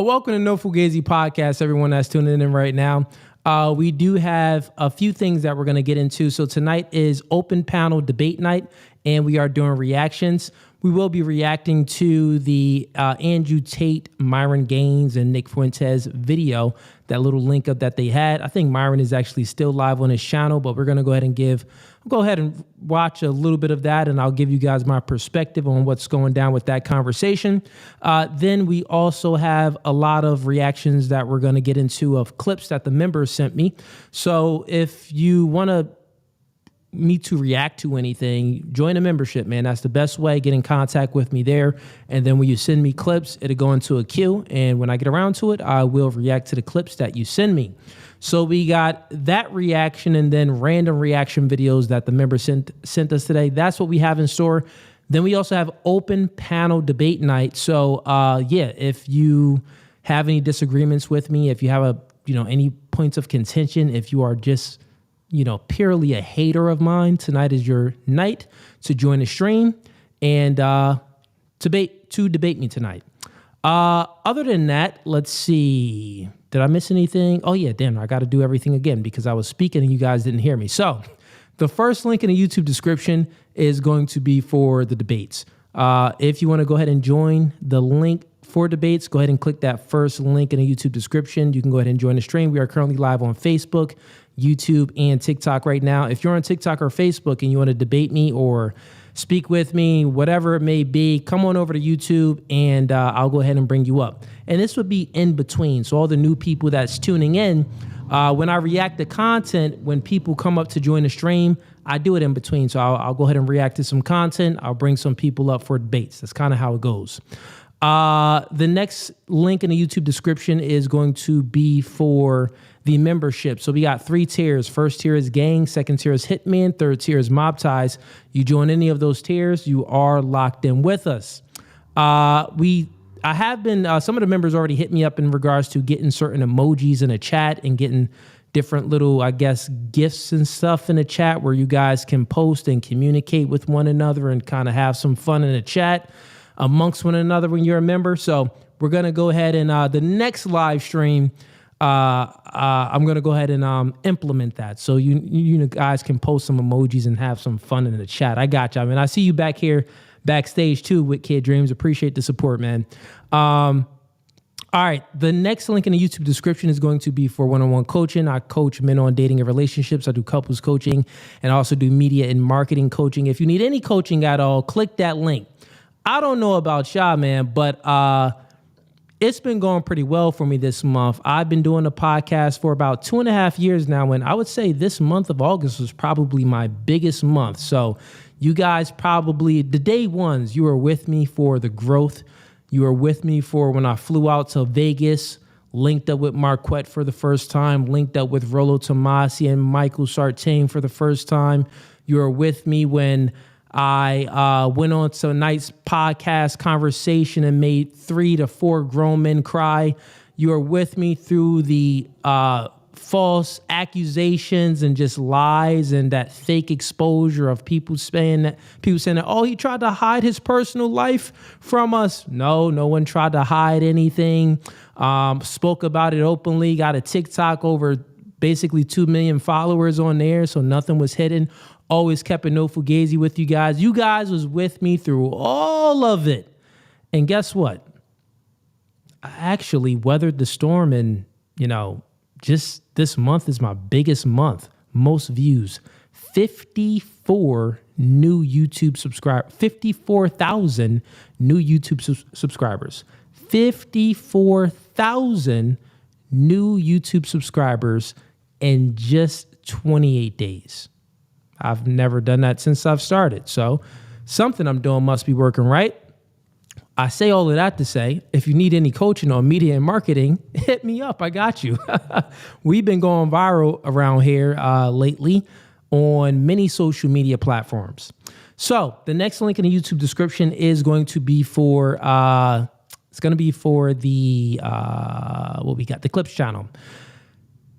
Welcome to No Fugazee podcast, everyone that's tuning in right now. We do have a few things that we're going to get into. So tonight is open panel debate night, and we are doing reactions. We will be reacting to the Andrew Tate, Myron Gaines, and Nick Fuentes video, that little link up that they had. I think Myron is actually still live on his channel, but we're going to go ahead and watch a little bit of that, and I'll give you guys my perspective on what's going down with that conversation. Then we also have a lot of reactions that we're going to get into of clips that the members sent me. So if you want me to react to anything, join a membership, man. That's the best way. Get in contact with me there. And then when you send me clips, it'll go into a queue. And when I get around to it, I will react to the clips that you send me. So we got that reaction and then random reaction videos that the members sent us today. That's what we have in store. Then we also have open panel debate night. So if you have any disagreements with me, if you have any points of contention, if you are just purely a hater of mine, tonight is your night to join the stream and debate me tonight. Other than that, let's see. Did I miss anything? Oh yeah, damn, I got to do everything again because I was speaking and you guys didn't hear me. So the first link in the YouTube description is going to be for the debates. If you want to go ahead and join the link for debates, go ahead and click that first link in the YouTube description. You can go ahead and join the stream. We are currently live on Facebook, YouTube, and TikTok right now. If you're on TikTok or Facebook and you want to debate me or speak with me, whatever it may be, come on over to YouTube and I'll go ahead and bring you up. And this would be in between. So all the new people that's tuning in, when I react to content, when people come up to join the stream, I do it in between. So I'll go ahead and react to some content. I'll bring some people up for debates. That's kind of how it goes. The next link in the YouTube description is going to be for the membership. So we got 3 tiers. First tier is gang, second tier is hitman, third tier is mob ties. You join any of those tiers, you are locked in with us. I have been, some of the members already hit me up in regards to getting certain emojis in a chat and getting different little, I guess, gifts and stuff in the chat where you guys can post and communicate with one another and kind of have some fun in the chat amongst one another when you're a member. So we're going to go ahead and the next live stream, I'm going to go ahead and implement that. So you guys can post some emojis and have some fun in the chat. I got you. I mean, I see you back here backstage too with Kid Dreams. Appreciate the support, man. All right. The next link in the YouTube description is going to be for one-on-one coaching. I coach men on dating and relationships. I do couples coaching and I also do media and marketing coaching. If you need any coaching at all, click that link. I don't know about y'all, man, but it's been going pretty well for me this month. I've been doing a podcast for about 2.5 years now, and I would say this month of August was probably my biggest month. So you guys probably, the day ones, you were with me for the growth. You were with me for when I flew out to Vegas, linked up with Marquette for the first time, linked up with Rollo Tomasi and Michael Sartain for the first time. You were with me when I went on to a night's podcast conversation and made 3 to 4 grown men cry. You are with me through the false accusations and just lies and that fake exposure of people saying that, oh, he tried to hide his personal life from us. No one tried to hide anything. Spoke about it openly, got a TikTok over basically 2 million followers on there, so nothing was hidden. Always kept a No Fugazee with you guys. You guys was with me through all of it. And guess what? I actually weathered the storm and, just this month is my biggest month. Most views. 54 new YouTube subscribers. 54,000 new YouTube subscribers. 54,000 new YouTube subscribers in just 28 days. I've never done that since I've started. So something I'm doing must be working right. I say all of that to say, if you need any coaching on media and marketing, hit me up. I got you. We've been going viral around here lately on many social media platforms. So the next link in the YouTube description is going to be for, the Clips channel.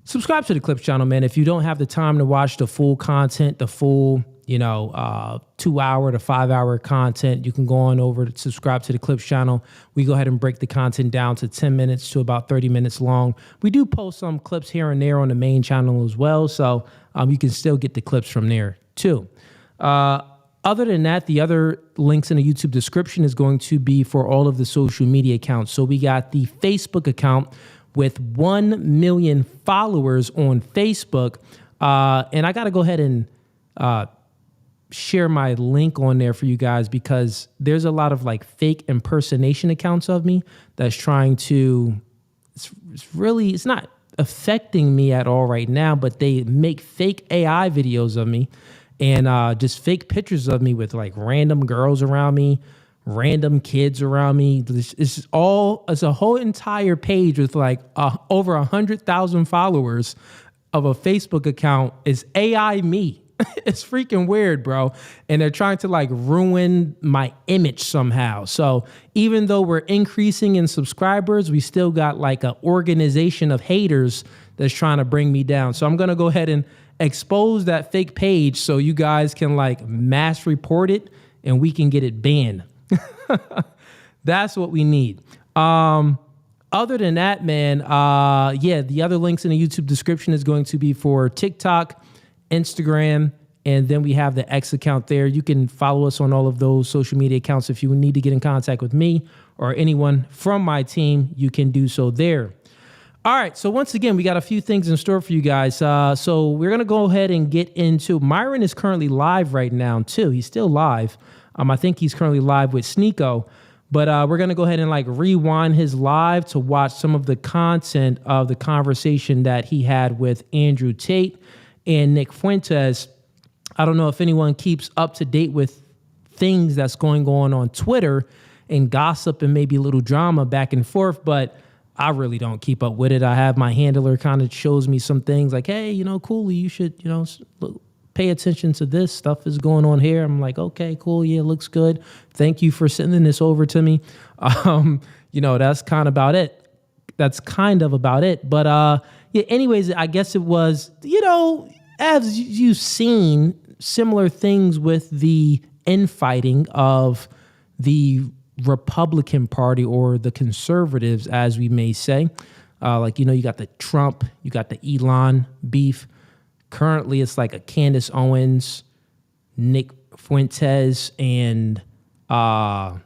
Subscribe to the Clips channel, man. If you don't have the time to watch the full content, the full, 2-hour to 5-hour content. You can go on over to subscribe to the Clips channel. We go ahead and break the content down to 10 minutes to about 30 minutes long. We do post some clips here and there on the main channel as well. So you can still get the clips from there too. Other than that, the other links in the YouTube description is going to be for all of the social media accounts. So we got the Facebook account with 1 million followers on Facebook. And I got to go ahead and share my link on there for you guys, because there's a lot of like fake impersonation accounts of me that's trying to, it's not affecting me at all right now, but they make fake AI videos of me and just fake pictures of me with like random girls around me, random kids around me. It's a whole entire page with like over 100,000 followers of a Facebook account is AI me. It's freaking weird, bro. And they're trying to like ruin my image somehow. So even though we're increasing in subscribers, we still got like an organization of haters that's trying to bring me down. So I'm going to go ahead and expose that fake page so you guys can like mass report it and we can get it banned. That's what we need. Other than that, man, the other links in the YouTube description is going to be for TikTok, Instagram, and then we have the X account there. You can follow us on all of those social media accounts. If you need to get in contact with me or anyone from my team, you can do so there. All right, so once again, we got a few things in store for you guys. So we're going to go ahead and get into, Myron is currently live right now, too. He's still live. I think he's currently live with Sneeko. But we're going to go ahead and like rewind his live to watch some of the content of the conversation that he had with Andrew Tate and Nick Fuentes. I don't know if anyone keeps up to date with things that's going on Twitter and gossip and maybe a little drama back and forth, but I really don't keep up with it. I have my handler kind of shows me some things like, hey, Cooley, you should, pay attention to this stuff is going on here. I'm like, okay, cool. Yeah, looks good. Thank you for sending this over to me. That's kind of about it. But anyways, I guess it was, as you've seen similar things with the infighting of the Republican Party or the conservatives, as we may say. You got the Trump, you got the Elon beef. Currently, it's like a Candace Owens, Nick Fuentes, and Tucker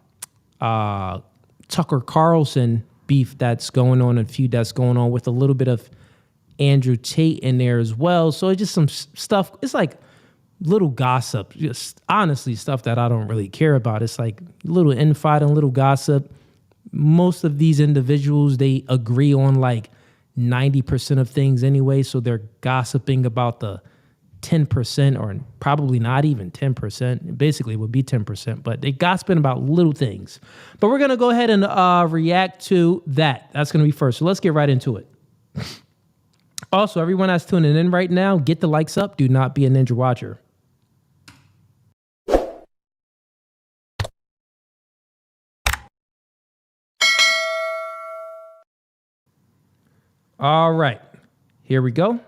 Carlson beef that's going on, and feud that's going on with a little bit of Andrew Tate in there as well. So it's just some stuff. It's like little gossip, just honestly stuff that I don't really care about. It's like little infighting, little gossip. Most of these individuals, they agree on like 90% of things anyway, so they're gossiping about the 10%, or probably not even 10%. Basically, it would be 10%, but they gossiping about little things. But we're going to go ahead and react to that. That's going to be first. So let's get right into it. Also, everyone that's tuning in right now, get the likes up. Do not be a ninja watcher. All right, here we go.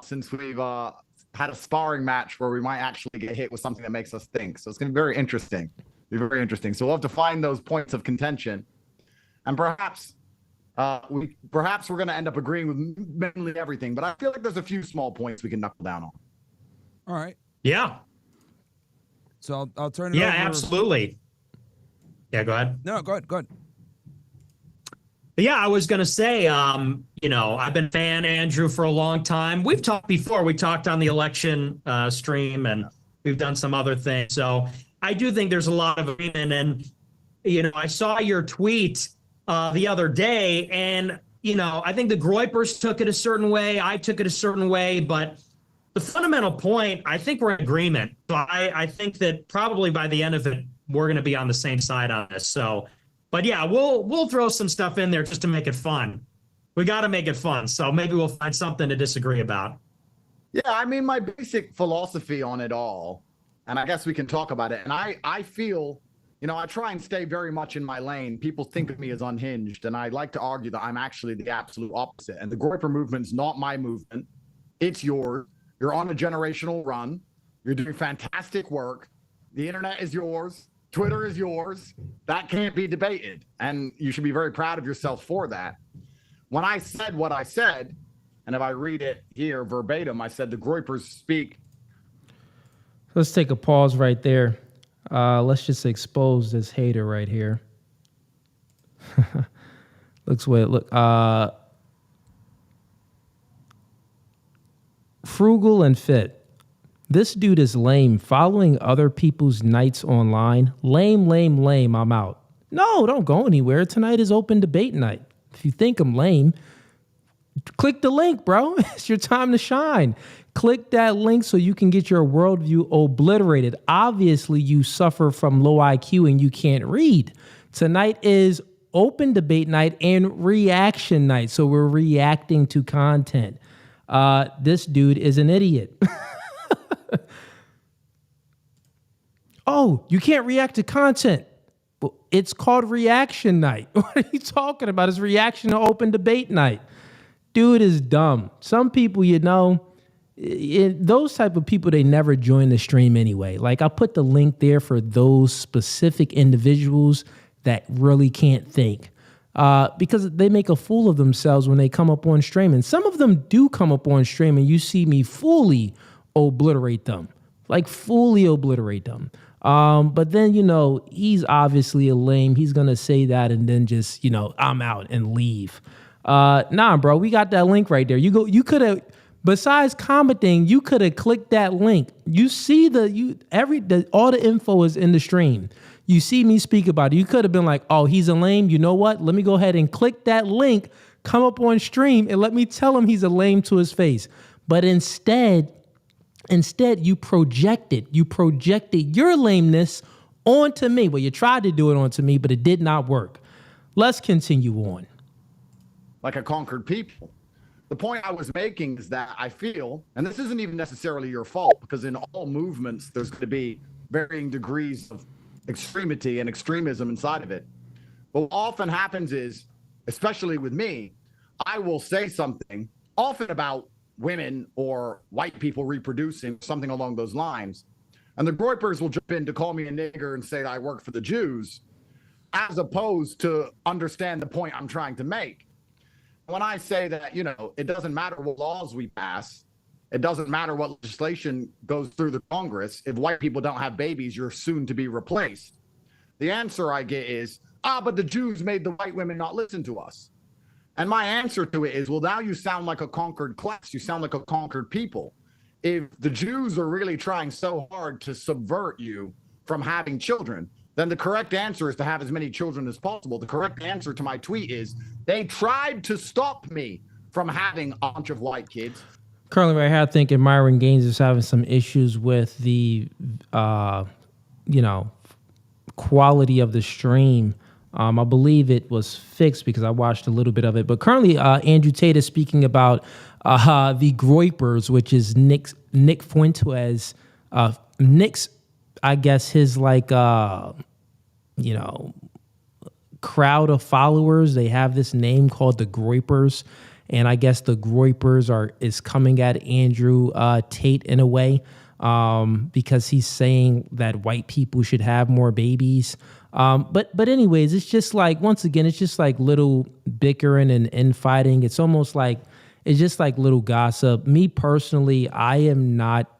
Since we've had a sparring match where we might actually get hit with something that makes us think. So it's going to be very interesting. So we'll have to find those points of contention. And perhaps we're going to end up agreeing with mainly everything, but I feel like there's a few small points we can knuckle down on. All right. Yeah. So I'll turn it over. Yeah, absolutely. Yeah, go ahead. No, go ahead. But yeah, I was going to say, I've been a fan of Andrew for a long time. We've talked before. We talked on the election stream, and we've done some other things. So I do think there's a lot of agreement. And, I saw your tweet the other day, and, I think the Groypers took it a certain way. I took it a certain way. But the fundamental point, I think we're in agreement. So I think that probably by the end of it, we're going to be on the same side on this. So, but yeah, we'll throw some stuff in there just to make it fun. We got to make it fun. So maybe we'll find something to disagree about. Yeah, I mean, my basic philosophy on it all, and I guess we can talk about it. And I feel I try and stay very much in my lane. People think of me as unhinged, and I like to argue that I'm actually the absolute opposite. And the Groyper movement's not my movement. It's yours. You're on a generational run. You're doing fantastic work. The internet is yours. Twitter is yours. That can't be debated. And you should be very proud of yourself for that. When I said what I said, and if I read it here verbatim, I said the Groypers speak. Let's take a pause right there. Let's just expose this hater right here. Frugal and fit. This dude is lame, following other people's nights online. Lame, lame, lame. I'm out. No, don't go anywhere. Tonight is open debate night. If you think I'm lame, click the link, bro. It's your time to shine. Click that link so you can get your worldview obliterated. Obviously, you suffer from low IQ and you can't read. Tonight is open debate night and reaction night. So we're reacting to content. This dude is an idiot. Oh, you can't react to content. Well, it's called reaction night. What are you talking about? It's reaction to open debate night. Dude is dumb. Some people, those type of people, they never join the stream anyway. Like, I put the link there for those specific individuals that really can't think. Because they make a fool of themselves when they come up on stream. And some of them do come up on stream and you see me fully obliterate them. Like, fully obliterate them. But then, he's obviously a lame. He's going to say that and then just, I'm out and leave. Nah, bro, we got that link right there. You could have, besides commenting, you could have clicked that link. You see all the info is in the stream. You see me speak about it. You could have been like, oh, he's a lame. You know what? Let me go ahead and click that link, come up on stream, and let me tell him he's a lame to his face. But instead, you projected your lameness onto me. Well, you tried to do it onto me, but it did not work. Let's continue on. Like a conquered people. The point I was making is that I feel, and this isn't even necessarily your fault, because in all movements, there's going to be varying degrees of extremity and extremism inside of it. But what often happens is, especially with me, I will say something often about women or white people reproducing, something along those lines. And the Groypers will jump in to call me a nigger and say that I work for the Jews, as opposed to understand the point I'm trying to make. When I say that, it doesn't matter what laws we pass, it doesn't matter what legislation goes through the Congress, if white people don't have babies, you're soon to be replaced. The answer I get is, but the Jews made the white women not listen to us. And my answer to it is, well, now you sound like a conquered class. You sound like a conquered people. If the Jews are really trying so hard to subvert you from having children, then the correct answer is to have as many children as possible. The correct answer to my tweet is, they tried to stop me from having a bunch of white kids. Currently right here, I think Myron Gaines is having some issues with the, quality of the stream. I believe it was fixed because I watched a little bit of it. But currently, Andrew Tate is speaking about the Groypers, which is Nick Fuentes. Nick's, I guess, his crowd of followers. They have this name called the Groypers. And I guess the Groypers is coming at Andrew Tate in a way because he's saying that white people should have more babies. But anyways, it's just like, once again, it's just like little bickering and infighting. It's almost like, it's just like little gossip. Me personally, I am not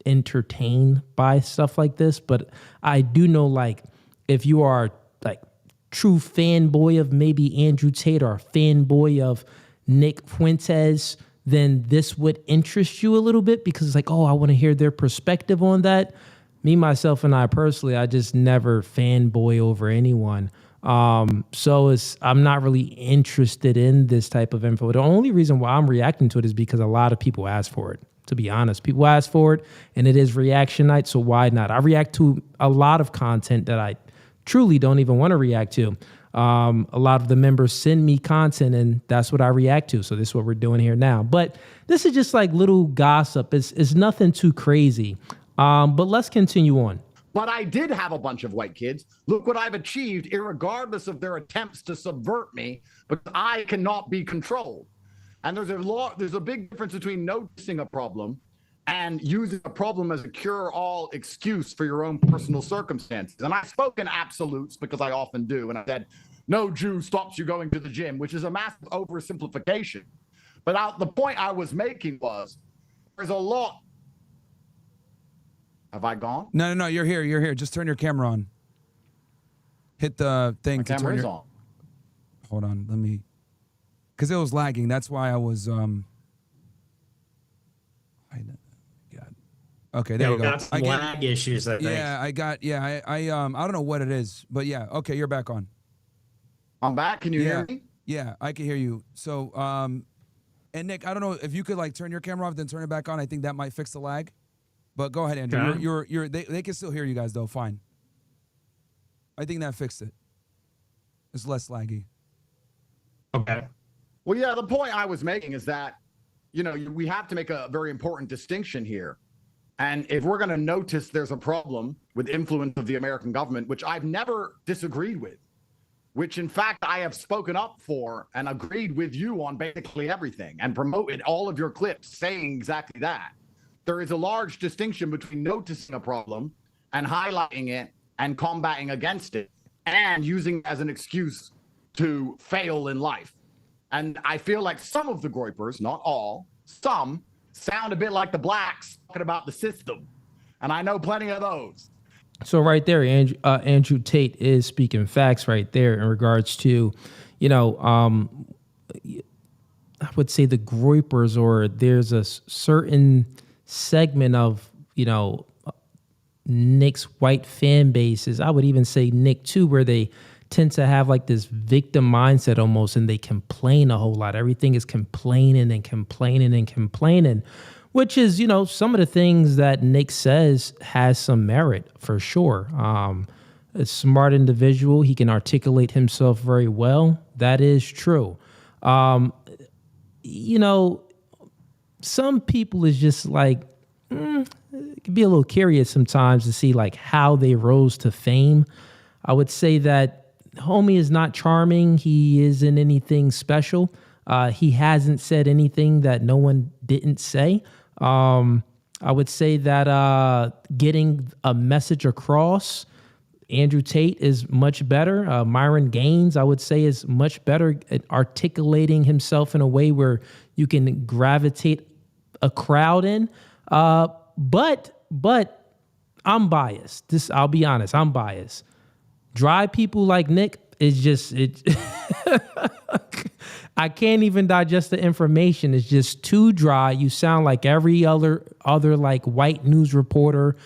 entertained by stuff like this, but I do know, like, if you are like true fanboy of maybe Andrew Tate or a fanboy of Nick Fuentes, then this would interest you a little bit because it's like, oh, I want to hear their perspective on that. Me, myself, and I personally, I just never fanboy over anyone. So I'm not really interested in this type of info. The only reason why I'm reacting to it is because a lot of people ask for it. To be honest, people ask for it, and it is reaction night, so why not? I react to a lot of content that I truly don't even want to react to. A lot of the members send me content, and that's what I react to. So this is what we're doing here now. But this is just like little gossip. It's nothing too crazy. But let's continue on. But I did have a bunch of white kids. Look what I've achieved, irregardless of their attempts to subvert me, because I cannot be controlled. And there's a big difference between noticing a problem and using a problem as a cure-all excuse for your own personal circumstances. And I spoke in absolutes because I often do. And I said, no Jew stops you going to the gym, which is a massive oversimplification. But the point I was making was there's a lot. Have I gone? No, you're here. You're here. Just turn your camera on. Hit the thing to turn your... on. Hold on, let me... Because it was lagging. That's why I was... Okay, there you go. Got some lag issues, I think. Yeah, I don't know what it is, but yeah. Okay, you're back on. I'm back. Can you hear me? Yeah, I can hear you. So, and Nick, I don't know if you could like turn your camera off, then turn it back on. I think that might fix the lag. But go ahead, Andrew. Okay. They can still hear you guys though. Fine. I think that fixed it. It's less laggy. Okay. Well, yeah, the point I was making is that, we have to make a very important distinction here. And if we're going to notice there's a problem with influence of the American government, which I've never disagreed with, which in fact I have spoken up for and agreed with you on basically everything and promoted all of your clips saying exactly that. There is a large distinction between noticing a problem and highlighting it and combating against it and using it as an excuse to fail in life. And I feel like some of the groypers, not all, some sound a bit like the blacks talking about the system. And I know plenty of those. So right there, Andrew Tate is speaking facts right there in regards to, I would say the groypers, or there's a certain segment of, Nick's white fan bases. I would even say Nick too, where they tend to have like this victim mindset almost, and they complain a whole lot. Everything is complaining and complaining and complaining, which is, some of the things that Nick says has some merit for sure. A smart individual. He can articulate himself very well. That is true. Some people is just like, it can be a little curious sometimes to see like how they rose to fame. I would say that homie is not charming. He isn't anything special. He hasn't said anything that no one didn't say. I would say that getting a message across, Andrew Tate is much better. Myron Gaines, I would say, is much better at articulating himself in a way where you can gravitate a crowd in. But I'm biased. I'll be honest, I'm biased. Dry people like Nick is just I can't even digest the information. It's just too dry. You sound like every other like white news reporter,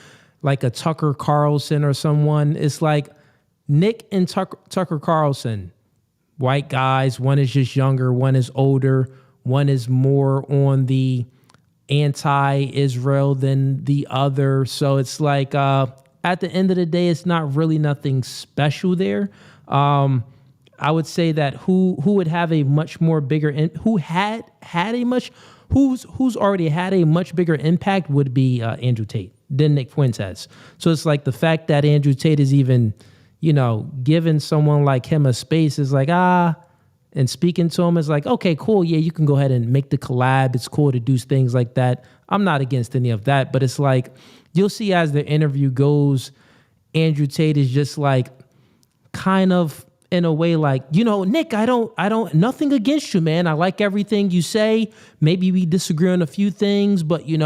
like a Tucker Carlson or someone. It's like Nick and Tucker Carlson, white guys. One is just younger, one is older, one is more on the anti-Israel than the other. So it's like at the end of the day, it's not really nothing special there. I would say that who would have a much more bigger who's already had a much bigger impact would be Andrew Tate than Nick Fuentes. So it's like the fact that Andrew Tate is even, giving someone like him a space is like, and speaking to him is like, okay, cool. Yeah, you can go ahead and make the collab. It's cool to do things like that. I'm not against any of that, but it's like, you'll see as the interview goes, Andrew Tate is just like kind of in a way like, Nick, I don't, nothing against you, man. I like everything you say. Maybe we disagree on a few things, but there's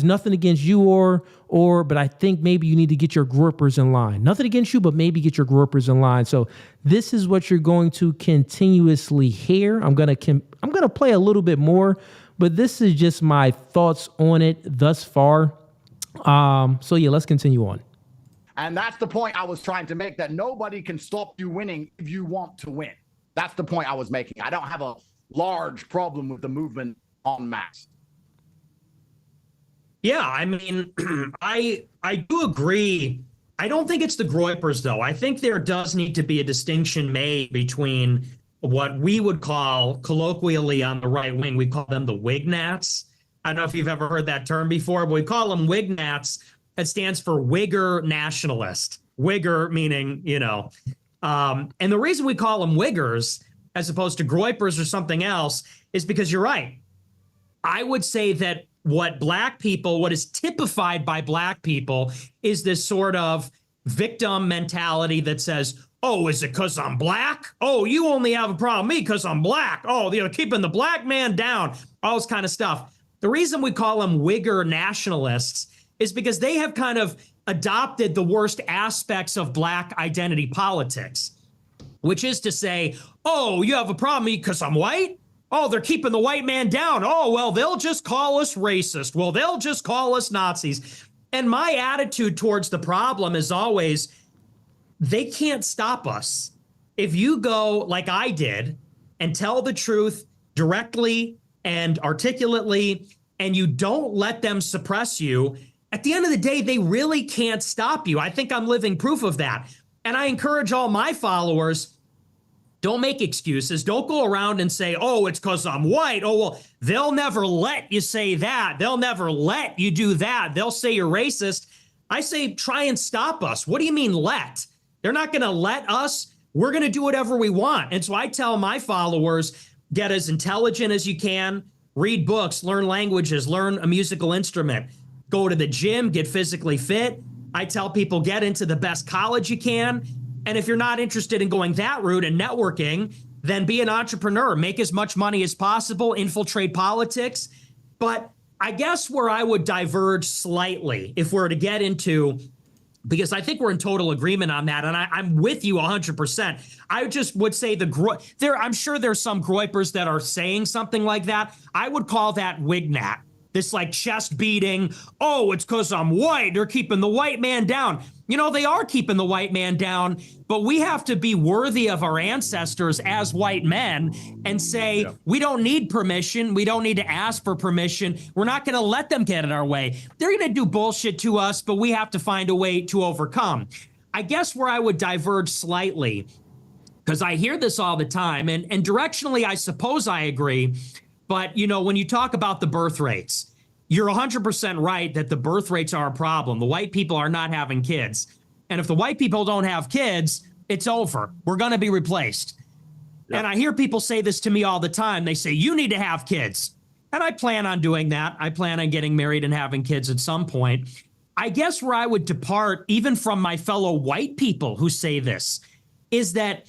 nothing against you but I think maybe you need to get your groupers in line. Nothing against you, but maybe get your groupers in line. So this is what you're going to continuously hear. I'm going to play a little bit more, but this is just my thoughts on it thus far. So yeah, let's continue on. And that's the point I was trying to make, that nobody can stop you winning if you want to win. That's the point I was making. I don't have a large problem with the movement en masse. Yeah, I mean, I do agree. I don't think it's the groypers, though. I think there does need to be a distinction made between what we would call colloquially on the right wing, we call them the wignats. I don't know if you've ever heard that term before, but we call them wignats That stands for Wigger nationalist. Wigger meaning, and the reason we call them Wiggers as opposed to Groypers or something else is because you're right. I would say that what is typified by black people is this sort of victim mentality that says, oh, is it because I'm black? Oh, you only have a problem with me because I'm black. Oh, keeping the black man down, all this kind of stuff. The reason we call them Wigger nationalists is because they have kind of adopted the worst aspects of black identity politics, which is to say, oh, you have a problem with me because I'm white? Oh, they're keeping the white man down. Oh, well, they'll just call us racist. Well, they'll just call us Nazis. And my attitude towards the problem is always, they can't stop us. If you go like I did and tell the truth directly and articulately, and you don't let them suppress you, at the end of the day, they really can't stop you. I think I'm living proof of that. And I encourage all my followers, don't make excuses. Don't go around and say, oh, it's because I'm white. Oh, well, they'll never let you say that. They'll never let you do that. They'll say you're racist. I say, try and stop us. What do you mean let? They're not going to let us. We're going to do whatever we want. And so I tell my followers, get as intelligent as you can, read books, learn languages, learn a musical instrument, go to the gym, get physically fit. I tell people, get into the best college you can. And if you're not interested in going that route and networking, then be an entrepreneur, make as much money as possible, infiltrate politics. But I guess where I would diverge slightly, if we're to get into, because I think we're in total agreement on that, and I'm with you 100%. I just would say I'm sure there's some Groypers that are saying something like that. I would call that Wignat. This like chest beating, oh, it's because I'm white. They're keeping the white man down. They are keeping the white man down, but we have to be worthy of our ancestors as white men and say, we don't need permission. We don't need to ask for permission. We're not going to let them get in our way. They're going to do bullshit to us, but we have to find a way to overcome. I guess where I would diverge slightly, because I hear this all the time, and directionally, I suppose I agree. But, when you talk about the birth rates, you're 100% right that the birth rates are a problem. The white people are not having kids. And if the white people don't have kids, it's over. We're going to be replaced. Yep. And I hear people say this to me all the time. They say, you need to have kids. And I plan on doing that. I plan on getting married and having kids at some point. I guess where I would depart, even from my fellow white people who say this, is that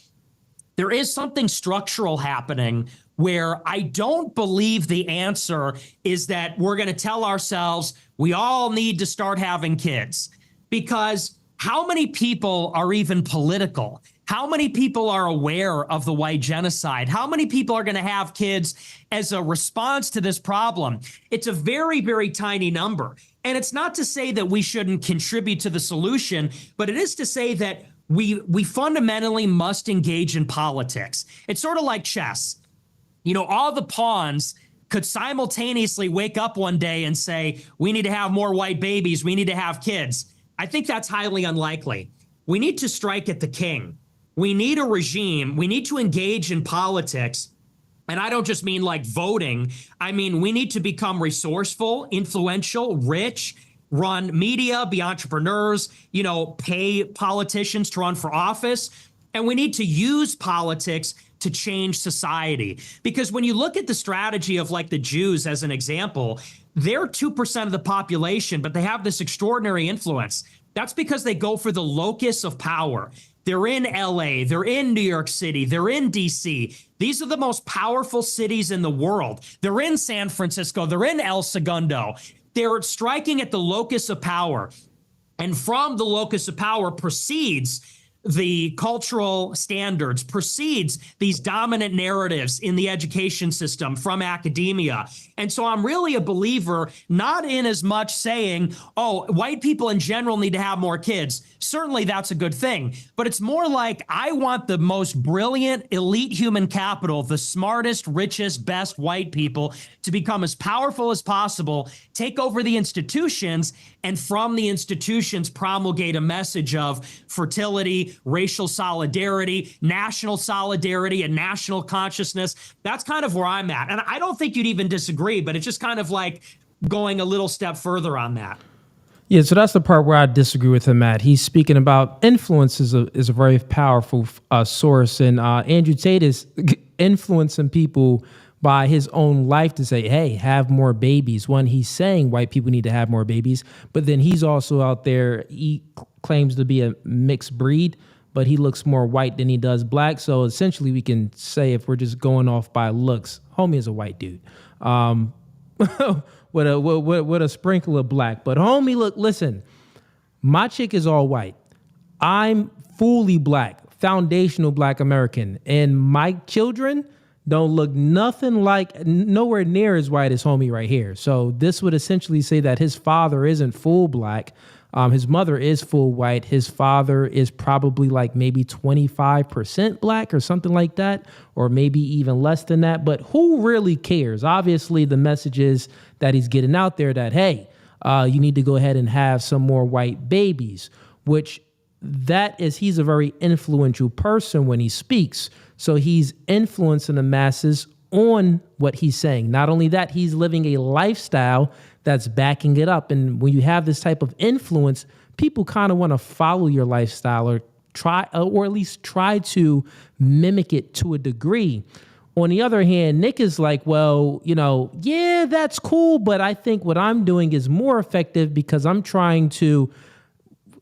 there is something structural happening where I don't believe the answer is that we're going to tell ourselves we all need to start having kids. Because how many people are even political? How many people are aware of the white genocide? How many people are going to have kids as a response to this problem? It's a very, very tiny number. And it's not to say that we shouldn't contribute to the solution, but it is to say that we fundamentally must engage in politics. It's sort of like chess. All the pawns could simultaneously wake up one day and say, we need to have more white babies. We need to have kids. I think that's highly unlikely. We need to strike at the king. We need a regime. We need to engage in politics. And I don't just mean like voting. I mean, we need to become resourceful, influential, rich, run media, be entrepreneurs, pay politicians to run for office. And we need to use politics to change society. Because when you look at the strategy of like the Jews as an example, they're 2% of the population, but they have this extraordinary influence. That's because they go for the locus of power. They're in LA, they're in New York City, they're in DC. These are the most powerful cities in the world. They're in San Francisco, they're in El Segundo. They're striking at the locus of power. And from the locus of power proceeds the cultural standards, precedes these dominant narratives in the education system from academia. And so I'm really a believer, not in as much saying, oh, white people in general need to have more kids. Certainly that's a good thing. But it's more like I want the most brilliant elite human capital, the smartest, richest, best white people to become as powerful as possible, take over the institutions, and from the institutions promulgate a message of fertility, racial solidarity, national solidarity, and national consciousness. That's kind of where I'm at. And I don't think you'd even disagree, but it's just kind of like going a little step further on that. Yeah, so that's the part where I disagree with him at. He's speaking about influence is a very powerful source, and Andrew Tate is influencing people by his own life to say, hey, have more babies. One, he's saying white people need to have more babies, but then he's also out there, he claims to be a mixed breed, but he looks more white than he does black. So essentially we can say, if we're just going off by looks, homie is a white dude. With a sprinkle of black. But homie, look, listen, my chick is all white. I'm fully black, foundational black American. And my children don't look nowhere near as white as homie right here. So this would essentially say that his father isn't full black. His mother is full white. His father is probably like maybe 25% black or something like that, or maybe even less than that. But who really cares? Obviously, the message is that he's getting out there that, hey, you need to go ahead and have some more white babies, which that is, he's a very influential person when he speaks. So he's influencing the masses on what he's saying. Not only that, he's living a lifestyle that's backing it up. And when you have this type of influence, people kind of want to follow your lifestyle or at least try to mimic it to a degree. On the other hand, Nick is like, well, yeah, that's cool, but I think what I'm doing is more effective because I'm trying to,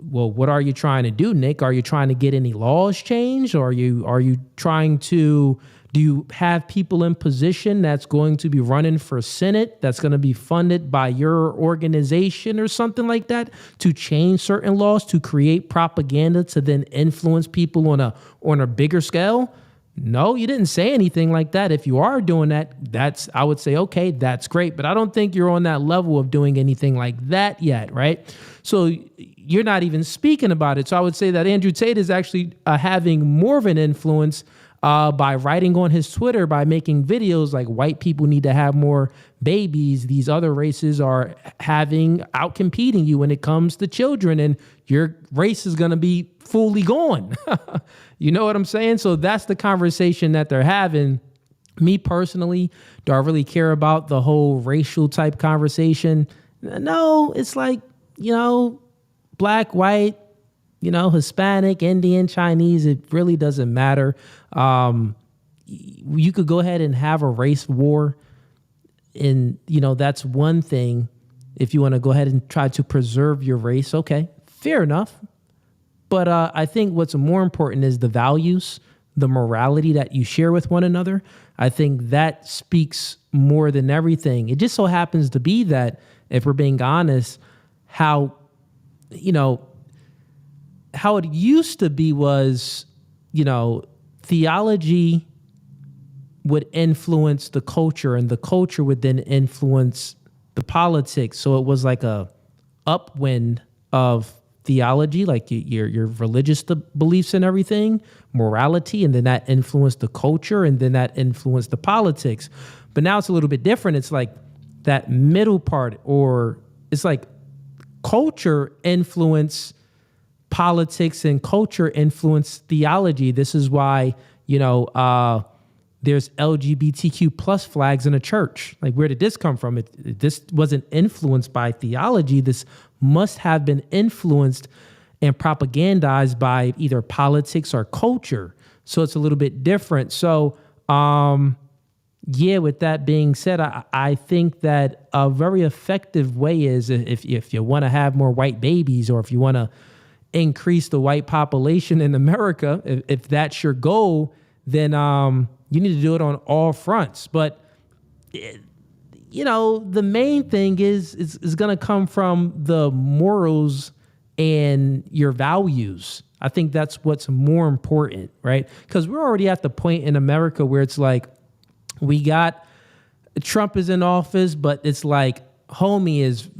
well, what are you trying to do, Nick? Are you trying to get any laws changed? Or are you trying to, do you have people in position that's going to be running for Senate, that's going to be funded by your organization or something like that to change certain laws, to create propaganda to then influence people on a bigger scale? No, you didn't say anything like that. If you are doing that, I would say, okay, that's great. But I don't think you're on that level of doing anything like that yet, right? So you're not even speaking about it. So I would say that Andrew Tate is actually having more of an influence by writing on his Twitter, by making videos like white people need to have more babies. These other races are outcompeting you when it comes to children, and your race is going to be fully gone. You know what I'm saying? So that's the conversation that they're having. Me personally, do I really care about the whole racial type conversation? No, it's like, black, white, Hispanic, Indian, Chinese, it really doesn't matter. You could go ahead and have a race war, and, that's one thing. If you want to go ahead and try to preserve your race, okay, fair enough. But I think what's more important is the values, the morality that you share with one another. I think that speaks more than everything. It just so happens to be that, if we're being honest, how it used to be was, theology would influence the culture, and the culture would then influence the politics. So it was like a upwind of theology, like your religious beliefs and everything, morality, and then that influenced the culture, and then that influenced the politics. But now it's a little bit different. It's like that middle part, or it's like culture influence politics and culture influence theology. This is why, there's LGBTQ plus flags in a church. Like, where did this come from? This wasn't influenced by theology. This must have been influenced and propagandized by either politics or culture. So it's a little bit different. So, with that being said, I think that a very effective way is, if you want to have more white babies, or if you want to increase the white population in America, if that's your goal, then you need to do it on all fronts. But the main thing is going to come from the morals and your values. I think that's what's more important, right? Because we're already at the point in America where it's like, we got Trump is in office, but it's like homie is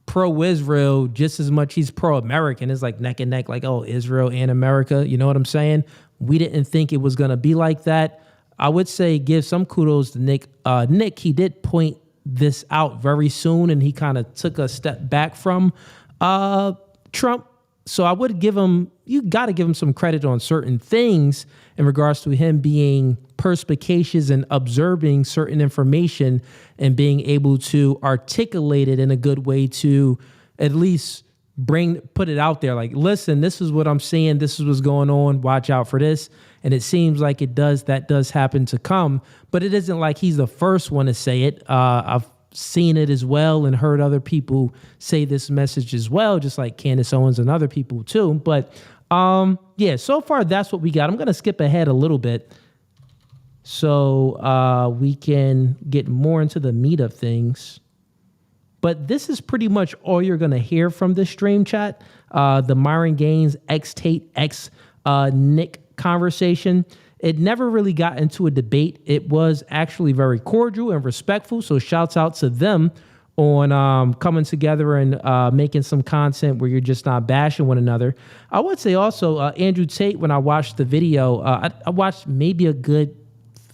pro-Israel just as much he's pro-American. It's like neck and neck, like, oh, Israel and America. You know what I'm saying? We didn't think it was going to be like that. I would say give some kudos to Nick. Nick, he did point this out very soon, and he kind of took a step back from Trump. So I would give him, you got to give him some credit on certain things in regards to him being perspicacious and observing certain information and being able to articulate it in a good way to at least put it out there. Like, listen, this is what I'm seeing. This is what's going on. Watch out for this. And it seems like that does happen to come, but it isn't like he's the first one to say it. I've seen it as well and heard other people say this message as well, just like Candace Owens and other people too. But yeah, so far that's what we got. I'm going to skip ahead a little bit so we can get more into the meat of things. But this is pretty much all you're going to hear from this stream chat. The Myron Gaines Tate Nick conversation. It never really got into a debate. It was actually very cordial and respectful. So shouts out to them on coming together and making some content where you're just not bashing one another. I would say also Andrew Tate, when I watched the video, I watched maybe a good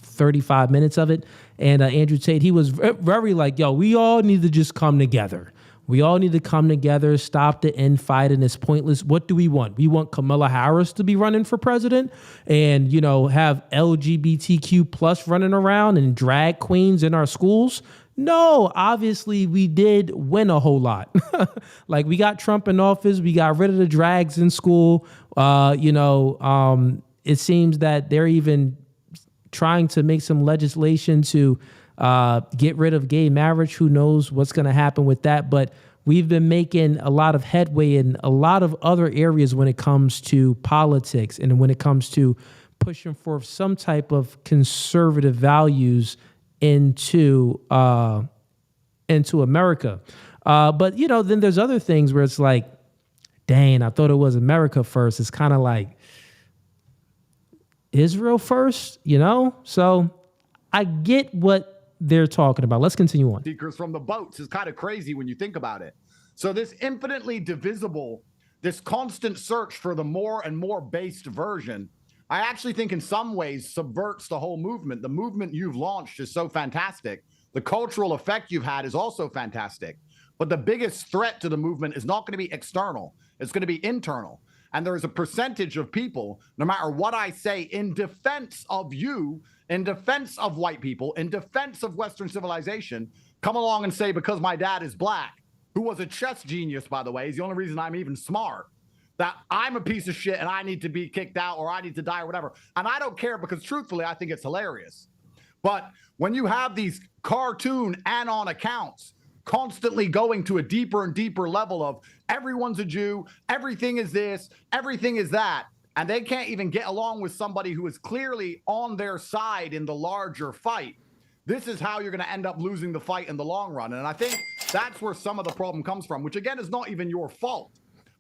35 minutes of it. And Andrew Tate, he was very like, yo, we all need to just come together. We all need to come together, stop the infighting. It's pointless. What do we want? We want Kamala Harris to be running for president and, you know, have LGBTQ plus running around and drag queens in our schools. No, obviously we did win a whole lot. Like, we got Trump in office. We got rid of the drags in school. It seems that they're even trying to make some legislation to get rid of gay marriage. Who knows what's going to happen with that? But we've been making a lot of headway in a lot of other areas when it comes to politics and when it comes to pushing forth some type of conservative values into America. But, you know, then there's other things where it's like, dang, I thought it was America first. It's kind of like Israel first, you know? So I get what they're talking about. Let's continue on. Seekers from the boats is kind of crazy when you think about it. So this infinitely divisible, this constant search for the more and more based version, I actually think in some ways subverts the whole movement. The movement you've launched is so fantastic. The cultural effect you've had is also fantastic. But the biggest threat to the movement is not going to be external. It's going to be internal. And there is a percentage of people, no matter what I say, in defense of you, in defense of white people, in defense of Western civilization, come along and say, because my dad is black, who was a chess genius, by the way, is the only reason I'm even smart, that I'm a piece of shit and I need to be kicked out or I need to die or whatever. And I don't care because truthfully, I think it's hilarious. But when you have these cartoon anon accounts constantly going to a deeper and deeper level of everyone's a Jew, everything is this, everything is that, and they can't even get along with somebody who is clearly on their side in the larger fight, this is how you're going to end up losing the fight in the long run. And I think that's where some of the problem comes from, which again is not even your fault,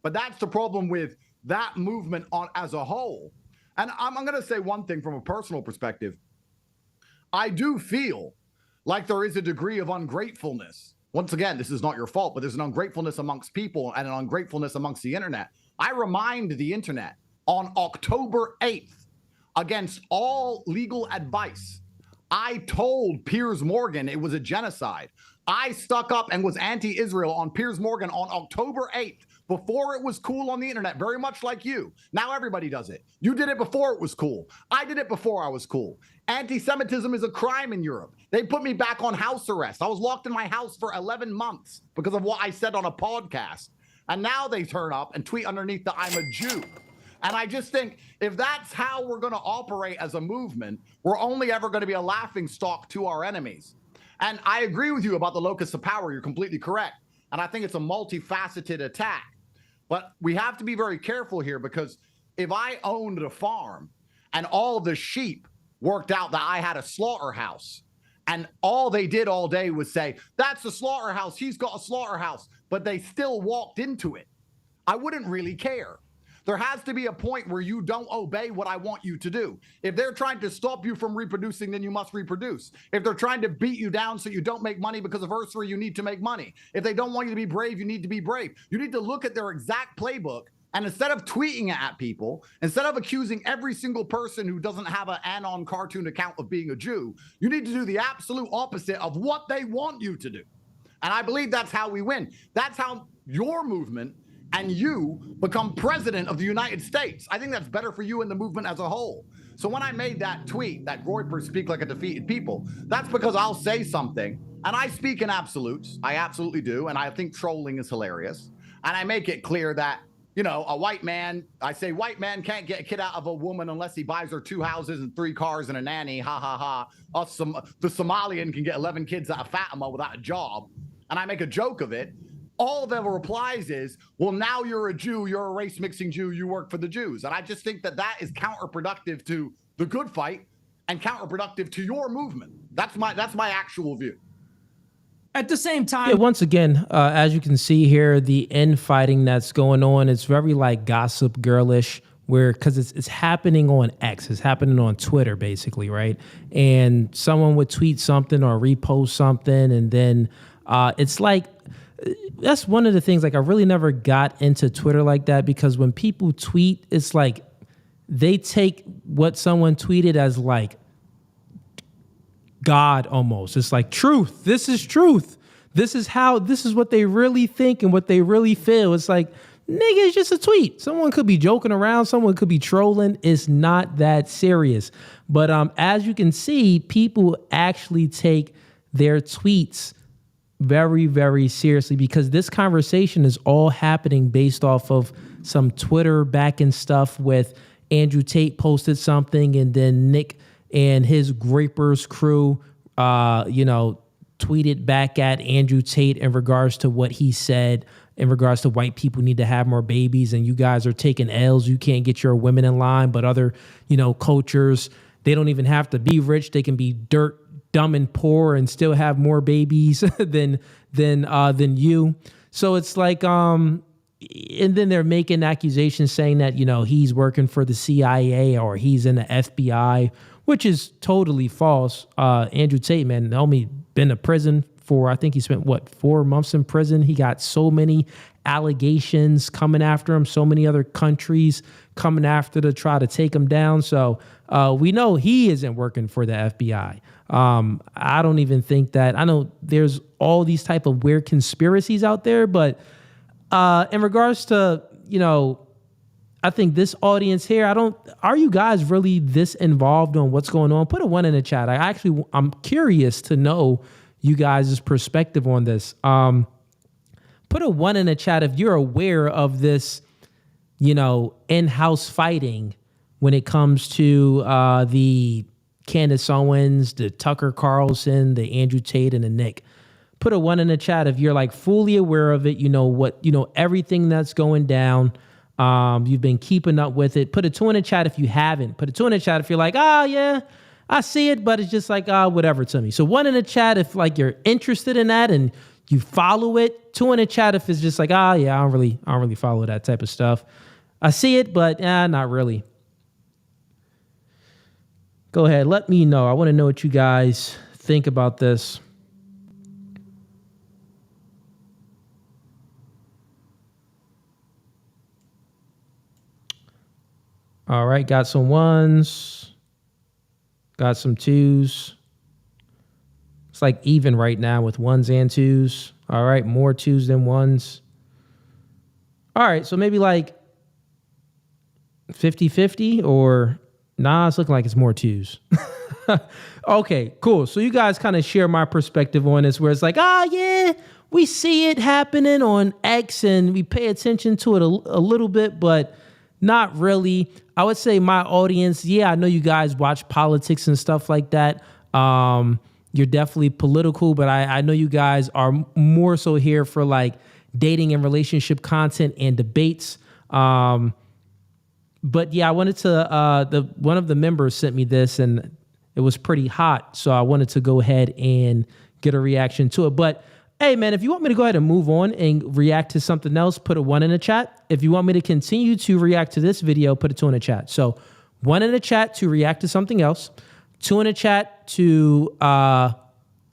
but that's the problem with that movement as a whole. And I'm going to say one thing from a personal perspective. I do feel like there is a degree of ungratefulness. Once again, this is not your fault, but there's an ungratefulness amongst people and an ungratefulness amongst the internet. I remind the internet on October 8th, against all legal advice, I told Piers Morgan it was a genocide. I stuck up and was anti-Israel on Piers Morgan on October 8th, before it was cool on the internet, very much like you. Now everybody does it. You did it before it was cool. I did it before I was cool. Anti-Semitism is a crime in Europe. They put me back on house arrest. I was locked in my house for 11 months because of what I said on a podcast. And now they turn up and tweet underneath that I'm a Jew. And I just think if that's how we're going to operate as a movement, we're only ever going to be a laughingstock to our enemies. And I agree with you about the locus of power. You're completely correct. And I think it's a multifaceted attack. But we have to be very careful here, because if I owned a farm and all the sheep worked out that I had a slaughterhouse, and all they did all day was say, that's a slaughterhouse, he's got a slaughterhouse, but they still walked into it, I wouldn't really care. There has to be a point where you don't obey what I want you to do. If they're trying to stop you from reproducing, then you must reproduce. If they're trying to beat you down so you don't make money because of usury, you need to make money. If they don't want you to be brave, you need to be brave. You need to look at their exact playbook, and instead of tweeting it at people, instead of accusing every single person who doesn't have an anon cartoon account of being a Jew, you need to do the absolute opposite of what they want you to do. And I believe that's how we win. That's how your movement and you become president of the United States. I think that's better for you and the movement as a whole. So when I made that tweet, that Groypers speak like a defeated people, that's because I'll say something, and I speak in absolutes. I absolutely do, and I think trolling is hilarious. And I make it clear that, a white man, I say white man can't get a kid out of a woman unless he buys her 2 houses and 3 cars and a nanny. Ha ha ha. The Somalian can get 11 kids out of Fatima without a job. And I make a joke of it. All the replies is, well, now you're a Jew, you're a race mixing Jew, you work for the Jews. And I just think that is counterproductive to the good fight and counterproductive to your movement. That's my actual view. At the same time, Yeah, once again, as you can see here, the infighting that's going on, it's very like Gossip Girlish, because it's happening on X, it's happening on Twitter, basically, right? And someone would tweet something or repost something, and then it's like, that's one of the things, like I really never got into Twitter like that, because when people tweet, it's like they take what someone tweeted as like God almost. It's like truth. This is truth. This is what they really think and what they really feel. It's like, nigga, it's just a tweet. Someone could be joking around. Someone could be trolling. It's not that serious. But as you can see, people actually take their tweets very, very seriously, because this conversation is all happening based off of some Twitter backing stuff with Andrew Tate posted something, and then Nick and his Grapers crew, tweeted back at Andrew Tate in regards to what he said in regards to white people need to have more babies, and you guys are taking L's. You can't get your women in line, but other, cultures, they don't even have to be rich. They can be dirt, dumb, and poor and still have more babies than you. So it's like, and then they're making accusations saying that, he's working for the CIA or he's in the FBI, which is totally false. Andrew Tate, man, only been to prison for, I think he spent 4 months in prison. He got so many allegations coming after him, so many other countries coming after to try to take him down. So we know he isn't working for the FBI. I don't even think that, I know there's all these type of weird conspiracies out there, but in regards to, I think this audience here, are you guys really this involved on what's going on? Put a 1 in the chat. I'm curious to know you guys' perspective on this. Put a 1 in the chat if you're aware of this, in-house fighting when it comes to the Candace Owens, the Tucker Carlson, the Andrew Tate, and the Nick. Put a 1 in the chat if you're like fully aware of it. Everything that's going down. You've been keeping up with it. Put a 2 in the chat if you haven't. Put a 2 in the chat if you're like, yeah, I see it, but it's just like, whatever to me. So 1 in the chat if like you're interested in that and you follow it. 2 in the chat if it's just like, yeah, I don't really follow that type of stuff. I see it, but not really. Go ahead, let me know. I want to know what you guys think about this. All right, got some 1s, got some 2s. It's like even right now with 1s and 2s. All right, more 2s than 1s. All right, so maybe like 50-50 or nah, it's looking like it's more 2s. Okay, cool. So you guys kind of share my perspective on this, where it's like, yeah, we see it happening on X and we pay attention to it a little bit, but not really. I would say my audience, I know you guys watch politics and stuff like that. You're definitely political, but I know you guys are more so here for like dating and relationship content and debates. But I wanted to, one of the members sent me this and it was pretty hot. So I wanted to go ahead and get a reaction to it. But hey, man, if you want me to go ahead and move on and react to something else, put a 1 in the chat. If you want me to continue to react to this video, put a 2 in the chat. So 1 in the chat to react to something else, 2 in the chat to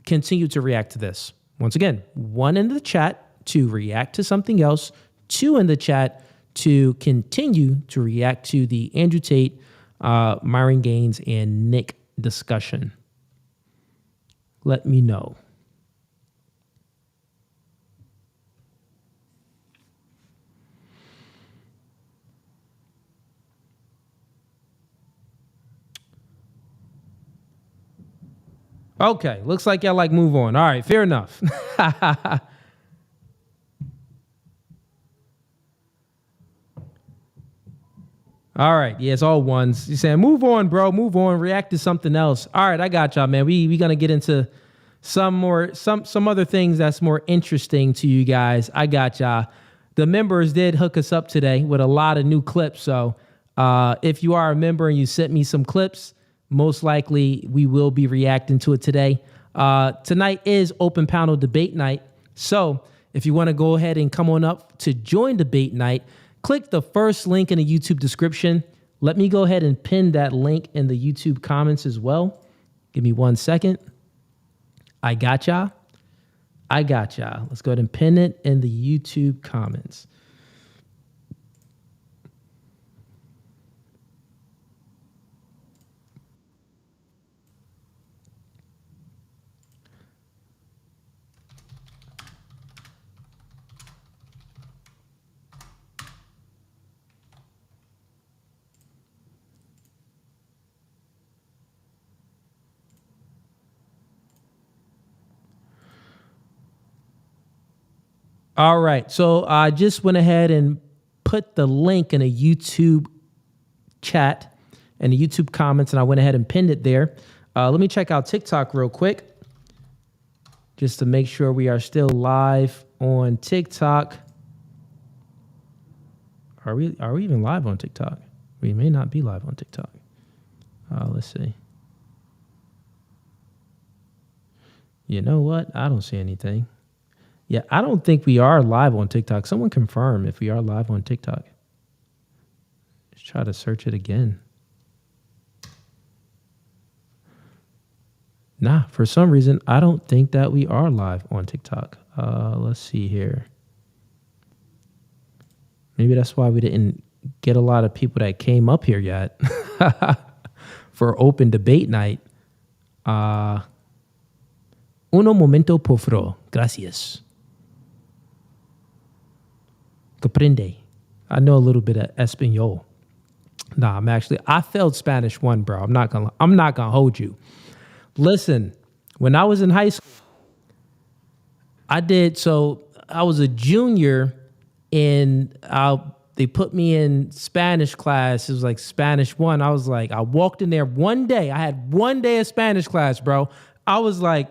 continue to react to this. Once again, 1 in the chat to react to something else, 2 in the chat to continue to react to the Andrew Tate, Myron Gaines, and Nick discussion. Let me know. Okay, looks like y'all like move on. All right, fair enough. All right. Yeah, it's all ones. You're saying, move on, bro. Move on. React to something else. All right, I got y'all, man. We gonna get into some other things that's more interesting to you guys. I got y'all. The members did hook us up today with a lot of new clips. So if you are a member and you sent me some clips, most likely we will be reacting to it today. Tonight is open panel debate night. So if you want to go ahead and come on up to join debate night, click the first link in the YouTube description. Let me go ahead and pin that link in the YouTube comments as well. Give me 1 second. I got y'all. Let's go ahead and pin it in the YouTube comments. All right. So I just went ahead and put the link in a YouTube chat and the YouTube comments, and I went ahead and pinned it there. Let me check out TikTok real quick just to make sure we are still live on TikTok. Are we even live on TikTok? We may not be live on TikTok. Let's see. You know what? I don't see anything. Yeah, I don't think we are live on TikTok. Someone confirm if we are live on TikTok. Let's try to search it again. Nah, for some reason, I don't think that we are live on TikTok. Let's see here. Maybe that's why we didn't get a lot of people that came up here yet for open debate night. Uno momento, por favor. Gracias. Comprende. I know a little bit of Espanol. Nah, I failed Spanish 1, bro. I'm not gonna hold you. Listen, when I was in high school, I was a junior and they put me in Spanish class. It was like Spanish 1. I walked in there one day. I had 1 day of Spanish class, bro. I was like,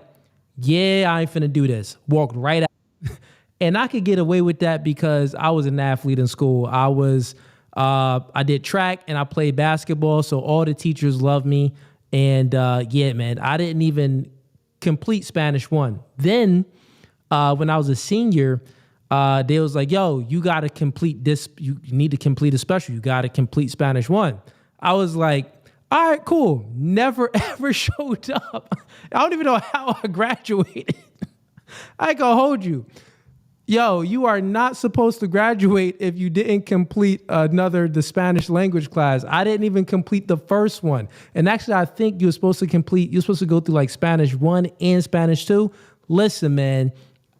yeah, I ain't finna do this. Walked right out. And I could get away with that because I was an athlete in school. I did track and I played basketball, so all the teachers loved me. And yeah, man, I didn't even complete Spanish 1. Then when I was a senior, they was like, yo, you got to complete this. You need to complete a special. You got to complete Spanish 1. I was like, all right, cool. Never, ever showed up. I don't even know how I graduated. I ain't gonna hold you. Yo, you are not supposed to graduate if you didn't complete the Spanish language class. I didn't even complete the first one. And actually, I think you're supposed to go through like Spanish 1 and Spanish 2. Listen, man,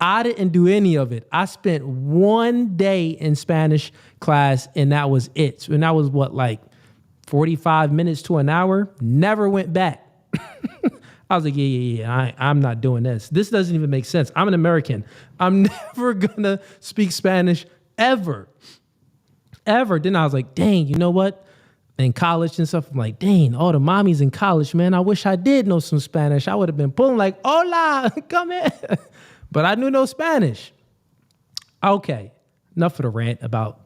I didn't do any of it. I spent 1 day in Spanish class and that was it. And that was like 45 minutes to an hour. Never went back. I was like, yeah, I'm not doing this. This doesn't even make sense. I'm an American. I'm never gonna speak Spanish ever. Then I was like, dang, you know what? In college and stuff, I'm like, dang, all the mommies in college, man, I wish I did know some Spanish. I would have been pulling like, hola, come in. But I knew no Spanish. Okay, enough of the rant about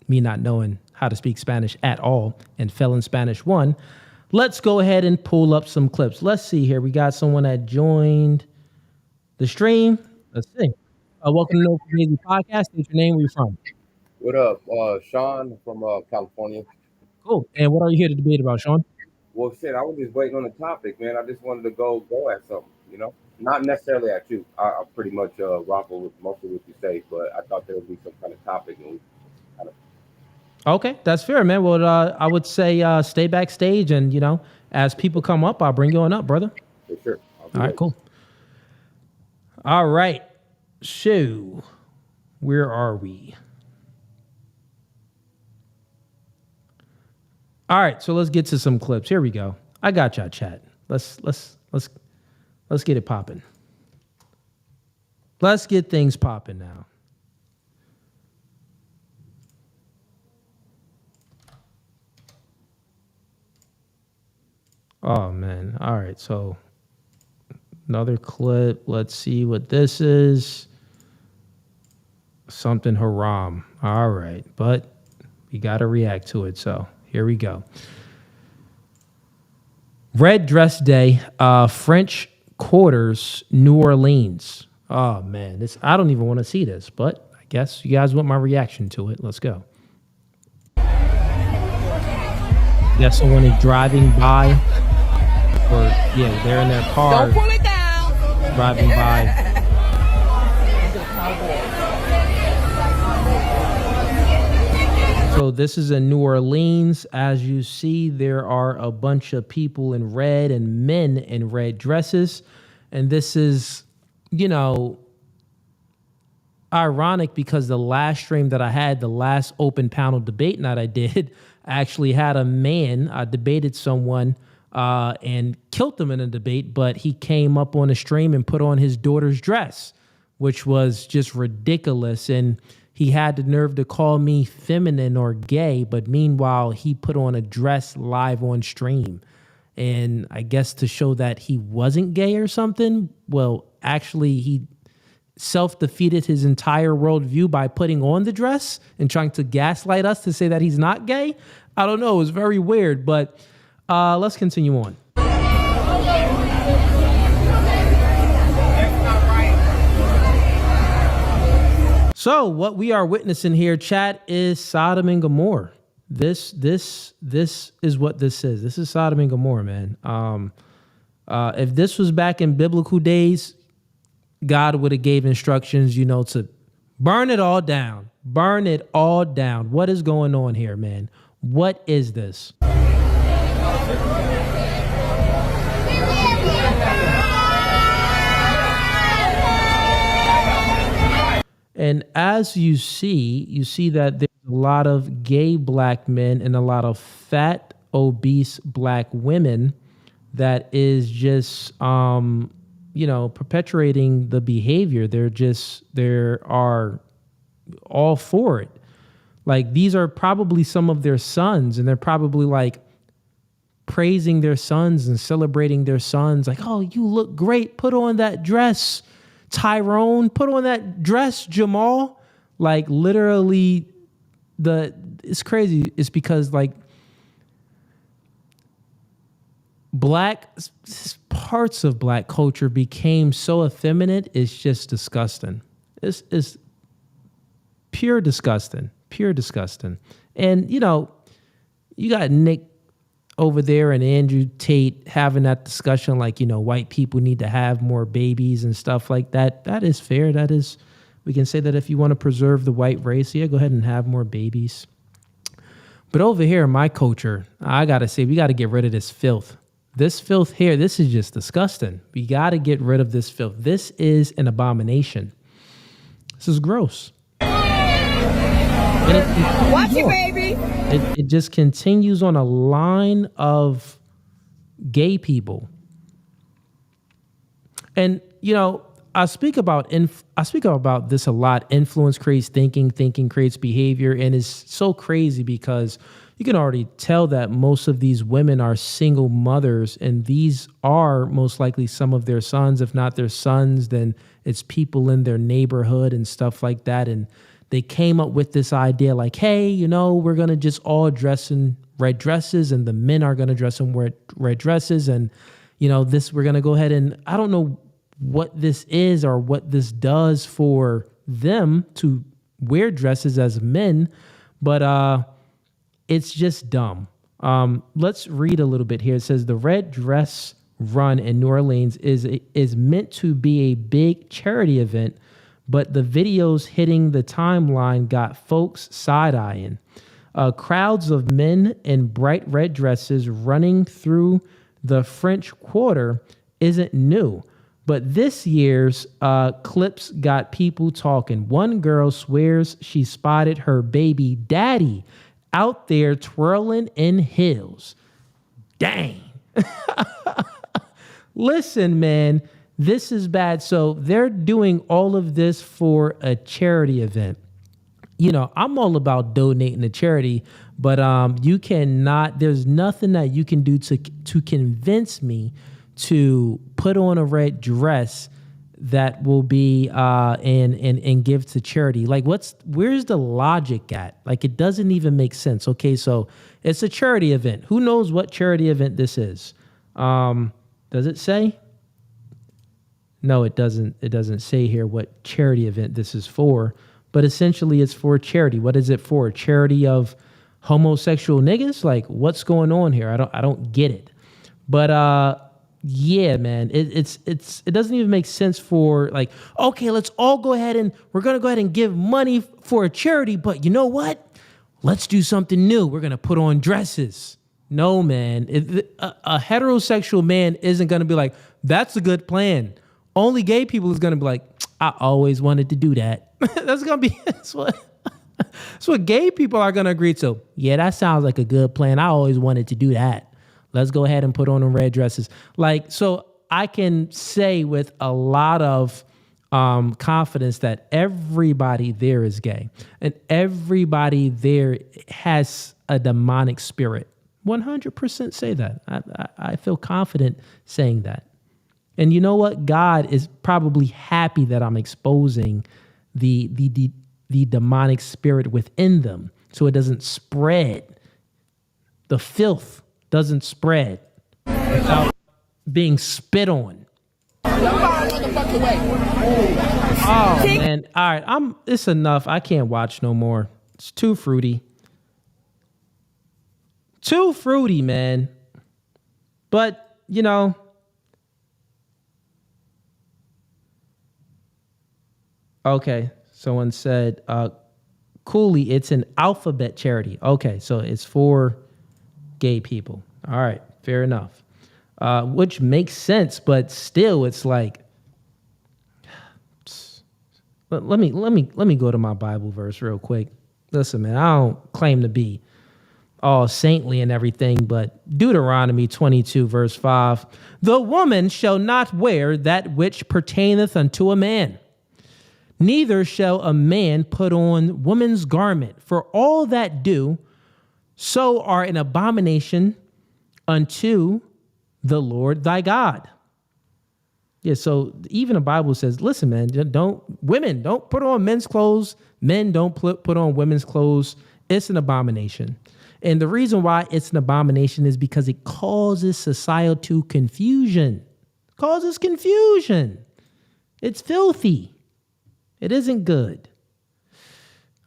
me not knowing how to speak Spanish at all and failing Spanish 1. Let's go ahead and pull up some clips. Let's see here. We got someone that joined the stream. Let's see. Welcome to the Fugazee podcast. What's your name? Where you from? What up? Sean from California. Cool. And what are you here to debate about, Sean? Well, shit, I was just waiting on the topic, man. I just wanted to go at something, you know? Not necessarily at you. I pretty much rock with most of what you say, but I thought there would be some kind of topic. And Okay, that's fair, man. Well, I would say stay backstage, and as people come up, I'll bring you on up, brother. For sure. All right, cool. All right, so where are we? All right, so let's get to some clips. Here we go. I got y'all, chat. Let's get it popping. Let's get things popping now. Oh man. All right. So another clip. Let's see what this is. Something haram. All right. But we got to react to it. So here we go. Red Dress Day, French Quarters, New Orleans. Oh man, I don't even want to see this, but I guess you guys want my reaction to it. Let's go. Guess someone is driving by, or yeah, they're in their car. Don't pull it down. Driving by. So this is in New Orleans. As you see, there are a bunch of people in red and men in red dresses. And this is, ironic because the last stream that I had, the last open panel debate night I did, I actually had a man, I debated someone and killed them in a debate, but he came up on a stream and put on his daughter's dress, which was just ridiculous. And he had the nerve to call me feminine or gay, but meanwhile, he put on a dress live on stream. And I guess to show that he wasn't gay or something, well, actually, he self-defeated his entire worldview by putting on the dress and trying to gaslight us to say that he's not gay. I don't know. It was very weird, but let's continue on. So what we are witnessing here, chat, is Sodom and Gomorrah. This is what this is. This is Sodom and Gomorrah, man. If this was back in biblical days, God would have gave instructions, to burn it all down. Burn it all down. What is going on here, man? What is this? And as you see that there's a lot of gay black men and a lot of fat, obese black women that is just, perpetuating the behavior. They are all for it. Like, these are probably some of their sons, and they're probably like praising their sons and celebrating their sons. Like, oh, you look great. Put on that dress, Tyrone. Put on that dress, Jamal. Like, literally, it's crazy. It's because, like, parts of black culture became so effeminate, it's just disgusting. It's pure disgusting. And, you got Nick over there and Andrew Tate having that discussion like, white people need to have more babies and stuff like that. That is fair. We can say that if you want to preserve the white race, yeah, go ahead and have more babies. But over here in my culture, I got to say, we got to get rid of this filth. This filth here, this is just disgusting. We got to get rid of this filth. This is an abomination. This is gross. Watch it, baby. It just continues on a line of gay people. And, I speak about this a lot. Influence creates thinking, thinking creates behavior. And it's so crazy because you can already tell that most of these women are single mothers, and these are most likely some of their sons. If not their sons, then it's people in their neighborhood and stuff like that. And they came up with this idea like, hey, we're going to just all dress in red dresses, and the men are going to dress in red dresses. And, we're going to go ahead and I don't know what this is or what this does for them to wear dresses as men, but it's just dumb. Let's read a little bit here. It says the Red Dress Run in New Orleans is meant to be a big charity event, but the videos hitting the timeline got folks side-eyeing. Crowds of men in bright red dresses running through the French Quarter isn't new, but this year's clips got people talking. One girl swears she spotted her baby daddy out there twirling in heels. Dang. Listen, man, this is bad. So they're doing all of this for a charity event. I'm all about donating to charity, But you cannot. There's nothing that you can do to convince me to put on a red dress that will be and give to charity. Like, where's the logic at? Like, it doesn't even make sense. Okay, so it's a charity event. Who knows what charity event this is? Does it say? No, it doesn't. It doesn't say here what charity event this is for. But essentially, it's for charity. What is it for? Charity of homosexual niggas? Like, what's going on here? I don't get it. But yeah, man, it doesn't even make sense for, like, okay, let's all go ahead and we're gonna go ahead and give money for a charity. But you know what? Let's do something new. We're gonna put on dresses. No, man. A heterosexual man isn't gonna be like, that's a good plan. Only gay people is gonna be like, I always wanted to do that. That's what gay people are gonna agree to. Yeah, that sounds like a good plan. I always wanted to do that. Let's go ahead and put on the red dresses. Like, so I can say with a lot of confidence that everybody there is gay and everybody there has a demonic spirit. 100% say that. I feel confident saying that. And you know what? God is probably happy that I'm exposing the demonic spirit within them so it doesn't spread. The filth doesn't spread without being spit on. Oh, man. All right. It's enough. I can't watch no more. It's too fruity. Too fruity, man. But, you know, okay. Someone said, Cooley, it's an alphabet charity. Okay. So it's for gay people. All right. Fair enough. Which makes sense, but still it's like, let me go to my Bible verse real quick. Listen, man, I don't claim to be all saintly and everything, but Deuteronomy 22 verse 5, the woman shall not wear that which pertaineth unto a man, neither shall a man put on woman's garment, for all that do so are an abomination unto the Lord thy God. Yeah, so even the Bible says, listen, man, women don't put on men's clothes. Men don't put on women's clothes. It's an abomination. And the reason why it's an abomination is because it causes societal confusion. Causes confusion. It's filthy. It isn't good.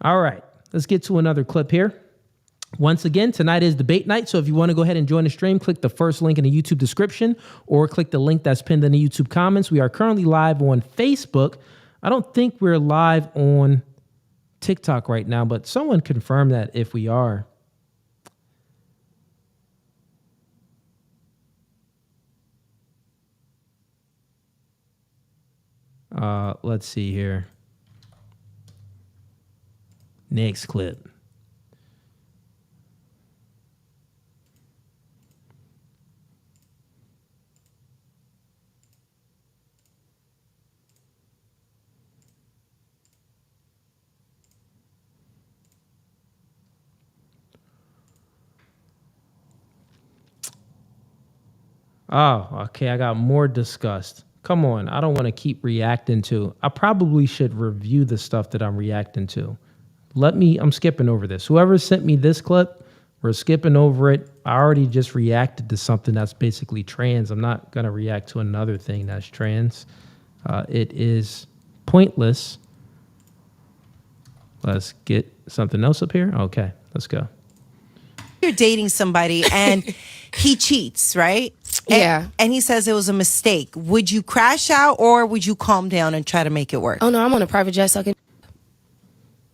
All right, let's get to another clip here. Once again, tonight is debate night. So if you want to go ahead and join the stream, click the first link in the YouTube description or click the link that's pinned in the YouTube comments. We are currently live on Facebook. I don't think we're live on TikTok right now, but someone confirm that if we are. Let's see here. Next clip. Oh, okay. I got more disgust. Come on. I don't want to keep reacting to. I probably should review the stuff that I'm reacting to. I'm skipping over this. Whoever sent me this clip, we're skipping over it. I already just reacted to something that's basically trans. I'm not going to react to another thing that's trans. It is pointless. Let's get something else up here. Okay, let's go. You're dating somebody and he cheats, right? Yeah. And he says it was a mistake. Would you crash out or would you calm down and try to make it work? Oh, no, I'm on a private jet sucking.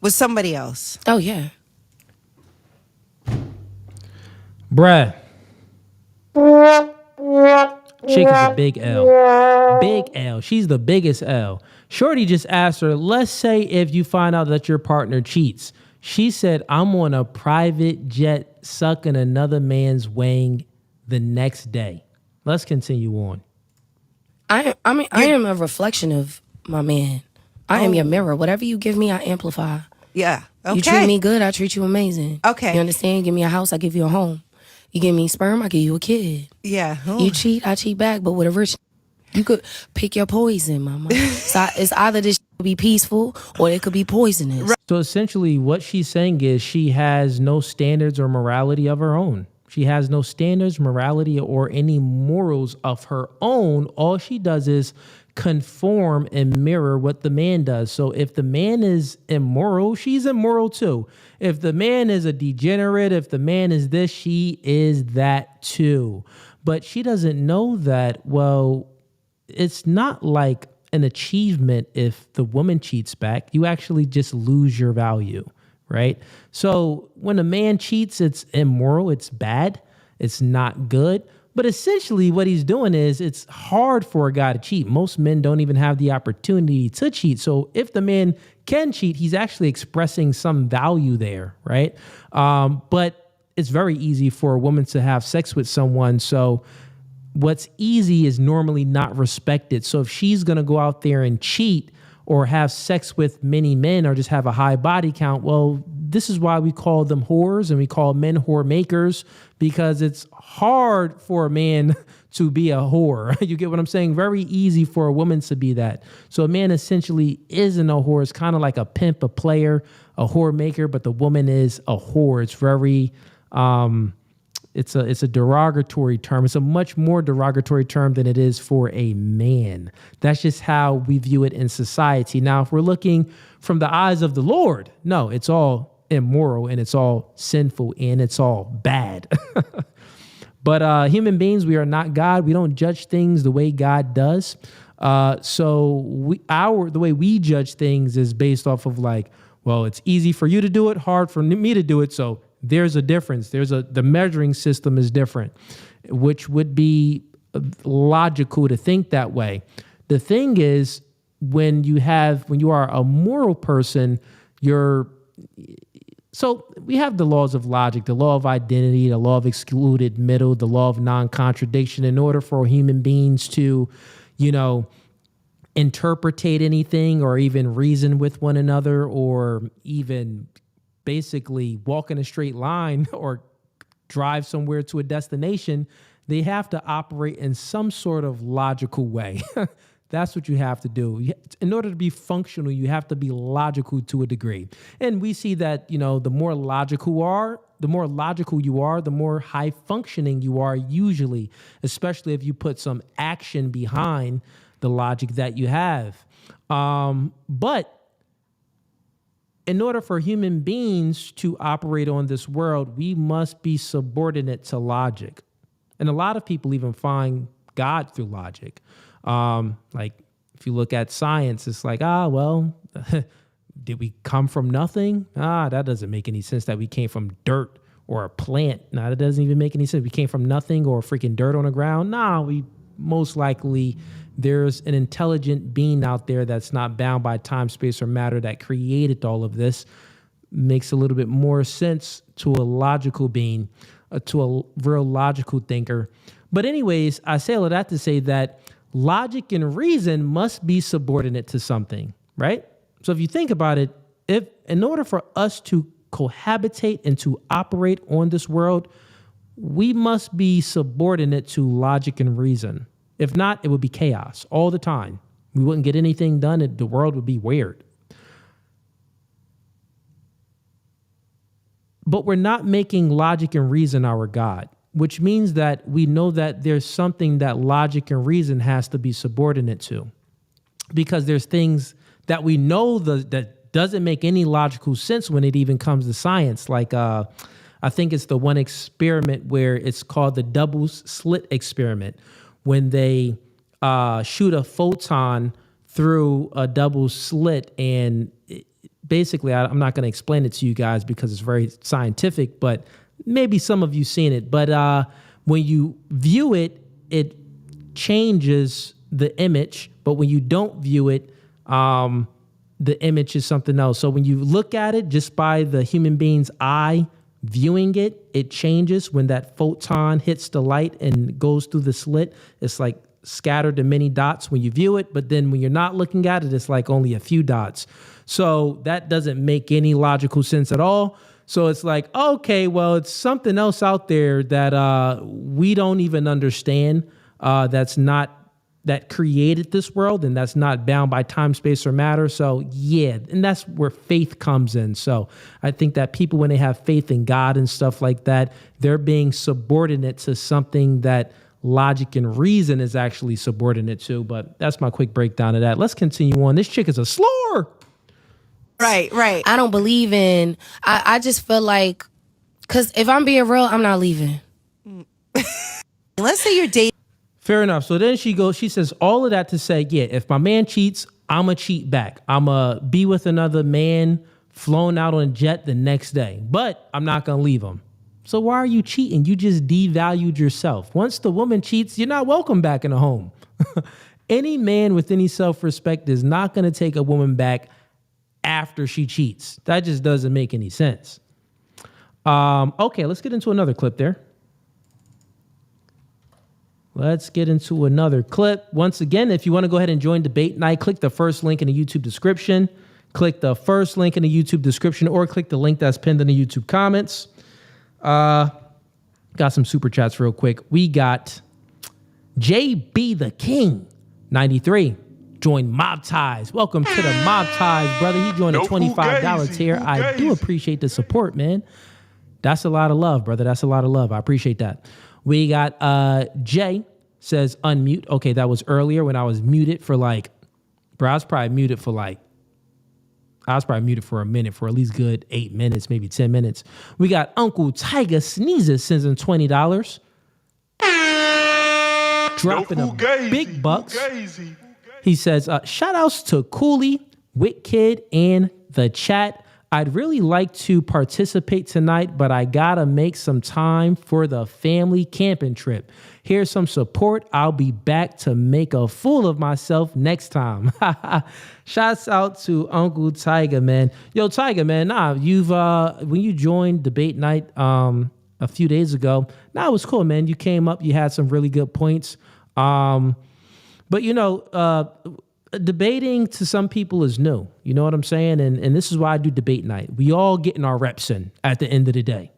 With somebody else? Oh, yeah. Bruh. Chick is a big L. Big L. She's the biggest L. Shorty just asked her, let's say if you find out that your partner cheats. She said, I'm on a private jet sucking another man's wang the next day. Let's continue on. I am a reflection of my man. I am your mirror. Whatever you give me, I amplify. Yeah. Okay. You treat me good, I treat you amazing. Okay. You understand? Give me a house, I give you a home. You give me sperm, I give you a kid. Yeah. You cheat, I cheat back. But with a rich, you could pick your poison, mama. So it's either this could be peaceful or it could be poisonous. So essentially what she's saying is she has no standards or morality of her own. She has no standards, morality, or any morals of her own. All she does is conform and mirror what the man does. So if the man is immoral, she's immoral too. If the man is a degenerate, if the man is this, she is that too. But she doesn't know that, well, it's not like an achievement if the woman cheats back. You actually just lose your value, right? So when a man cheats, it's immoral, it's bad, it's not good. But essentially what he's doing is it's hard for a guy to cheat. Most men don't even have the opportunity to cheat. So if the man can cheat, he's actually expressing some value there, right? But it's very easy for a woman to have sex with someone. So what's easy is normally not respected. So if she's going to go out there and cheat or have sex with many men or just have a high body count, well, this is why we call them whores and we call men whore makers, because it's hard for a man to be a whore. You get what I'm saying? Very easy for a woman to be that. So a man essentially isn't a whore. It's kind of like a pimp, a player, a whore maker, but the woman is a whore. It's very, it's a derogatory term. It's a much more derogatory term than it is for a man. That's just how we view it in society. Now, if we're looking from the eyes of the Lord, no, it's all immoral and it's all sinful and it's all bad. But human beings, we are not God. We don't judge things the way God does. So the way we judge things is based off of like, well, it's easy for you to do it, hard for me to do it. So there's a difference. The measuring system is different, which would be logical to think that way. The thing is, when you are a moral person, so we have the laws of logic, the law of identity, the law of excluded middle, the law of non-contradiction. In order for human beings to, interpretate anything or even reason with one another or even basically walk in a straight line or drive somewhere to a destination, they have to operate in some sort of logical way. That's what you have to do. In order to be functional, you have to be logical to a degree. And we see that, the more logical you are, the more high functioning you are usually, especially if you put some action behind the logic that you have. But in order for human beings to operate on this world, we must be subordinate to logic. And a lot of people even find God through logic. Like if you look at science, it's like, did we come from nothing? That doesn't make any sense that we came from dirt or a plant. That doesn't even make any sense. We came from nothing or freaking dirt on the ground. We most likely there's an intelligent being out there that's not bound by time, space, or matter that created all of this. Makes a little bit more sense to a logical being, to a real logical thinker. But anyways, I say all of that to say that logic and reason must be subordinate to something, right? So if you think about it, if in order for us to cohabitate and to operate on this world, we must be subordinate to logic and reason. If not, it would be chaos all the time. We wouldn't get anything done. The world would be weird. But we're not making logic and reason our God, which means that we know that there's something that logic and reason has to be subordinate to, because there's things that we know that doesn't make any logical sense when it even comes to science. Like I think it's the one experiment where it's called the double slit experiment, when they shoot a photon through a double slit. And basically, I'm not going to explain it to you guys because it's very scientific, but maybe some of you seen it. But when you view it, it changes the image. But when you don't view it, the image is something else. So when you look at it just by the human being's eye, viewing it, it changes when that photon hits the light and goes through the slit. It's like scattered to many dots when you view it, but then when you're not looking at it, it's like only a few dots. So that doesn't make any logical sense at all. So it's like, okay, well, it's something else out there that we don't even understand, that created this world, and that's not bound by time, space, or matter. So yeah, and that's where faith comes in. So I think that people, when they have faith in God and stuff like that, they're being subordinate to something that logic and reason is actually subordinate to. But that's my quick breakdown of that. Let's continue on. This chick is a slur. Right. I don't believe in, I just feel like, because if I'm being real, I'm not leaving. Let's say you're dating. Fair enough. So then she says all of that to say, yeah, if my man cheats, I'm going to cheat back. I'm going to be with another man, flown out on a jet the next day, but I'm not going to leave him. So why are you cheating? You just devalued yourself. Once the woman cheats, you're not welcome back in the home. Any man with any self-respect is not going to take a woman back after she cheats. That just doesn't make any sense. Okay, let's get into another clip there. Let's get into another clip. Once again, if you want to go ahead and join debate night, click the first link in the YouTube description. Click the first link in the YouTube description, or click the link that's pinned in the YouTube comments. Got some super chats real quick. We got JB the King 93. Join Mob Ties. Welcome to the Mob Ties, brother. He joined a $25 tier. I do appreciate the support, man. That's a lot of love, brother. That's a lot of love. I appreciate that. We got Jay says unmute. Okay, that was earlier when I was muted for I was probably muted for a minute, for at least good 8 minutes, maybe 10 minutes. We got Uncle Tiger Sneezes sends in $20. Dropping a big bucks. He says, shout outs to Cooley, Wit Kid, and the chat. I'd really like to participate tonight, but I gotta make some time for the family camping trip. Here's some support. I'll be back to make a fool of myself next time. Shouts out to Uncle Tiger, man. Yo, Tiger, man, you've when you joined debate night a few days ago, it was cool, man. You came up, you had some really good points. But debating to some people is new. You know what I'm saying? And this is why I do debate night. We all getting our reps in at the end of the day.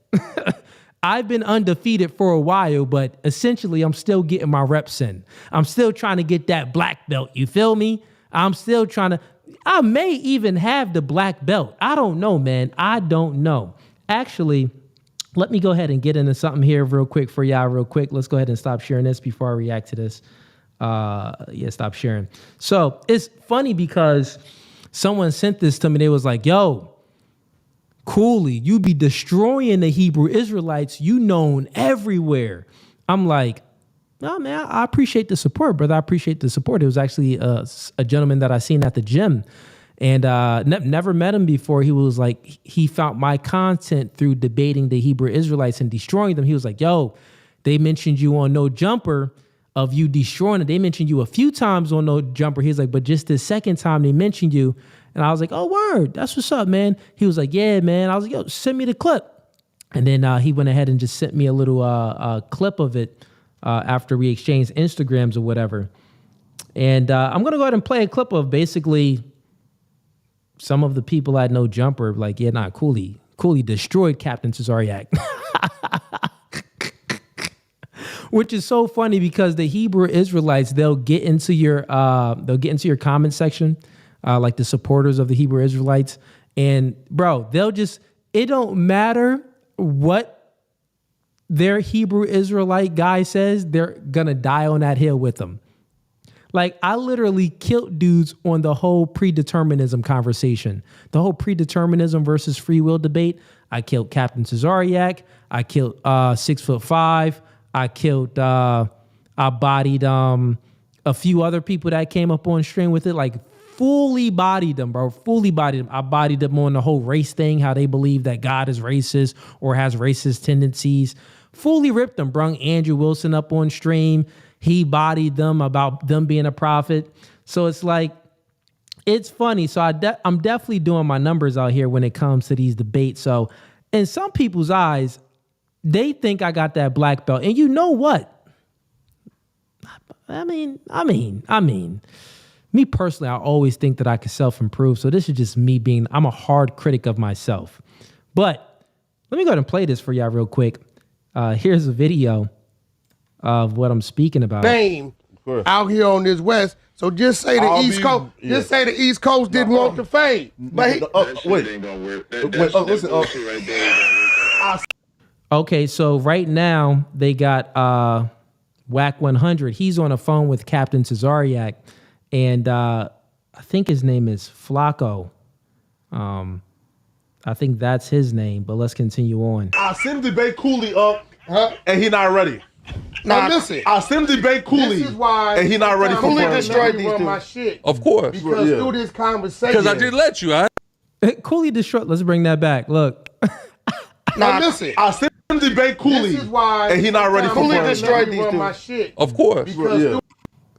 I've been undefeated for a while, but essentially I'm still getting my reps in. I'm still trying to get that black belt. You feel me? I may even have the black belt. I don't know, man. I don't know. Actually, let me go ahead and get into something here real quick for y'all real quick. Let's go ahead and stop sharing this before I react to this. Stop sharing. So it's funny because someone sent this to me. They was like, yo, Cooley, you be destroying the Hebrew Israelites. You known everywhere. I'm like, no, man, I appreciate the support, brother. I appreciate the support. It was actually a gentleman that I seen at the gym, and never met him before. He was like, he found my content through debating the Hebrew Israelites and destroying them. He was like, yo, they mentioned you on No Jumper, of you destroying it. They mentioned you a few times on No Jumper. He's like, but just the second time they mentioned you. And I was like, oh, word. That's what's up, man. He was like, yeah, man. I was like, yo, send me the clip. And then he went ahead and just sent me a little clip of it after we exchanged Instagrams or whatever. And I'm going to go ahead and play a clip of basically some of the people at No Jumper. Like, yeah, nah, Cooley destroyed Captain Cesariak. Which is so funny because the Hebrew Israelites, they'll get into your comment section, like the supporters of the Hebrew Israelites, and bro, it don't matter what their Hebrew Israelite guy says, they're gonna die on that hill with them. Like, I literally killed dudes on the whole predeterminism conversation, the whole predeterminism versus free will debate. I killed Captain Cesariak. I killed 6'5". I bodied a few other people that came up on stream with it, like fully bodied them, bro. Fully bodied them. I bodied them on the whole race thing, how they believe that God is racist or has racist tendencies. Fully ripped them. Brung Andrew Wilson up on stream. He bodied them about them being a prophet. So it's like, it's funny. So I'm definitely doing my numbers out here when it comes to these debates. So in some people's eyes, they think I got that black belt. And you know what? I mean, me personally, I always think that I can self-improve. So this is just me I'm a hard critic of myself. But let me go ahead and play this for y'all real quick. Here's a video of what I'm speaking about. Name out here on this West. So just say the East Coast. Yeah. Just say the East Coast didn't want the fame. But Okay, so right now they got Whack 100. He's on a phone with Captain Cesariak, and I think his name is Flacco. I think that's his name, but let's continue on. I sent debate Cooley up, and he not ready. Now listen, I sent debate Cooley, this is why and he not ready for Cooley prime. destroyed these my shit. Of course. Because through this conversation. Because I did let you, Cooley destroyed. Let's bring that back. Look. Now listen, I sent debate Cooley, this is why and he not ready for Cooley prime. destroyed these my shit. Of course. Because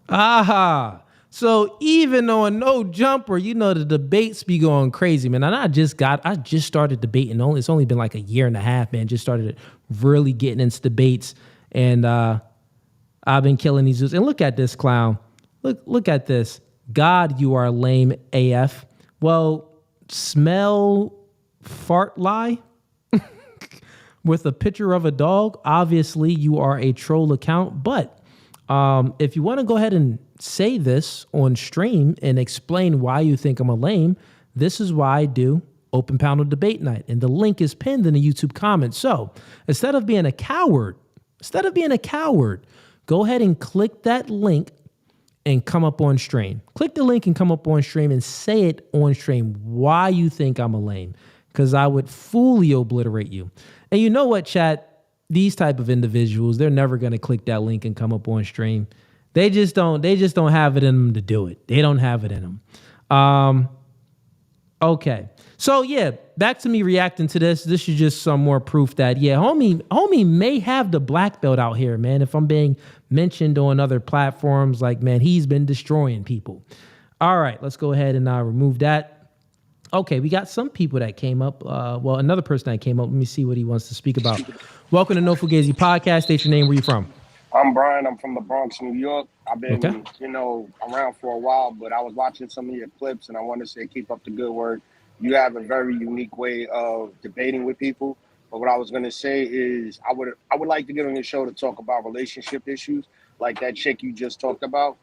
Aha. So even on No Jumper, the debates be going crazy, man. And I just started debating. It's only been like a year and a half, man. Just started really getting into debates. And I've been killing these dudes. And look at this clown. Look at this. God, you are lame AF. Well, smell fart lie with a picture of a dog. Obviously, you are a troll account. But if you want to go ahead and say this on stream and explain why you think I'm a lame, this is why I do Open Panel Debate Night. And the link is pinned in the YouTube comments. So instead of being a coward, go ahead and click that link and come up on stream. Click the link and come up on stream and say it on stream why you think I'm a lame, because I would fully obliterate you. And you know what, chat? These type of individuals, they're never going to click that link and come up on stream. They just don't have it in them to do it. They don't have it in them. Okay. So yeah, back to me reacting to this. This is just some more proof that, yeah, homie may have the black belt out here, man. If I'm being mentioned on other platforms, like, man, he's been destroying people. All right, let's go ahead and remove that. Okay, we got some people that came up. Another person that came up. Let me see what he wants to speak about. Welcome to No Fugazee Podcast. State your name. Where you from? I'm Brian. I'm from the Bronx, New York. I've been, around for a while, but I was watching some of your clips, and I want to say keep up the good work. You have a very unique way of debating with people. But what I was going to say is I would like to get on your show to talk about relationship issues, like that chick you just talked about.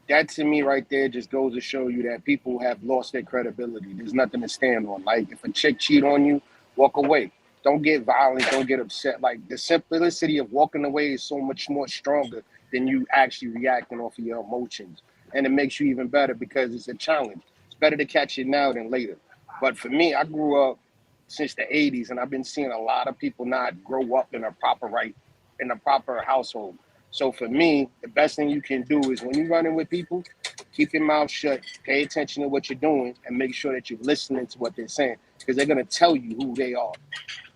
That, to me, right there just goes to show you that people have lost their credibility. There's nothing to stand on. Like, if a chick cheat on you, walk away. Don't get violent. Don't get upset. Like, the simplicity of walking away is so much more stronger than you actually reacting off of your emotions. And it makes you even better because it's a challenge. It's better to catch it now than later. But for me, I grew up since the 80s, and I've been seeing a lot of people not grow up in a proper household. So for me, the best thing you can do is when you're running with people, keep your mouth shut, pay attention to what you're doing, and make sure that you're listening to what they're saying, because they're going to tell you who they are.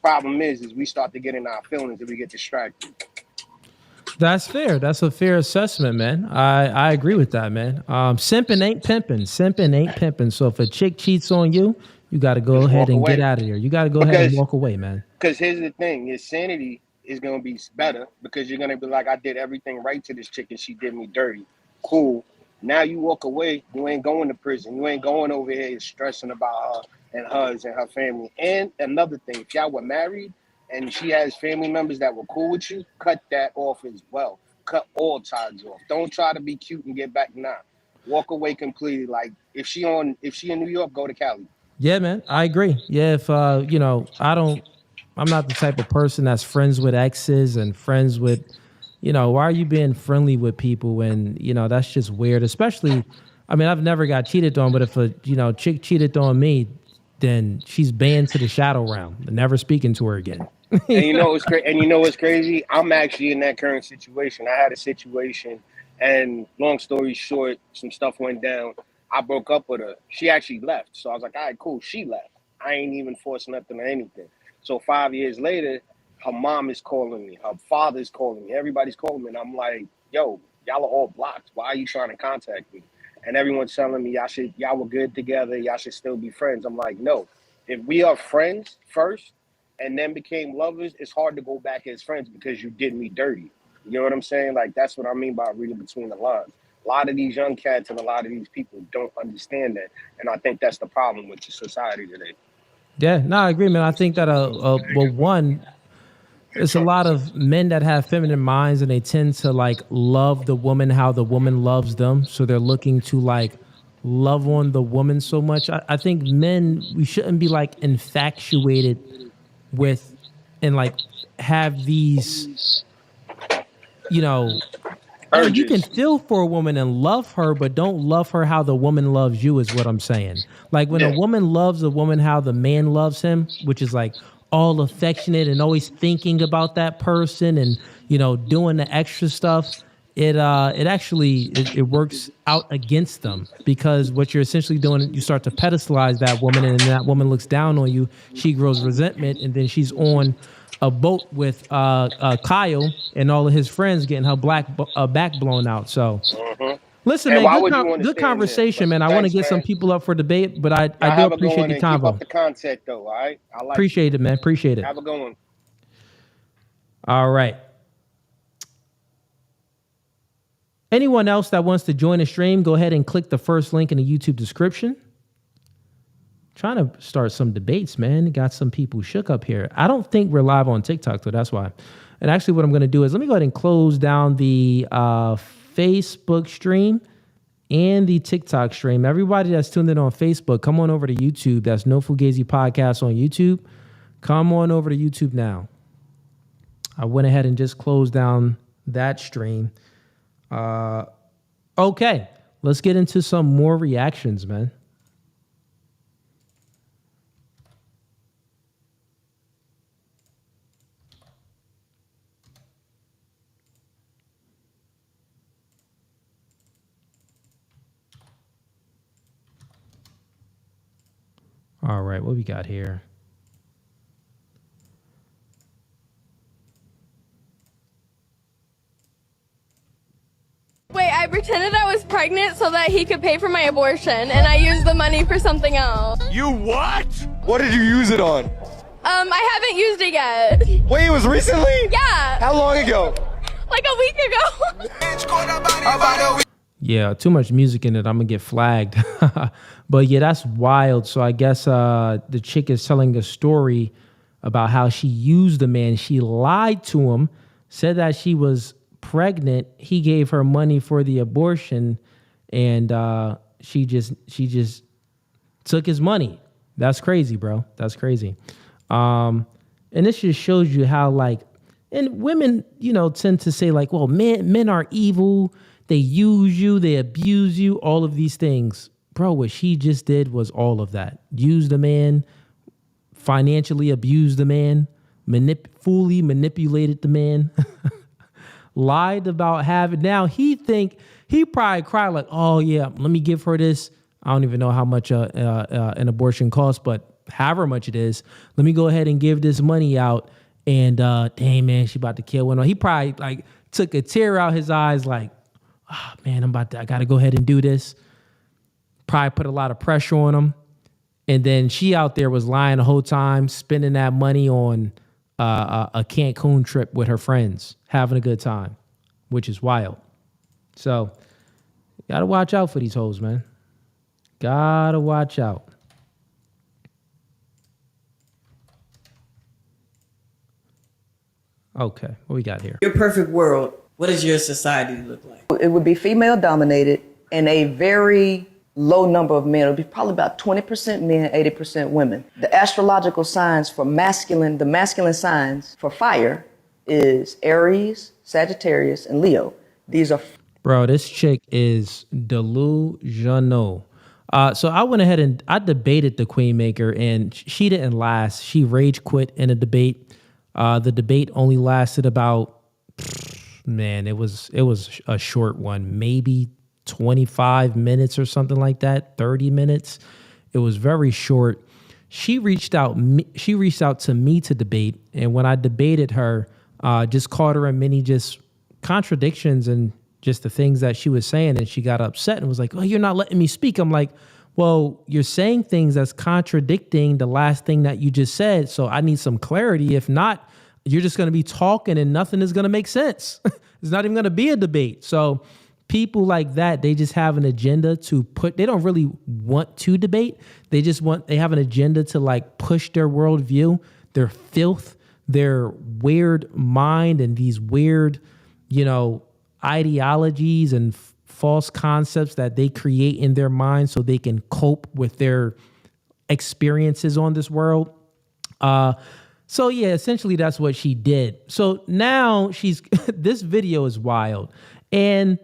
Problem is we start to get in our feelings and we get distracted. That's fair. That's a fair assessment, man. I agree with that, man. Simping ain't pimping. Simping ain't pimping. So if a chick cheats on you, you got to go ahead and get out of here. You got to go ahead and walk away, man. Because here's the thing. Your sanity is going to be better because you're going to be like, I did everything right to this chick and she did me dirty. Cool. Now you walk away. You ain't going to prison. You ain't going over here stressing about her and hers and her family. And another thing, if y'all were married and she has family members that were cool with you, cut that off as well. Cut all ties off. Don't try to be cute and get back now. Walk away completely. Like, if she in New York, go to Cali. Yeah, man, I agree. Yeah, if I'm not the type of person that's friends with exes and friends with, why are you being friendly with people when, that's just weird. Especially, I've never got cheated on, but if a, chick cheated on me, then she's banned to the shadow realm. Never speaking to her again. And you know what's crazy? I'm actually in that current situation. I had a situation, and long story short, some stuff went down. I broke up with her. She actually left. So I was like, all right, cool. She left. I ain't even forced nothing or anything. So 5 years later, her mom is calling me. Her father's calling me. Everybody's calling me. And I'm like, yo, y'all are all blocked. Why are you trying to contact me? And everyone's telling me y'all were good together. Y'all should still be friends. I'm like, no. If we are friends first and then became lovers, it's hard to go back as friends because you did me dirty. You know what I'm saying? Like, that's what I mean by reading between the lines. A lot of these young cats and a lot of these people don't understand that. And I think that's the problem with the society today. Yeah, no, I agree, man. I think that, well, one, it's a lot of men that have feminine minds and they tend to like love the woman how the woman loves them. So they're looking to like love on the woman so much. I think men, we shouldn't be like infatuated with and like have these, you know, you can feel for a woman and love her, but don't love her how the woman loves you is what I'm saying. Like when a woman loves a woman how the man loves him, which is like all affectionate and always thinking about that person and, you know, doing the extra stuff, it actually works out against them, because what you're essentially doing, you start to pedestalize that woman, and then that woman looks down on you. She grows resentment, and then she's on a boat with Kyle and all of his friends getting her back blown out. So listen, man, good conversation, man. I want to get some people up for debate, but I do appreciate the convo. Keep up the content, though, all right? I like appreciate it, man. Appreciate it. Have a good one. All right. Anyone else that wants to join the stream, go ahead and click the first link in the YouTube description. Trying to start some debates, man. Got some people shook up here. I don't think we're live on TikTok, though. That's why. And actually what I'm going to do is let me go ahead and close down the Facebook stream and the TikTok stream. Everybody that's tuned in on Facebook, come on over to YouTube. That's No Fugazee Podcast on YouTube. Come on over to YouTube now. I went ahead and just closed down that stream. Okay, let's get into some more reactions, man. All right, what we got here? Wait, I pretended I was pregnant so that he could pay for my abortion, and I used the money for something else. You what? What did you use it on? I haven't used it yet. Wait, it was recently? Yeah. How long ago? Like a week ago. Yeah, too much music in it. I'm going to get flagged. But yeah, that's wild. So I guess the chick is telling a story about how she used the man. She lied to him, said that she was pregnant. He gave her money for the abortion, and she just took his money. That's crazy, bro. That's crazy. And this just shows you how, like, and women, you know, tend to say like, well, men are evil. They use you, they abuse you, all of these things. Bro, what she just did was all of that. Use the man, financially abuse the man, fully manipulated the man, lied about having. Now he probably cried like, oh yeah, let me give her this. I don't even know how much an abortion costs, but however much it is, let me go ahead and give this money out. And dang, man, she about to kill one. He probably like took a tear out his eyes like, oh, man, I got to go ahead and do this. Probably put a lot of pressure on him. And then she out there was lying the whole time, spending that money on a Cancun trip with her friends, having a good time, which is wild. So, got to watch out for these hoes, man. Got to watch out. Okay, what we got here? Your perfect world, what does your society look like? It would be female dominated and a very low number of men. It would be probably about 20% men, 80% women. The astrological signs for the masculine signs for fire is Aries, Sagittarius, and Leo. These are... Bro, this chick is delusional. So I went ahead and I debated the Queen Maker, and she didn't last. She rage quit in a debate. The debate only lasted about, man, it was a short one, maybe 25 minutes or something like that, 30 minutes. It was very short. She reached out to me to debate, and when I debated her, just caught her in many just contradictions and just the things that she was saying, and she got upset and was like, "Oh, you're not letting me speak." I'm like, well, you're saying things that's contradicting the last thing that you just said, so I need some clarity. If not, you're just going to be talking and nothing is going to make sense. It's not even going to be a debate. So people like that, they just have an agenda they don't really want to debate. They have an agenda to like push their worldview, their filth, their weird mind and these weird, ideologies and false concepts that they create in their mind so they can cope with their experiences on this world. So yeah, essentially that's what she did. So now this video is wild. And,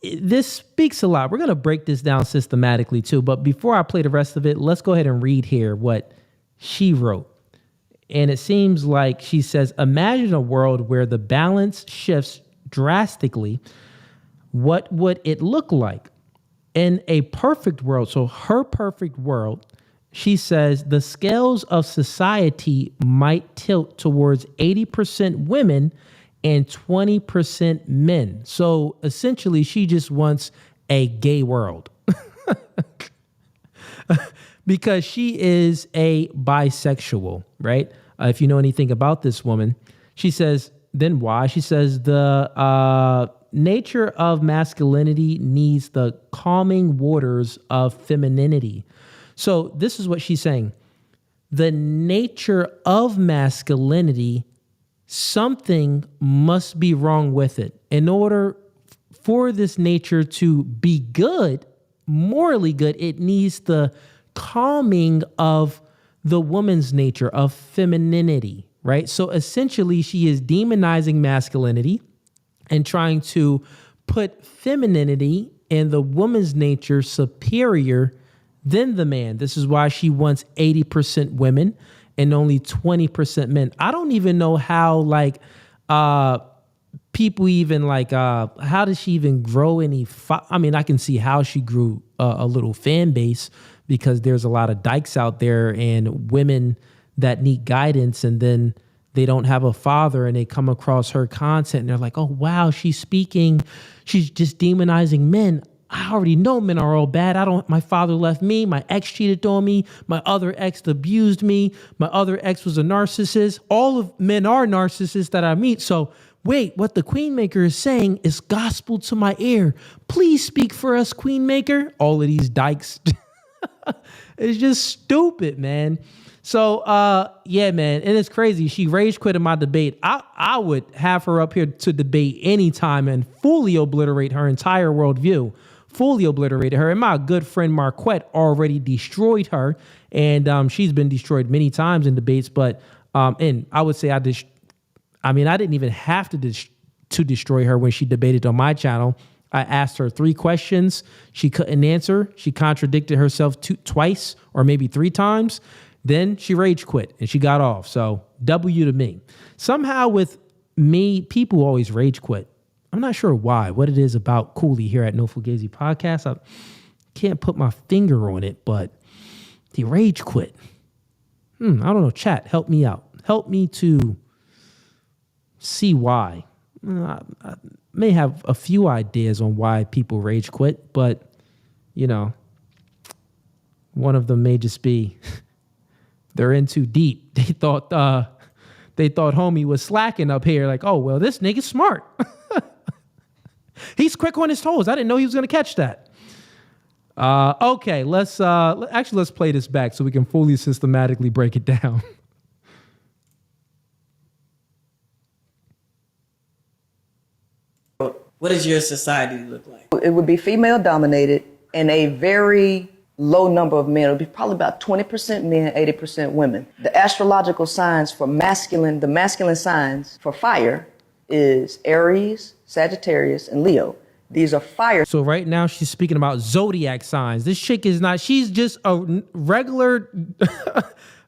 this speaks a lot. We're going to break this down systematically too. But before I play the rest of it, let's go ahead and read here what she wrote. And it seems like she says, imagine a world where the balance shifts drastically. What would it look like? In a perfect world, so her perfect world, she says the scales of society might tilt towards 80% women and 20% men. So essentially, she just wants a gay world because she is a bisexual, right? If you know anything about this woman, she says, then why? She says the nature of masculinity needs the calming waters of femininity. So this is what she's saying. The nature of masculinity, something must be wrong with it. In order for this nature to be good, morally good, it needs the calming of the woman's nature, of femininity, right? So essentially, she is demonizing masculinity and trying to put femininity and the woman's nature superior than the man. This is why she wants 80% women and only 20% men. I don't even know how people even how does she even grow any? I can see how she grew a little fan base because there's a lot of dykes out there and women that need guidance, and then they don't have a father and they come across her content and they're like, oh, wow, she's just demonizing men. I already know men are all bad. My father left me. My ex cheated on me. My other ex abused me. My other ex was a narcissist. All of men are narcissists that I meet. So wait, what the Queenmaker is saying is gospel to my ear. Please speak for us, Queenmaker. All of these dykes. It's just stupid, man. So, yeah, man. And it's crazy. She rage quit in my debate. I would have her up here to debate anytime and fully obliterate her entire worldview. Fully obliterated her. And my good friend Marquette already destroyed her. And she's been destroyed many times in debates. But and I would say I didn't even have to destroy her when she debated on my channel. I asked her 3 questions. She couldn't answer. She contradicted herself twice or maybe 3 times. Then she rage quit and she got off. So W to me. Somehow with me, people always rage quit. I'm not sure why, what it is about Cooley here at No Fugazee Podcast. I can't put my finger on it, but he rage quit. I don't know. Chat, help me out. Help me to see why. I may have a few ideas on why people rage quit, but, one of them may just be they're in too deep. They thought homie was slacking up here. Like, oh, well, this nigga's smart. He's quick on his toes. I didn't know he was going to catch that. Okay, let's play this back so we can fully systematically break it down. What does your society look like? It would be female dominated and a very low number of men. It would be probably about 20% men, 80% women. The astrological signs for the masculine signs for fire is Aries, Sagittarius, and Leo. These are fire. So right now she's speaking about zodiac signs. This chick is not, she's just a regular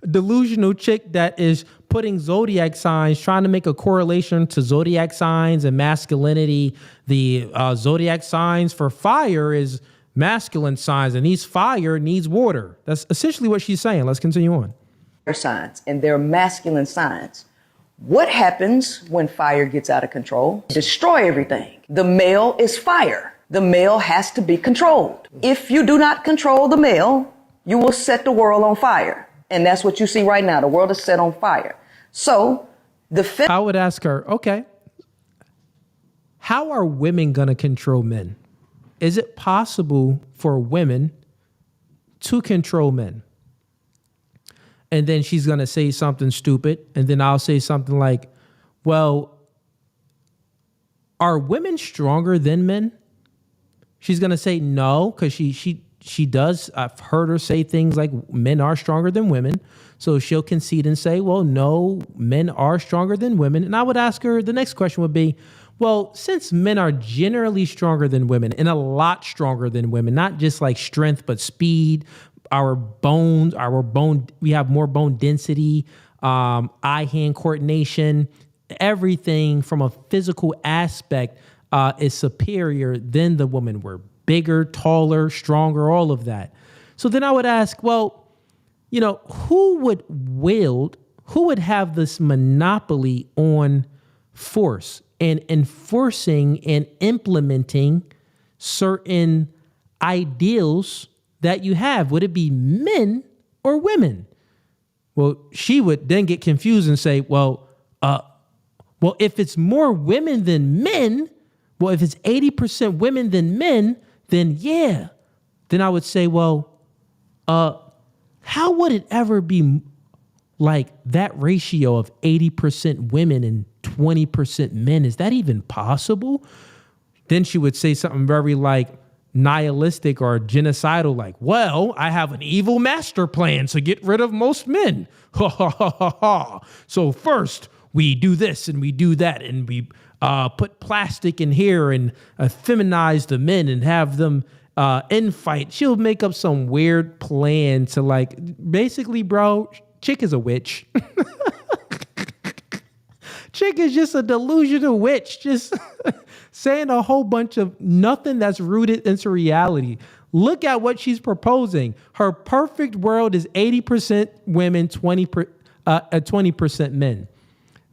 delusional chick that is putting zodiac signs, trying to make a correlation to zodiac signs and masculinity. The zodiac signs for fire is masculine signs, and these fire needs water. That's essentially what she's saying. Let's continue on. Signs, and they're masculine signs. What happens when fire gets out of control? Destroy everything. The male is fire. The male has to be controlled. If you do not control the male, you will set the world on fire. And that's what you see right now. The world is set on fire. So I would ask her, okay, how are women going to control men? Is it possible for women to control men? And then she's going to say something stupid. And then I'll say something like, well, are women stronger than men? She's going to say no, because she does. I've heard her say things like men are stronger than women. So she'll concede and say, well, no, men are stronger than women. And I would ask her, the next question would be, well, since men are generally stronger than women and a lot stronger than women, not just like strength, but speed, we have more bone density, eye-hand coordination, everything from a physical aspect is superior than the woman. We're bigger, taller, stronger, all of that. So then I would ask, well, who would have this monopoly on force and enforcing and implementing certain ideals that you have? Would it be men or women? Well, she would then get confused and say, well, if it's more women than men, well, if it's 80% women than men, then yeah. Then I would say, well, how would it ever be like that ratio of 80% women and 20% men? Is that even possible? Then she would say something very like nihilistic or genocidal, like, well, I have an evil master plan to get rid of most men. Ha ha ha ha ha. So first we do this and we do that and we put plastic in here and feminize the men and have them infight. She'll make up some weird plan to like, basically, bro, chick is a witch. Chick is just a delusional witch, just saying a whole bunch of nothing that's rooted into reality. Look at what she's proposing. Her perfect world is 80% women, 20% men.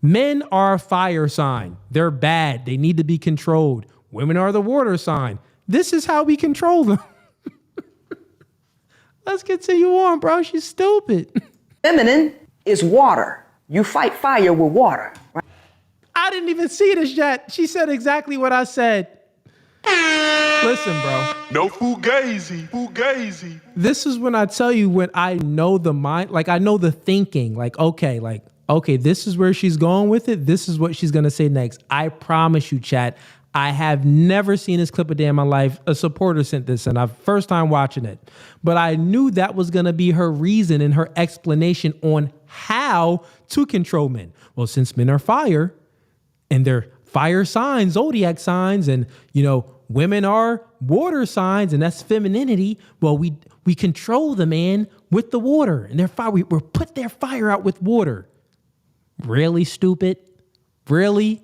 Men are a fire sign. They're bad. They need to be controlled. Women are the water sign. This is how we control them. Let's continue on, bro. She's stupid. Feminine is water. You fight fire with water. Right? I didn't even see this yet. She said exactly what I said. Listen, bro. No Fugazee. This is when I tell you when I know the mind, like I know the thinking, like, okay, this is where she's going with it. This is what she's going to say next. I promise you, chat. I have never seen this clip a day in my life. A supporter sent this and I'm first time watching it. But I knew that was going to be her reason and her explanation on how to control men. Well, since men are fire and they're fire signs, zodiac signs, and, women are water signs and that's femininity. Well, we control the man with the water and their fire. We put their fire out with water. Really, stupid? Really?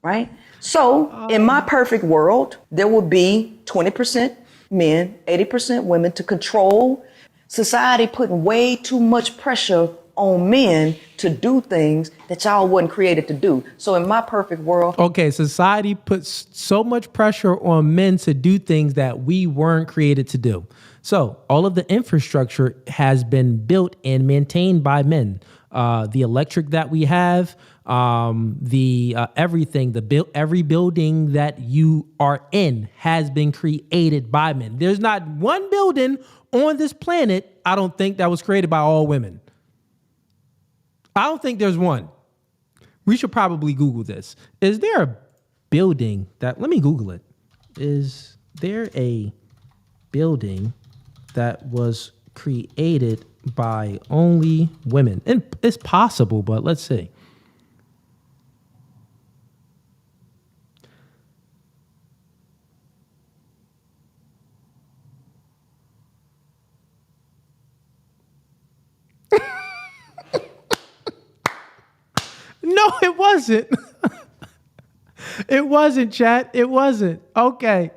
Right? So in my perfect world, there will be 20% men, 80% women to control society, putting way too much pressure on men to do things that y'all wasn't created to do. So in my perfect world. Okay, society puts so much pressure on men to do things that we weren't created to do. So all of the infrastructure has been built and maintained by men. The electric that we have, everything, every building that you are in has been created by men. There's not one building on this planet, I don't think, that was created by all women. I don't think there's one. We should probably Google this. Is there a building let me Google it. Is there a building that was created by only women? And it's possible, but let's see. No, it wasn't. It wasn't, chat. It wasn't. Okay.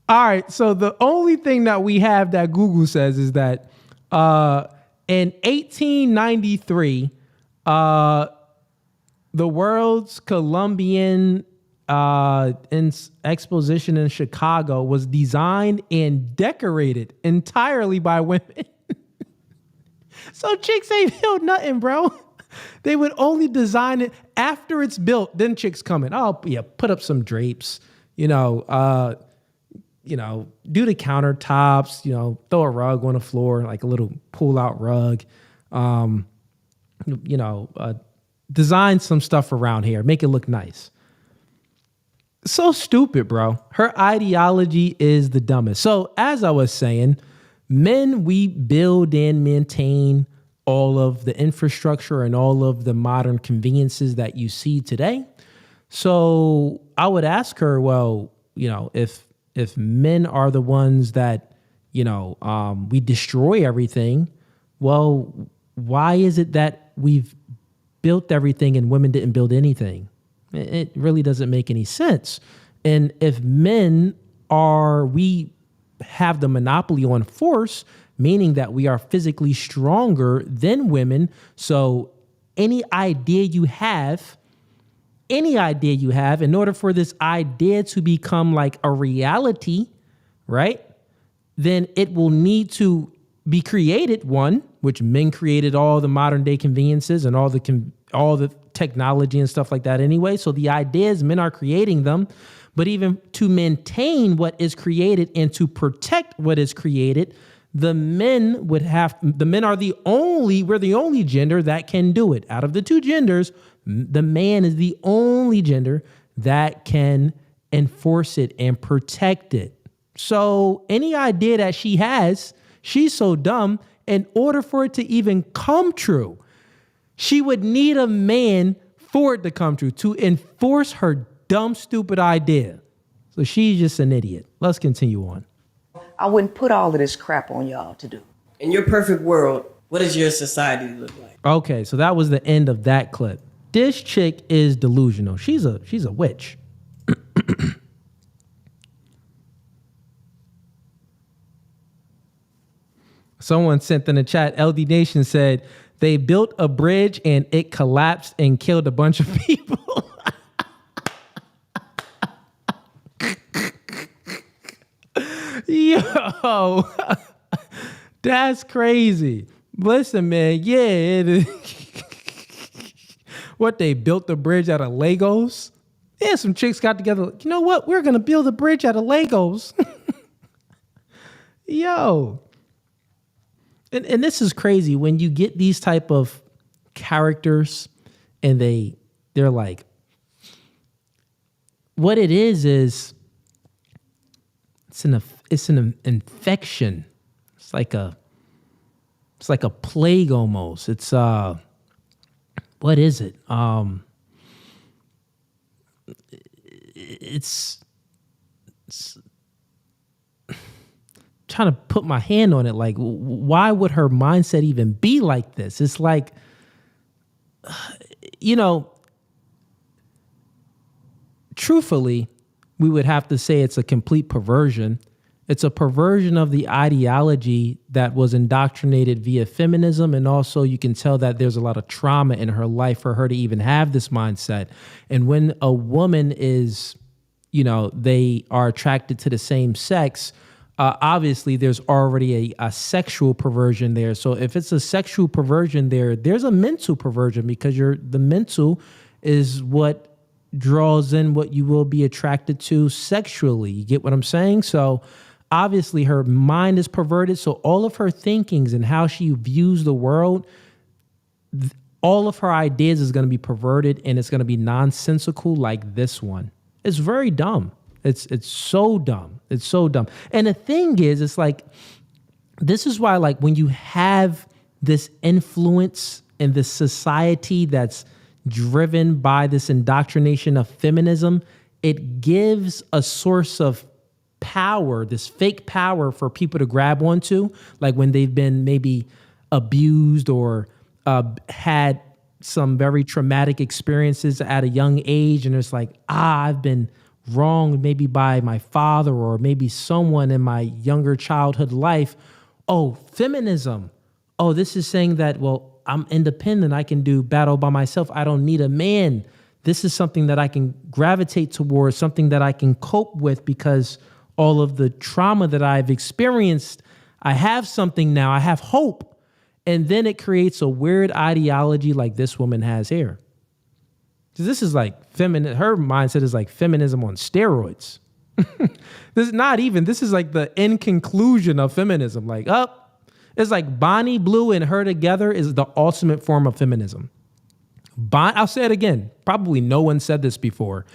All right. So the only thing that we have that Google says is that in 1893, the World's Columbian Exposition in Chicago was designed and decorated entirely by women. So chicks ain't built nothing, bro. They would only design it after it's built. Then chicks come in. Oh yeah, put up some drapes. Do the countertops. Throw a rug on the floor, like a little pull-out rug. Design some stuff around here. Make it look nice. So stupid, bro. Her ideology is the dumbest. So as I was saying, men, we build and maintain all of the infrastructure and all of the modern conveniences that you see today. So I would ask her, well, if men are the ones that, we destroy everything, well, why is it that we've built everything and women didn't build anything? It really doesn't make any sense. And if we have the monopoly on force, meaning that we are physically stronger than women. So any idea you have, in order for this idea to become like a reality, right? Then it will need to be created, one, which men created all the modern day conveniences and all the technology and stuff like that anyway. So the idea is men are creating them, but even to maintain what is created and to protect what is created, we're the only gender that can do it. Out of the two genders, the man is the only gender that can enforce it and protect it. So any idea that she has, she's so dumb. In order for it to even come true, she would need a man for it to come true, to enforce her dumb, stupid idea. So she's just an idiot. Let's continue on. I wouldn't put all of this crap on y'all to do. In your perfect world, what does your society look like? Okay, so that was the end of that clip. This chick is delusional. She's a witch. Someone sent in the chat, LD Nation said, they built a bridge and it collapsed and killed a bunch of people. Yo, that's crazy. Listen, man, yeah. What, they built the bridge out of Legos? Yeah, some chicks got together. You know what? We're going to build a bridge out of Legos. Yo. And this is crazy when you get these type of characters and they're like, what it is it's an infection. It's like a plague almost. It's what is it? It's trying to put my hand on it. Like, why would her mindset even be like this? It's like, truthfully, we would have to say it's a complete perversion. It's a perversion of the ideology that was indoctrinated via feminism. And also you can tell that there's a lot of trauma in her life for her to even have this mindset. And when a woman is, they are attracted to the same sex, obviously there's already a sexual perversion there. So if it's a sexual perversion there's a mental perversion, because the mental is what draws in what you will be attracted to sexually. You get what I'm saying? So obviously her mind is perverted. So all of her thinkings and how she views the world, all of her ideas is going to be perverted, and it's going to be nonsensical like this one. It's very dumb. It's so dumb. It's so dumb. And the thing is, it's like, this is why, like, when you have this influence in this society that's driven by this indoctrination of feminism, it gives a source of power, this fake power for people to grab onto, like when they've been maybe abused or had some very traumatic experiences at a young age. And it's like, I've been wronged maybe by my father or maybe someone in my younger childhood life. Oh, feminism. Oh, this is saying that, well, I'm independent. I can do battle by myself. I don't need a man. This is something that I can gravitate towards, something that I can cope with because all of the trauma that I've experienced, I have something now. I have hope. And then it creates a weird ideology like this woman has here. So this is like her mindset is like feminism on steroids. This is not even, this is like the end conclusion of feminism. Like, it's like Bonnie Blue and her together is the ultimate form of feminism. I'll say it again. Probably no one said this before.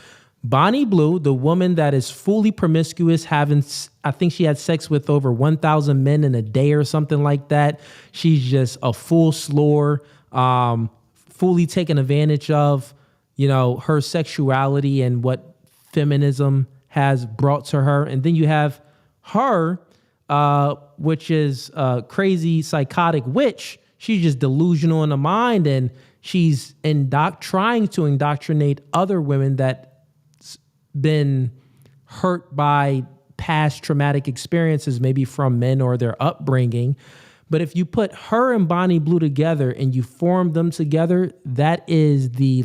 Bonnie Blue, the woman that is fully promiscuous, I think she had sex with over 1,000 men in a day or something like that. She's just a full slore, fully taken advantage of, her sexuality and what feminism has brought to her. And then you have her, which is a crazy psychotic witch. She's just delusional in the mind, and she's trying to indoctrinate other women that been hurt by past traumatic experiences, maybe from men or their upbringing. But if you put her and Bonnie Blue together and you form them together, that is the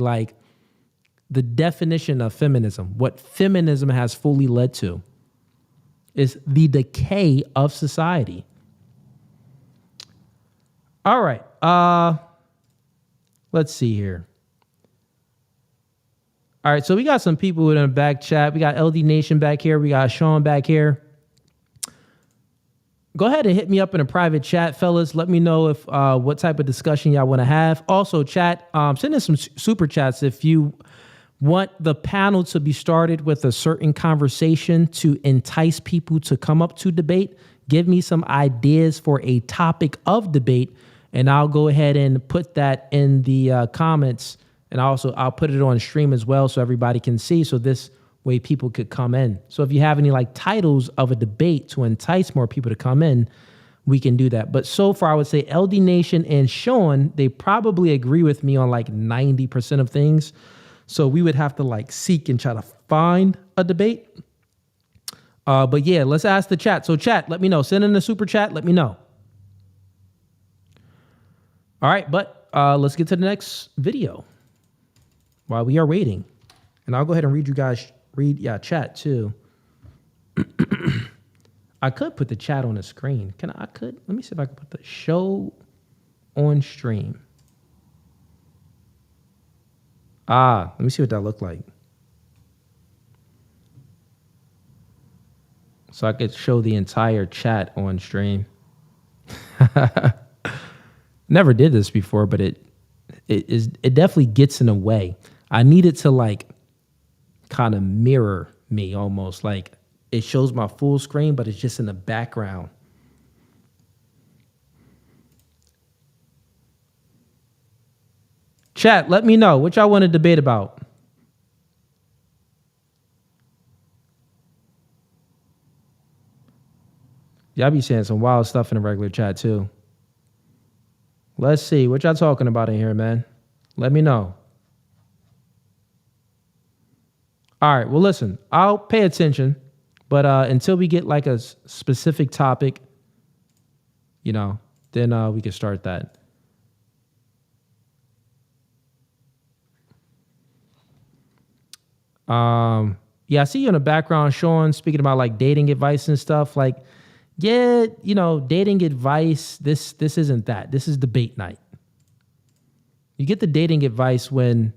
definition of feminism. What feminism has fully led to is the decay of society. All right. Let's see here. All right, so we got some people in the back chat. We got LD Nation back here. We got Sean back here. Go ahead and hit me up in a private chat, fellas. Let me know if what type of discussion y'all want to have. Also, chat, send in some super chats if you want the panel to be started with a certain conversation to entice people to come up to debate. Give me some ideas for a topic of debate, and I'll go ahead and put that in the comments. And I'll put it on stream as well so everybody can see. So this way people could come in. So if you have any titles of a debate to entice more people to come in, we can do that. But so far, I would say LD Nation and Sean, they probably agree with me on 90% of things. So we would have to seek and try to find a debate. But yeah, let's ask the chat. So chat, let me know. Send in the super chat. Let me know. All right, but let's get to the next video while we are waiting. And I'll go ahead and read chat too. I could put the chat on the screen. Let me see if I can put the show on stream. Let me see what that looked like. So I could show the entire chat on stream. Never did this before, but it definitely gets in the way. I need it to kind of mirror me almost. It shows my full screen, but it's just in the background. Chat, let me know what y'all want to debate about. Y'all be saying some wild stuff in the regular chat too. Let's see what y'all talking about in here, man. Let me know. All right, well, listen, I'll pay attention, but until we get a specific topic, then we can start that. Yeah, I see you in the background, Sean, speaking about dating advice and stuff. Dating advice, this isn't that. This is debate night. You get the dating advice when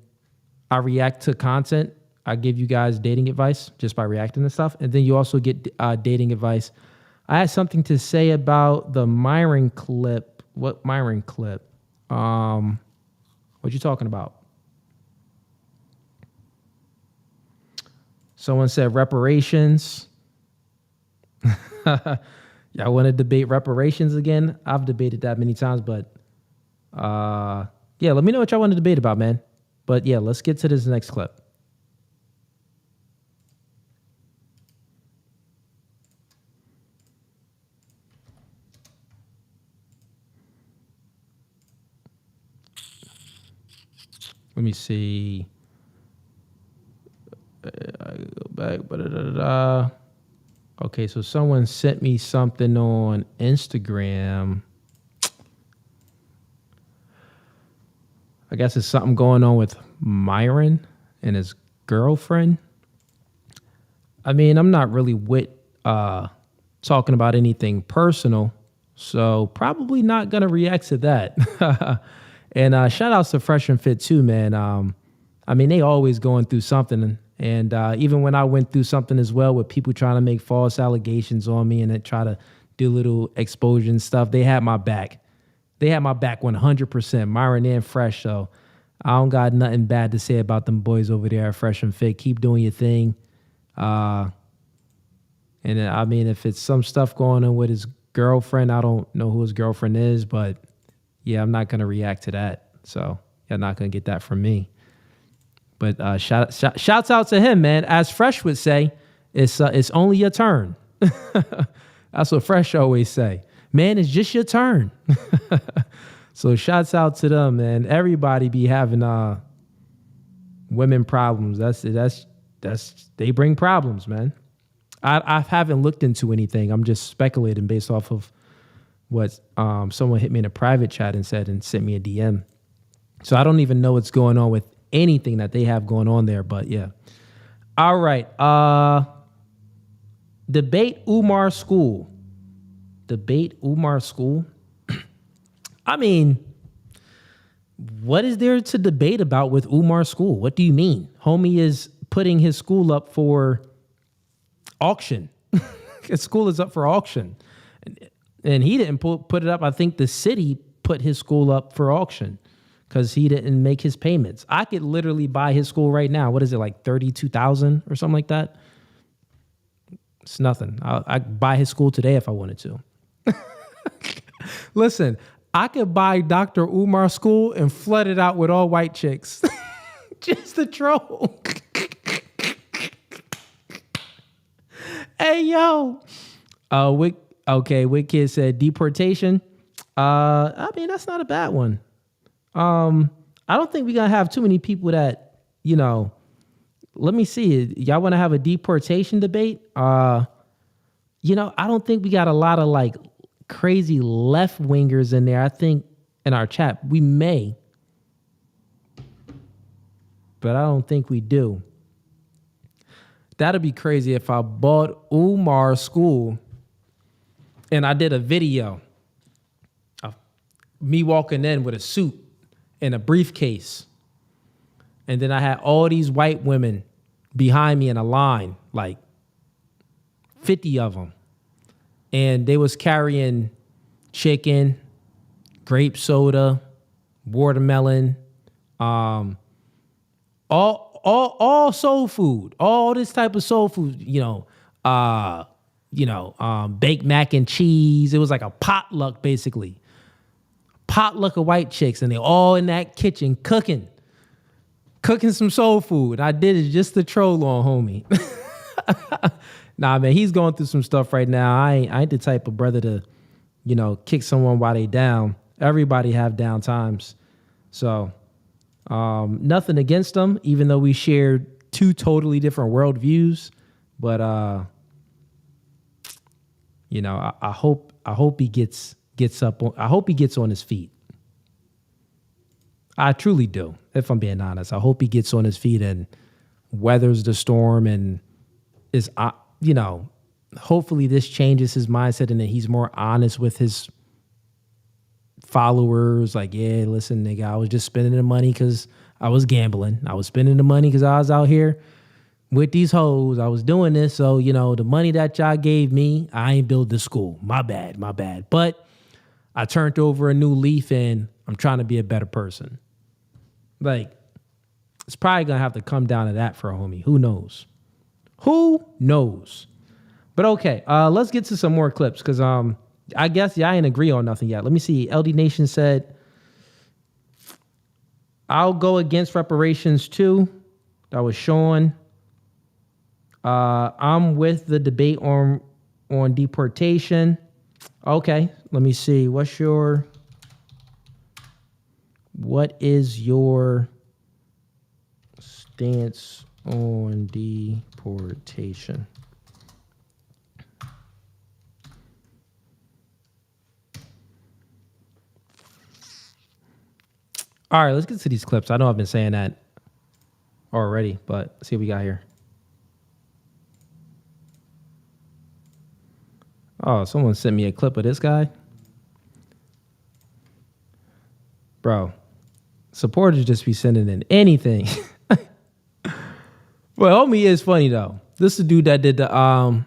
I react to content. I give you guys dating advice just by reacting to stuff. And then you also get dating advice. I had something to say about the Myron clip. What Myron clip? What you talking about? Someone said reparations. Y'all want to debate reparations again? I've debated that many times, but yeah, let me know what y'all want to debate about, man. But yeah, let's get to this next clip. Let me see. I go back. Okay, so someone sent me something on Instagram. I guess it's something going on with Myron and his girlfriend. I mean, I'm not really with talking about anything personal. So probably not going to react to that. And shout outs to Fresh and Fit too, man. I mean, they always going through something. And even when I went through something as well with people trying to make false allegations on me and then try to do little exposure and stuff, they had my back. They had my back 100%, Myron and Fresh. So I don't got nothing bad to say about them boys over there at Fresh and Fit. Keep doing your thing. And I mean, if it's some stuff going on with his girlfriend, I don't know who his girlfriend is, but yeah, I'm not going to react to that. So you're not going to get that from me. But shouts out to him, man. As Fresh would say, it's only your turn. That's what Fresh always say. Man, it's just your turn. So shouts out to them, man. Everybody be having women problems. That's they bring problems, man. I haven't looked into anything. I'm just speculating based off of what someone hit me in a private chat and said and sent me a DM. So I don't even know what's going on with anything that they have going on there, but yeah. All right. Debate Umar School. Debate Umar School. I mean, what is there to debate about with Umar School? What do you mean? Homie is putting his school up for auction. His school is up for auction. And he didn't put it up. I think the city put his school up for auction because he didn't make his payments. I could literally buy his school right now. What is it, like $32,000 or something like that? It's nothing. I could buy his school today if I wanted to. Listen, I could buy Dr. Umar School and flood it out with all white chicks. Just to troll. Hey, yo. Wick Kid said deportation. I mean, that's not a bad one. I don't think we're going to have too many people that, let me see. Y'all want to have a deportation debate? I don't think we got a lot of like crazy left wingers in there. I think in our chat we may, but I don't think we do. That'd be crazy if I bought Umar School and I did a video of me walking in with a suit and a briefcase. And then I had all these white women behind me in a line, like 50 of them. And they was carrying chicken, grape soda, watermelon, all soul food, all this type of soul food, baked mac and cheese. It was like a potluck, basically. Potluck of white chicks, and they all in that kitchen cooking some soul food. I did it just to troll on homie. Nah, man, he's going through some stuff right now. I ain't the type of brother to, kick someone while they down. Everybody have down times. So nothing against them, even though we shared two totally different worldviews. But I hope he gets up on, I hope he gets on his feet. I truly do, if I'm being honest. I hope he gets on his feet and weathers the storm and is, hopefully this changes his mindset and that he's more honest with his followers. Like, yeah, listen, nigga, I was just spending the money because I was gambling. I was spending the money because I was out here with these hoes. I was doing this. So, the money that y'all gave me, I ain't build the school. My bad. But I turned over a new leaf and I'm trying to be a better person. Like, it's probably going to have to come down to that for a homie. Who knows? But okay, let's get to some more clips because I guess y'all ain't agree on nothing yet. Let me see. LD Nation said, I'll go against reparations too. That was Sean. I'm with the debate on deportation. Okay, let me see. What is your stance on deportation? All right, let's get to these clips. I know I've been saying that already, but let's see what we got here. Oh, someone sent me a clip of this guy. bro, supporters just be sending in anything. Well, homie is funny though. This is the dude that did the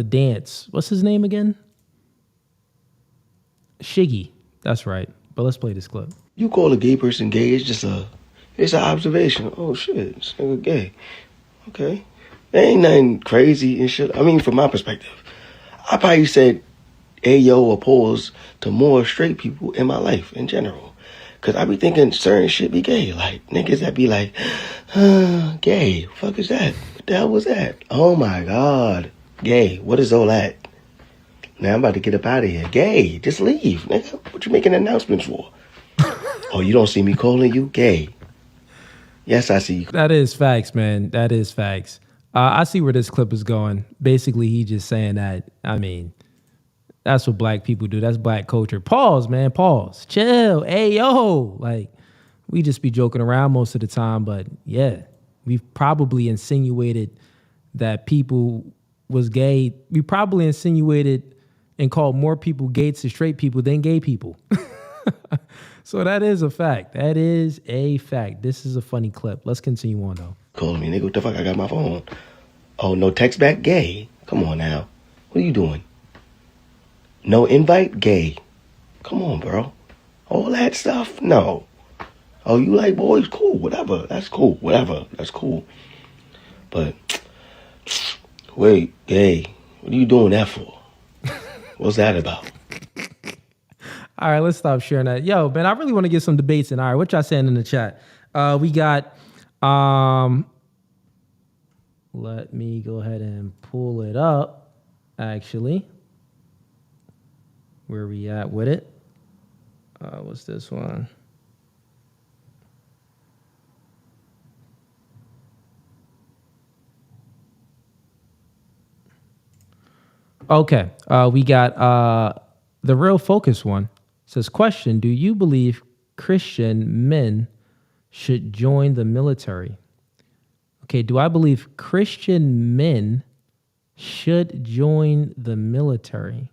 dance. What's his name again? Shiggy. That's right. But let's play this clip. You call a gay person gay, it's an observation. Oh shit, this nigga gay. Okay. There ain't nothing crazy and shit. I mean, from my perspective, I probably said ayo or pause to more straight people in my life in general. Cause I be thinking certain shit be gay. Like niggas that be like, gay, fuck is that? What the hell was that? Oh my God. Gay, what is all that? Now I'm about to get up out of here. Gay, just leave, nigga. What you making announcements for? Oh, you don't see me calling you gay? Yes, I see you. That is facts, man. That is facts. I see where this clip is going. Basically, he just saying that, I mean, that's what black people do. That's black culture. Pause, man. Pause. Chill. Hey, yo. Like, we just be joking around most of the time. But, yeah, we've probably insinuated that people was gay. We probably insinuated and called more people gay to straight people than gay people. So that is a fact. That is a fact. This is a funny clip. Let's continue on, though. Calling me, nigga. What the fuck? I got my phone. Oh, no text back? Gay. Come on now. What are you doing? No invite? Gay. Come on, bro. All that stuff? No. Oh, you like boys? Cool. Whatever. That's cool. Whatever. That's cool. But, wait, gay. What are you doing that for? What's that about? All right, let's stop sharing that. Yo, man, I really want to get some debates in. All right, what y'all saying in the chat? We got, let me go ahead and pull it up, actually. Where we at with it? What's this one? Okay, we got the real focus one. It says, question, do you believe Christian men should join the military? Okay, do I believe Christian men should join the military?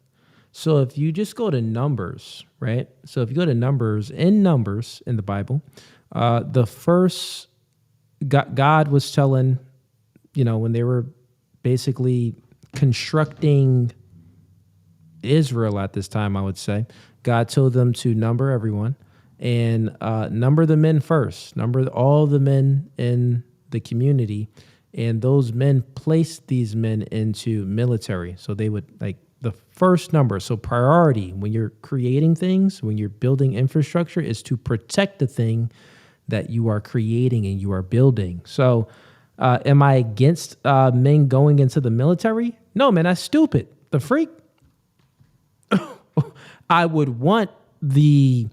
So if you just go to Numbers, right? So if you go to Numbers in the Bible, the first, God was telling, when they were basically constructing Israel at this time, I would say, God told them to number everyone and number the men first, number all the men in the community. And those men placed these men into military. So they would like the first number. So priority when you're creating things, when you're building infrastructure, is to protect the thing that you are creating and you are building. So am I against men going into the military? No, man, that's stupid. The freak. I would want the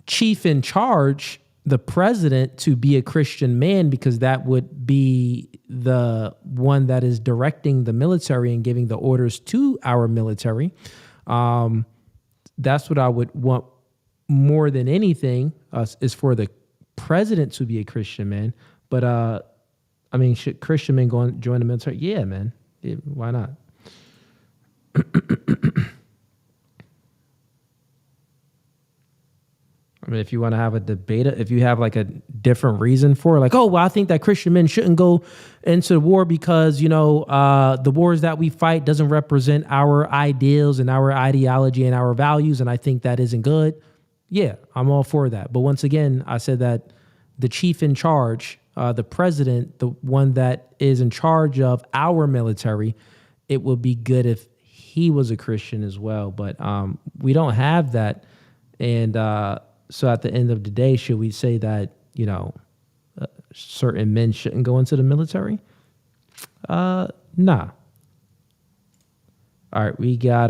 chief in charge, the president, to be a Christian man, because that would be the one that is directing the military and giving the orders to our military. That's what I would want more than anything, is for the president to be a Christian man. But I mean, should Christian men go and join the military? Yeah, man. Yeah, why not? I mean, if you want to have a debate, if you have like a different reason for it, like, oh, well, I think that Christian men shouldn't go into the war because, the wars that we fight doesn't represent our ideals and our ideology and our values. And I think that isn't good. Yeah, I'm all for that. But once again, I said that the chief in charge, the president, the one that is in charge of our military, it would be good if he was a Christian as well. But we don't have that. And so at the end of the day, should we say that, certain men shouldn't go into the military? Nah. All right, we got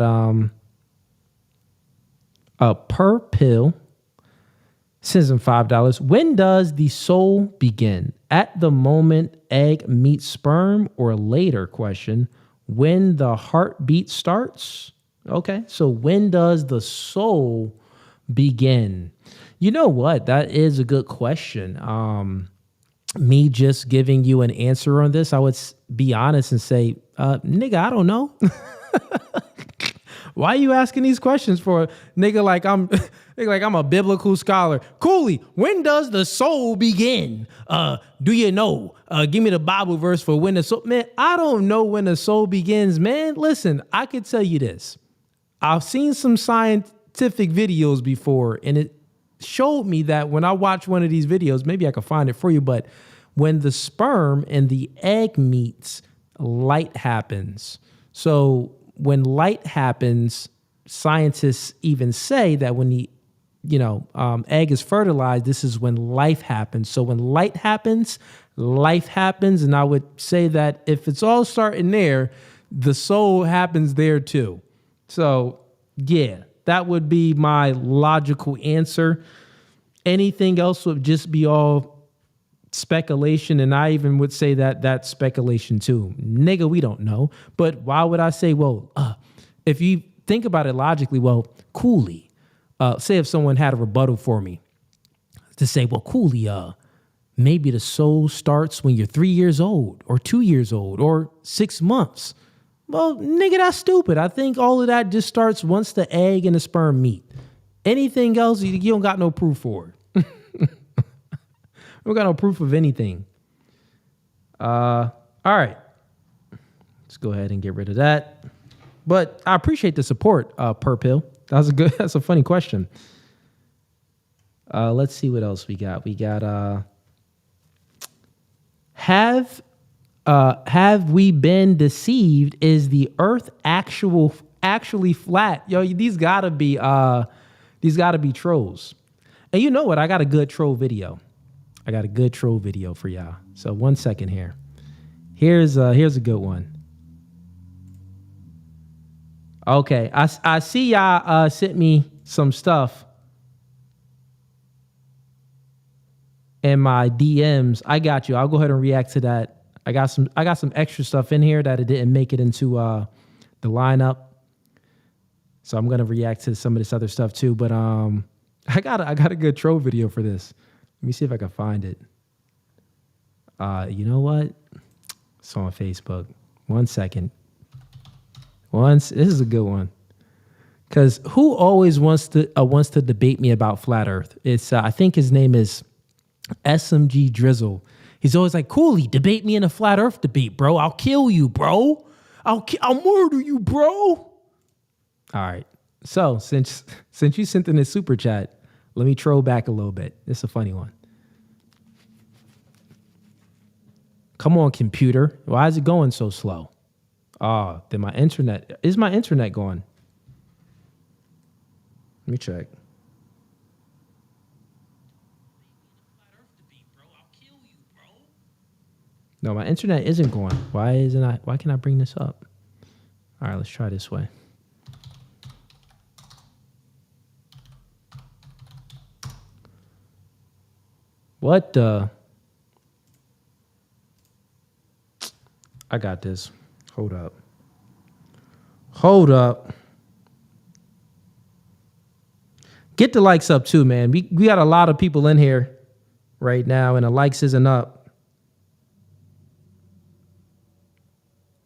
a per pill. Sends him $5. When does the soul begin? At the moment egg meets sperm, or later? Question. When the heartbeat starts? Okay, so when does the soul begin? You know what? That is a good question. Me just giving you an answer on this, I would be honest and say, nigga, I don't know. Why are you asking these questions for, nigga? Like I'm a biblical scholar. Cooley, when does the soul begin? Do you know? Give me the Bible verse for when the soul. Man, I don't know when the soul begins, man. Listen, I could tell you this. I've seen some scientific videos before, and it showed me that when I watch one of these videos, maybe I can find it for you, but when the sperm and the egg meets, light happens. So when light happens, scientists even say that when the egg is fertilized, this is when life happens. So when light happens, life happens. And I would say that if it's all starting there, the soul happens there too. So yeah, that would be my logical answer. Anything else would just be all speculation. And I even would say that that's speculation too. Nigga, we don't know. But why would I say, well, if you think about it logically, well, Cooley, say if someone had a rebuttal for me to say, well, Cooley, maybe the soul starts when you're 3 years old or 2 years old or 6 months. Well, nigga, that's stupid. I think all of that just starts once the egg and the sperm meet. Anything else, you don't got no proof for. We got no proof of anything. All right. Let's go ahead and get rid of that. But I appreciate the support, Purpill. That's a funny question. Let's see what else we got. We got have we been deceived? Is the earth actually flat? Yo, these gotta be trolls. And you know what? I got a good troll video. For y'all. So 1 second here. Here's a good one. Okay, I see y'all sent me some stuff in my DMs. I got you. I'll go ahead and react to that. I got some extra stuff in here that it didn't make it into the lineup. So I'm gonna react to some of this other stuff too. But I got a good troll video for this. Let me see if I can find it. You know what? It's on Facebook. 1 second. This is a good one. Because who always wants to debate me about flat Earth? It's I think his name is SMG Drizzle. He's always like, Cooley, debate me in a flat Earth debate, bro. I'll kill you, bro. I'll murder you, bro. All right. So since you sent in this super chat, let me troll back a little bit. It's a funny one. Come on, computer. Why is it going so slow? Then my internet. Is my internet going? Let me check. No, my internet isn't going. Why can I bring this up? All right, let's try this way. What the? I got this. Hold up. Get the likes up too, man. We got a lot of people in here right now, and the likes isn't up.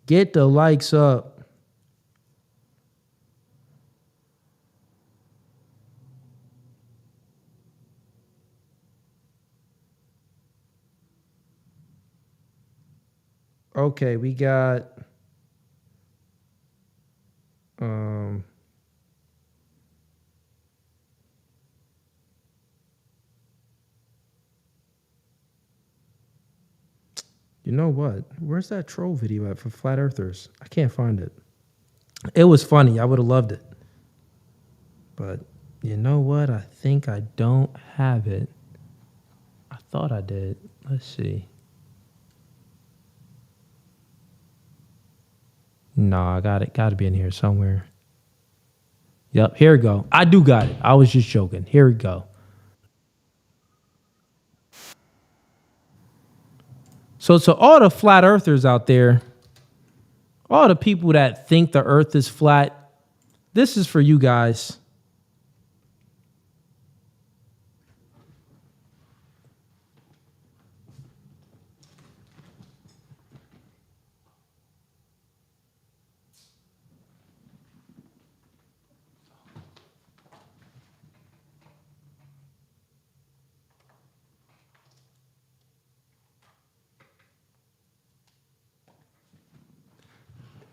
Get the likes up. Okay, we got you know what? Where's that troll video at for flat earthers? I can't find it. It was funny. I would have loved it. But you know what? I think I don't have it. I thought I did. Let's see. No, I got it. Got to be in here somewhere. Yep, here we go. I do got it. I was just joking. Here we go. So to all the flat earthers out there, all the people that think the earth is flat, this is for you guys.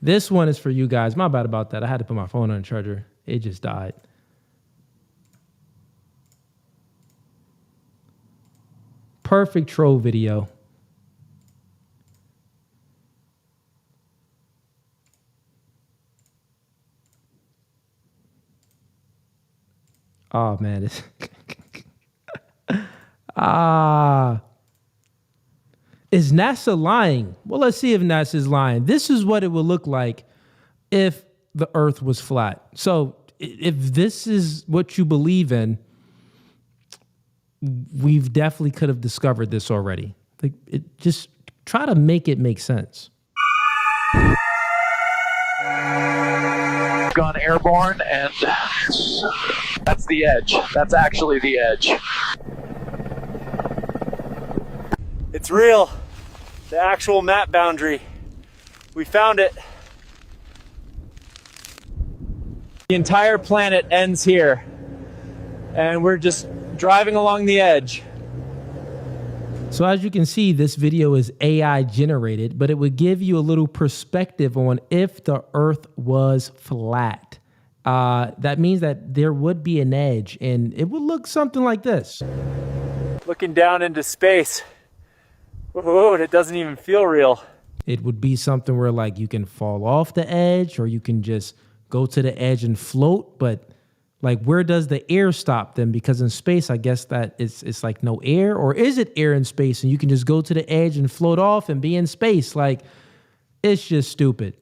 This one is for you guys. My bad about that. I had to put my phone on charger. It just died. Perfect troll video. Oh man, it's is NASA lying? Well, let's see if NASA is lying. This is what it would look like if the Earth was flat. So if this is what you believe in, we've definitely could have discovered this already. Like, it just try to make it make sense. Gone airborne, and that's the edge. That's actually the edge. It's real. The actual map boundary. We found it. The entire planet ends here, and we're just driving along the edge. So as you can see, this video is AI generated, but it would give you a little perspective on if the Earth was flat. That means that there would be an edge, and it would look something like this. Looking down into space. Whoa, and it doesn't even feel real. It would be something where like you can fall off the edge, or you can just go to the edge and float, but like, where does the air stop then? Because in space, I guess that it's like no air, or is it air in space and you can just go to the edge and float off and be in space? Like, it's just stupid.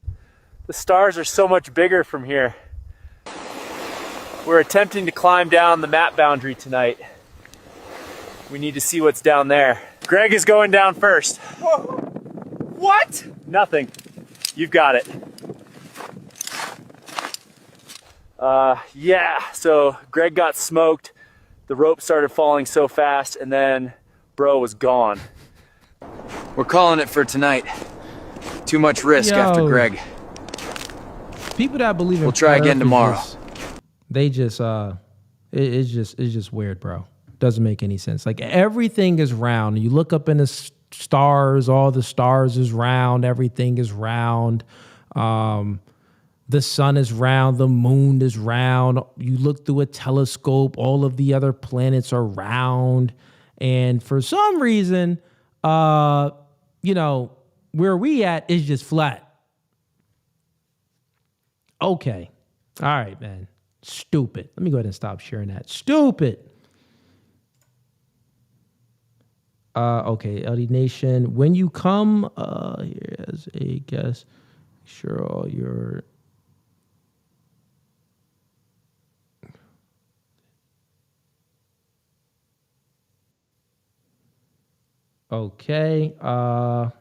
The stars are so much bigger from here. We're attempting to climb down the map boundary tonight. We need to see what's down there. Greg is going down first. Whoa. What? Nothing. You've got it. Yeah, so Greg got smoked. The rope started falling so fast, and then bro was gone. We're calling it for tonight. Too much risk after Greg. People that believe in we'll try again tomorrow. They just it's just weird, bro. Doesn't make any sense. Like, everything is round. You look up in the stars, all the stars is round, everything is round. The sun is round, the moon is round. You look through a telescope, all of the other planets are round. And for some reason, where we at is just flat. Okay. All right, man. Stupid. Let me go ahead and stop sharing that. Stupid. Okay, LD Nation. When you come here as a guest, sure all your... Okay. I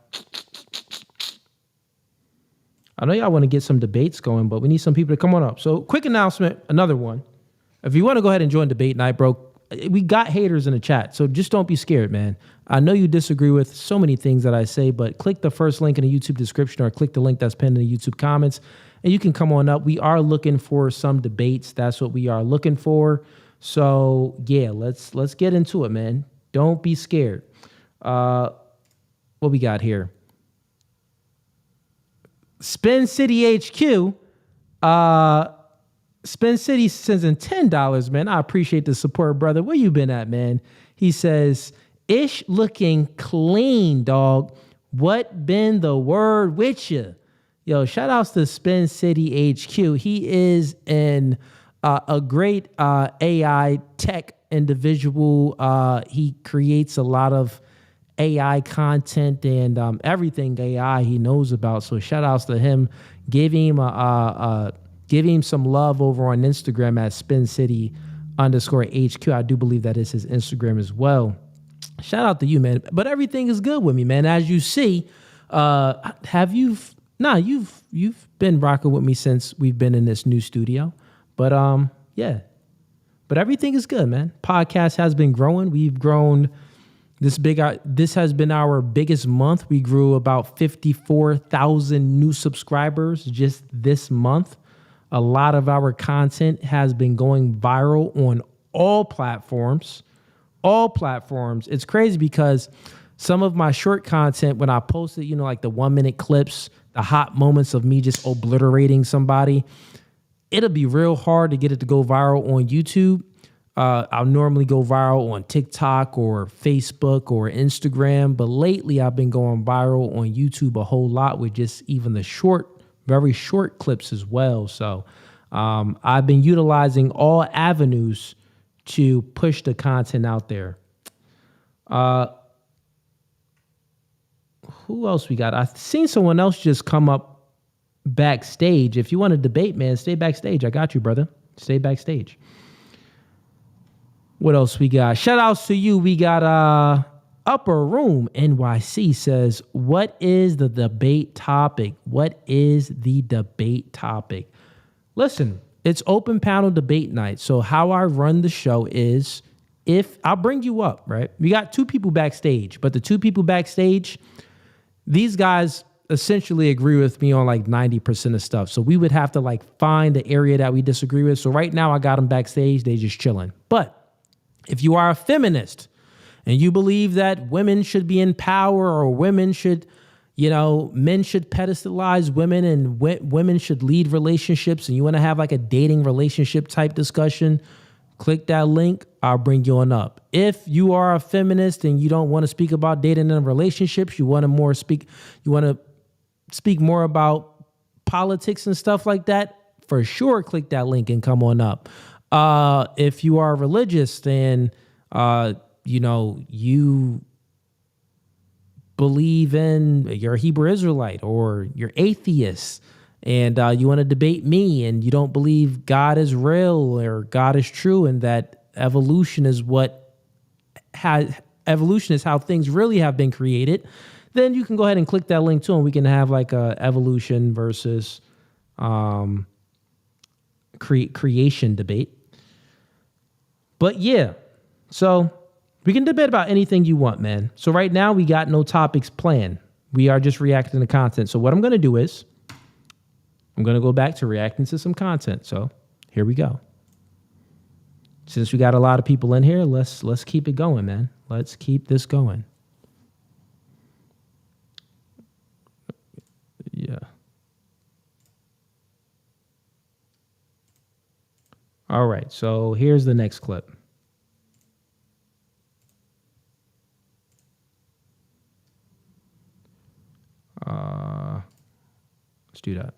know y'all want to get some debates going, but we need some people to come on up. So, quick announcement, another one. If you want to go ahead and join debate night, bro, we got haters in the chat, so just don't be scared, man. I know you disagree with so many things that I say, but click the first link in the YouTube description or click the link that's pinned in the YouTube comments, and you can come on up. We are looking for some debates. That's what we are looking for. So, yeah, let's get into it, man. Don't be scared. What we got here? Spin City HQ. Spin City sends in $10, man. I appreciate the support, brother. Where you been at, man? He says, Ish looking clean, dog. What been the word with you? Yo, shout outs to Spin City HQ. He is a great AI tech individual. He creates a lot of AI content and everything AI he knows about. So shout outs to him. Give him some love over on Instagram at SpinCity_HQ. I do believe that is his Instagram as well. Shout out to you, man. But everything is good with me, man. As you see, you've been rocking with me since we've been in this new studio. But yeah. But everything is good, man. Podcast has been growing. We've grown this has been our biggest month. We grew about 54,000 new subscribers just this month. A lot of our content has been going viral on all platforms. All platforms. It's crazy because some of my short content, when I posted, like the 1-minute clips the hot moments of me just obliterating somebody, it'll be real hard to get it to go viral on YouTube. I'll normally go viral on TikTok or Facebook or Instagram, but lately I've been going viral on YouTube a whole lot with just even the very short clips as well. So I've been utilizing all avenues to push the content out there. Who else we got? I've seen someone else just come up backstage. If you want to debate, man, stay backstage. I got you, brother. Stay backstage. What else we got? Shout outs to you. We got Upper Room NYC says, what is the debate topic? What is the debate topic? Listen, it's open panel debate night. So how I run the show is, if I'll bring you up, right? We got 2 people backstage, but the 2 people backstage, these guys essentially agree with me on like 90% of stuff. So we would have to like find the area that we disagree with. So right now I got them backstage. They just chilling. But if you are a feminist and you believe that women should be in power, or women should, men should pedestalize women, and women should lead relationships, and you want to have like a dating relationship type discussion, click that link. I'll bring you on up. If you are a feminist and you don't want to speak about dating and relationships, you want to speak more about politics and stuff like that, for sure, click that link and come on up. If you are religious and, you believe in, you're a Hebrew Israelite or you're atheist, and you want to debate me, and you don't believe God is real or God is true, and that evolution is how things really have been created, then you can go ahead and click that link too, and we can have like a evolution versus creation debate. But yeah, so we can debate about anything you want, man. So right now we got no topics planned. We are just reacting to content. So what I'm going to do is I'm going to go back to reacting to some content. So here we go. Since we got a lot of people in here, let's keep it going, man. Let's keep this going. Yeah. All right, so here's the next clip. Let's do that.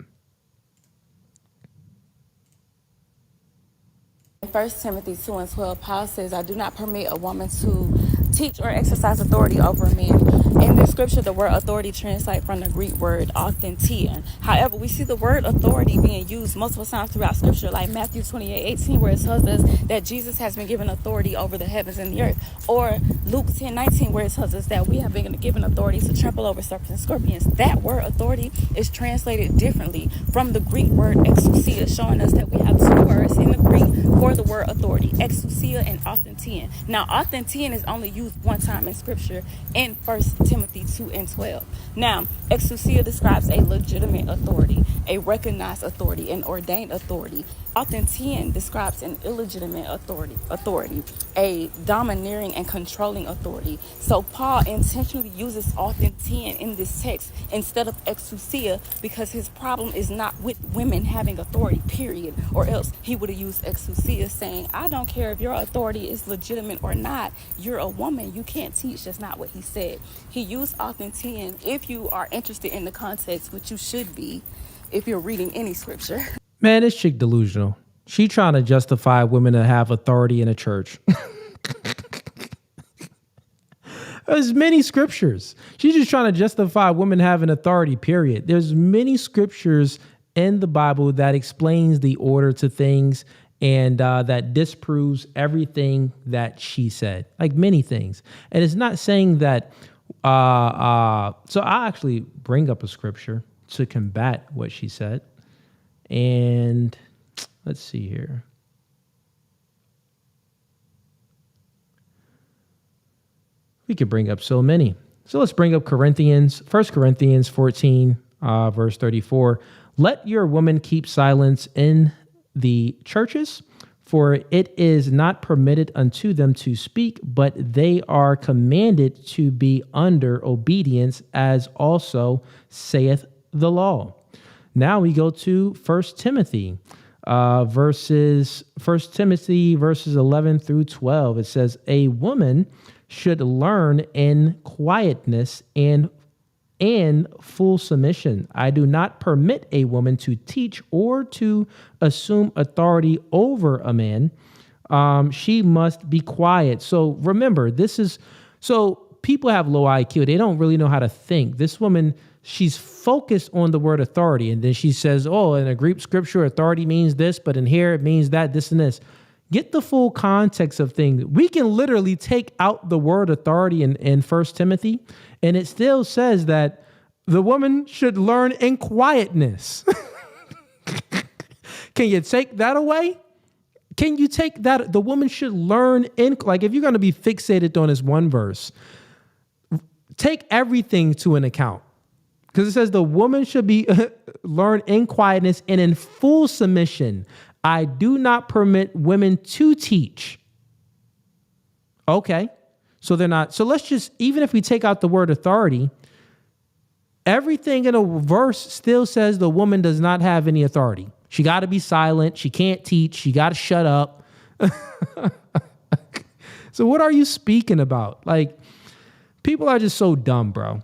1 Timothy 2:12, Paul says, I do not permit a woman to teach or exercise authority over men. In this scripture, the word authority translates from the Greek word authentian. However, we see the word authority being used multiple times throughout scripture, like Matthew 28:18, where it tells us that Jesus has been given authority over the heavens and the earth, or Luke 10:19, where it tells us that we have been given authority to trample over serpents and scorpions. That word authority is translated differently from the Greek word exousia, showing us that we have 2 words in the Greek for the word authority, exousia and authentian. Now, authentian is only used one time in scripture in 1 Timothy 2:12. Now, exousia describes a legitimate authority, a recognized authority, an ordained authority. Authentian describes an illegitimate authority, a domineering and controlling authority. So Paul intentionally uses authentian in this text instead of exousia because his problem is not with women having authority, period. Or else he would have used exousia, saying, I don't care if your authority is legitimate or not. You're a woman. You can't teach. That's not what he said. He used authentian if you are interested in the context, which you should be if you're reading any scripture. Man, this chick delusional. She trying to justify women to have authority in a church. There's many scriptures. She's just trying to justify women having authority, period. There's many scriptures in the Bible that explains the order to things and that disproves everything that she said, like many things. And it's not saying that. So I'll actually bring up a scripture to combat what she said. And let's see here. We could bring up so many. So let's bring up 1 Corinthians 14, verse 34. Let your women keep silence in the churches, for it is not permitted unto them to speak, but they are commanded to be under obedience, as also saith the law. Now we go to 1 Timothy verses 11 through 12. It says, a woman should learn in quietness and full submission. I do not permit a woman to teach or to assume authority over a man. She must be quiet. So remember, people have low IQ. They don't really know how to think. This woman, she's focused on the word authority. And then she says, oh, in a Greek scripture, authority means this, but in here it means that, this and this. Get the full context of things. We can literally take out the word authority in 1 Timothy, and it still says that the woman should learn in quietness. Can you take that away? Can you take that? The woman should learn in, like, if you're going to be fixated on this one verse, take everything to an account. Because it says the woman should be learn in quietness and in full submission. I do not permit women to teach. Okay. So they're not. So let's just, even if we take out the word authority, everything in a verse still says the woman does not have any authority. She got to be silent. She can't teach. She got to shut up. So what are you speaking about? Like, people are just so dumb, bro.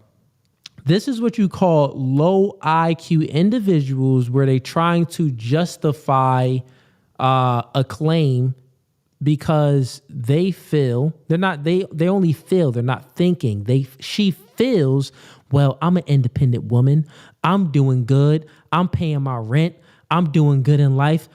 This is what you call low IQ individuals, where they're trying to justify a claim because they feel they only feel, they're not thinking. She feels, well, I'm an independent woman. I'm doing good. I'm paying my rent. I'm doing good in life.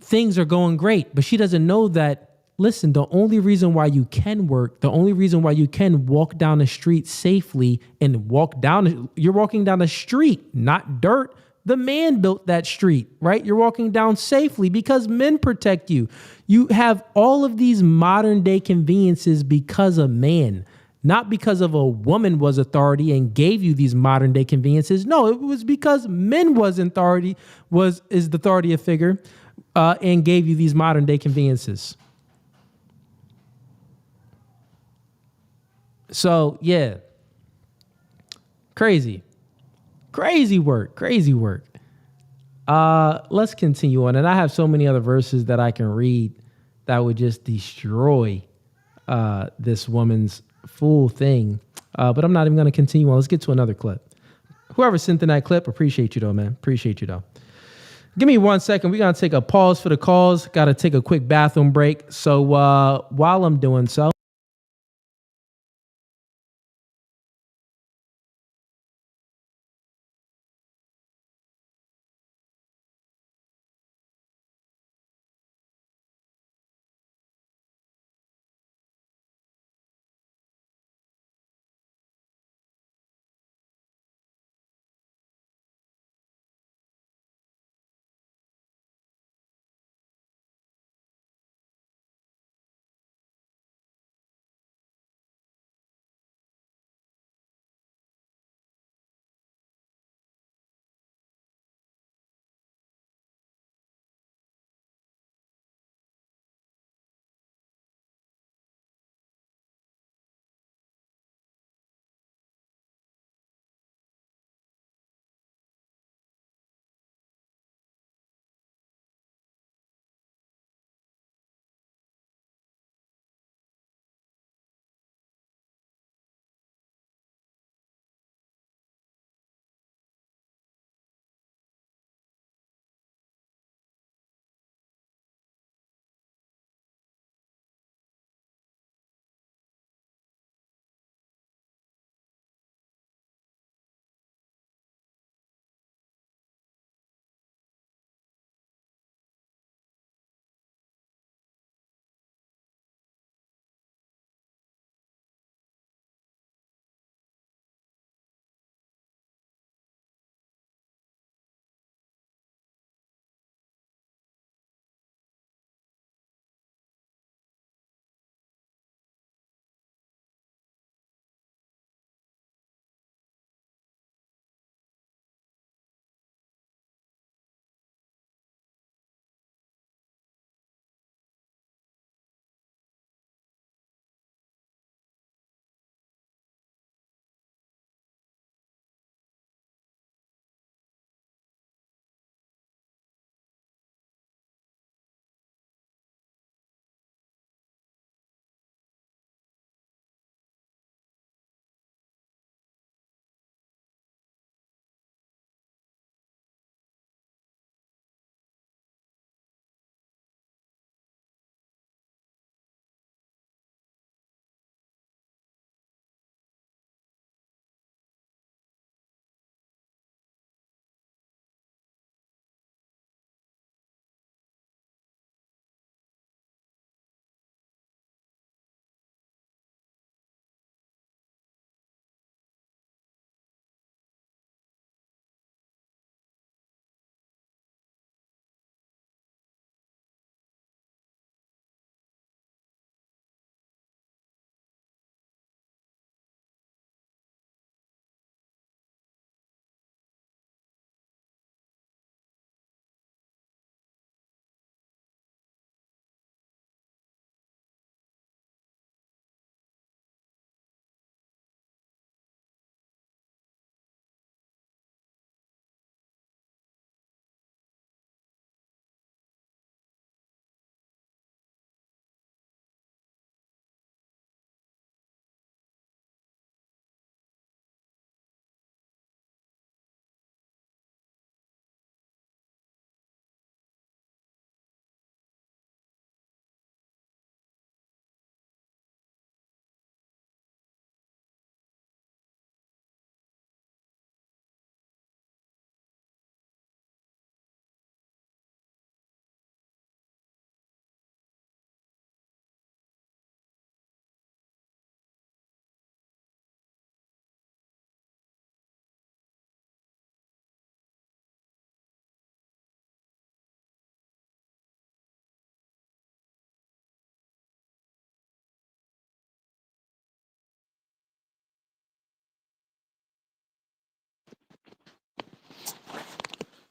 Things are going great. But she doesn't know that, listen, the only reason why you can work, the only reason why you can walk down the street safely and you're walking down the street, not dirt. The man built that street, right? You're walking down safely because men protect you. You have all of these modern day conveniences because of man, not because of a woman was authority and gave you these modern day conveniences. No, it was because men is the authority figure and gave you these modern day conveniences. So, yeah. Crazy work. Let's continue on. And I have so many other verses that I can read that would just destroy this woman's full thing. But I'm not even going to continue on. Let's get to another clip. Whoever sent in that clip, appreciate you though, man. Appreciate you though. Give me 1 second. We're going to take a pause for the calls. Got to take a quick bathroom break. So while I'm doing so,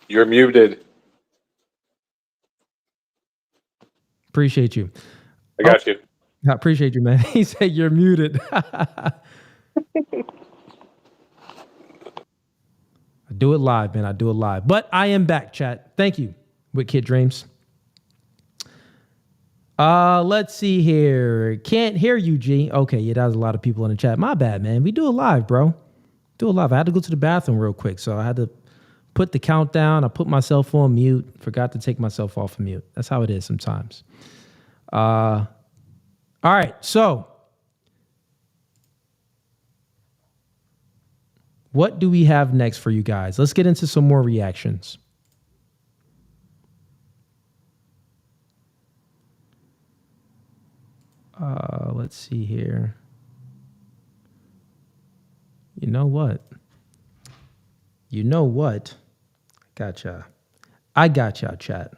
You're muted. Appreciate you. I got you. I appreciate you, man. He said you're muted. I do it live, man. I do it live. But I am back, chat. Thank you, with Kid Dreams. Let's see here. Can't hear you, G. Okay, yeah, that was a lot of people in the chat. My bad, man. We do it live, bro. Do it live. I had to go to the bathroom real quick, so I had to put the countdown. I put myself on mute. Forgot to take myself off of mute. That's how it is sometimes. All right, so what do we have next for you guys? Let's get into some more reactions. Let's see here. You know what? Gotcha. I gotcha, chat.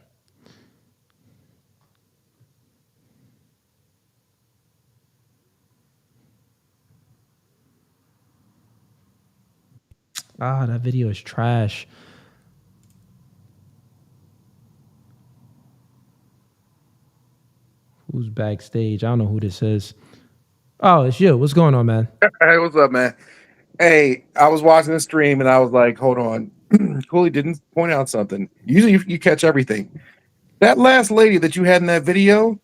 That video is trash. Who's backstage? I don't know who this is. Oh, it's you. What's going on, man? Hey, what's up, man? Hey, I was watching the stream and I was like, hold on. Cooley didn't point out something. Usually you catch everything. That last lady that you had in that video,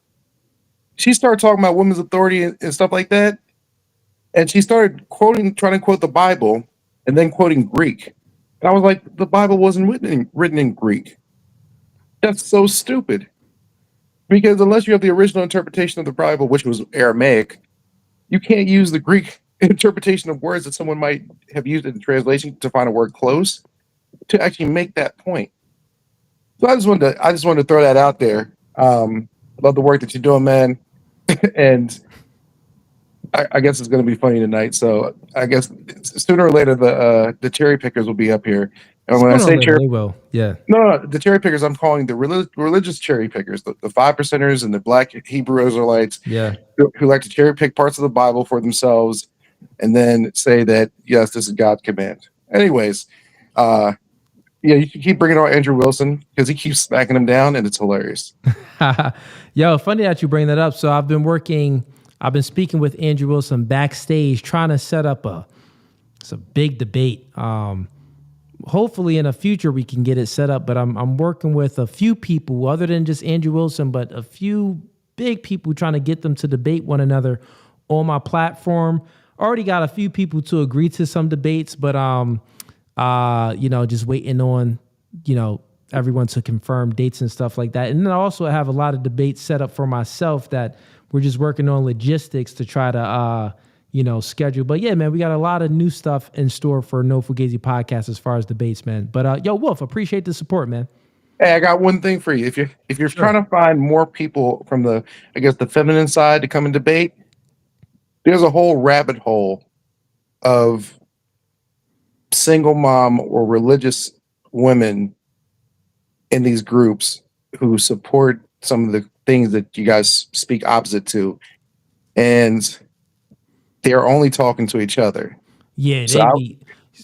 she started talking about women's authority and stuff like that. And she started trying to quote the Bible and then quoting Greek. And I was like, the Bible wasn't written in Greek. That's so stupid. Because unless you have the original interpretation of the Bible, which was Aramaic, you can't use the Greek interpretation of words that someone might have used in translation to find a word close to actually make that point. So I just wanted to throw that out there. Love the work that you're doing, man. And I guess it's going to be funny tonight. So I guess sooner or later the cherry pickers will be up here. And when I say cherry, will. Yeah. No, the cherry pickers, I'm calling the religious cherry pickers, the 5%ers and the black Hebrew Israelites, yeah, who like to cherry pick parts of the Bible for themselves, and then say that yes, this is God's command. Anyways, you can keep bringing on Andrew Wilson because he keeps smacking him down, and it's hilarious. Yo, funny that you bring that up. So I've been speaking with Andrew Wilson backstage, trying to set up a big debate. Hopefully in the future we can get it set up, but I'm working with a few people other than just Andrew Wilson, but a few big people trying to get them to debate one another on my platform. Already got a few people to agree to some debates, but just waiting on, everyone to confirm dates and stuff like that. And then I also have a lot of debates set up for myself that we're just working on logistics to try to schedule. But yeah, man, we got a lot of new stuff in store for No Fugazee podcast as far as debates, man. But yo, Wolf, appreciate the support, man. Hey, I got one thing for you. If you're trying to find more people from the feminine side to come and debate, there's a whole rabbit hole of single mom or religious women in these groups who support some of the things that you guys speak opposite to. And they're only talking to each other. Yeah,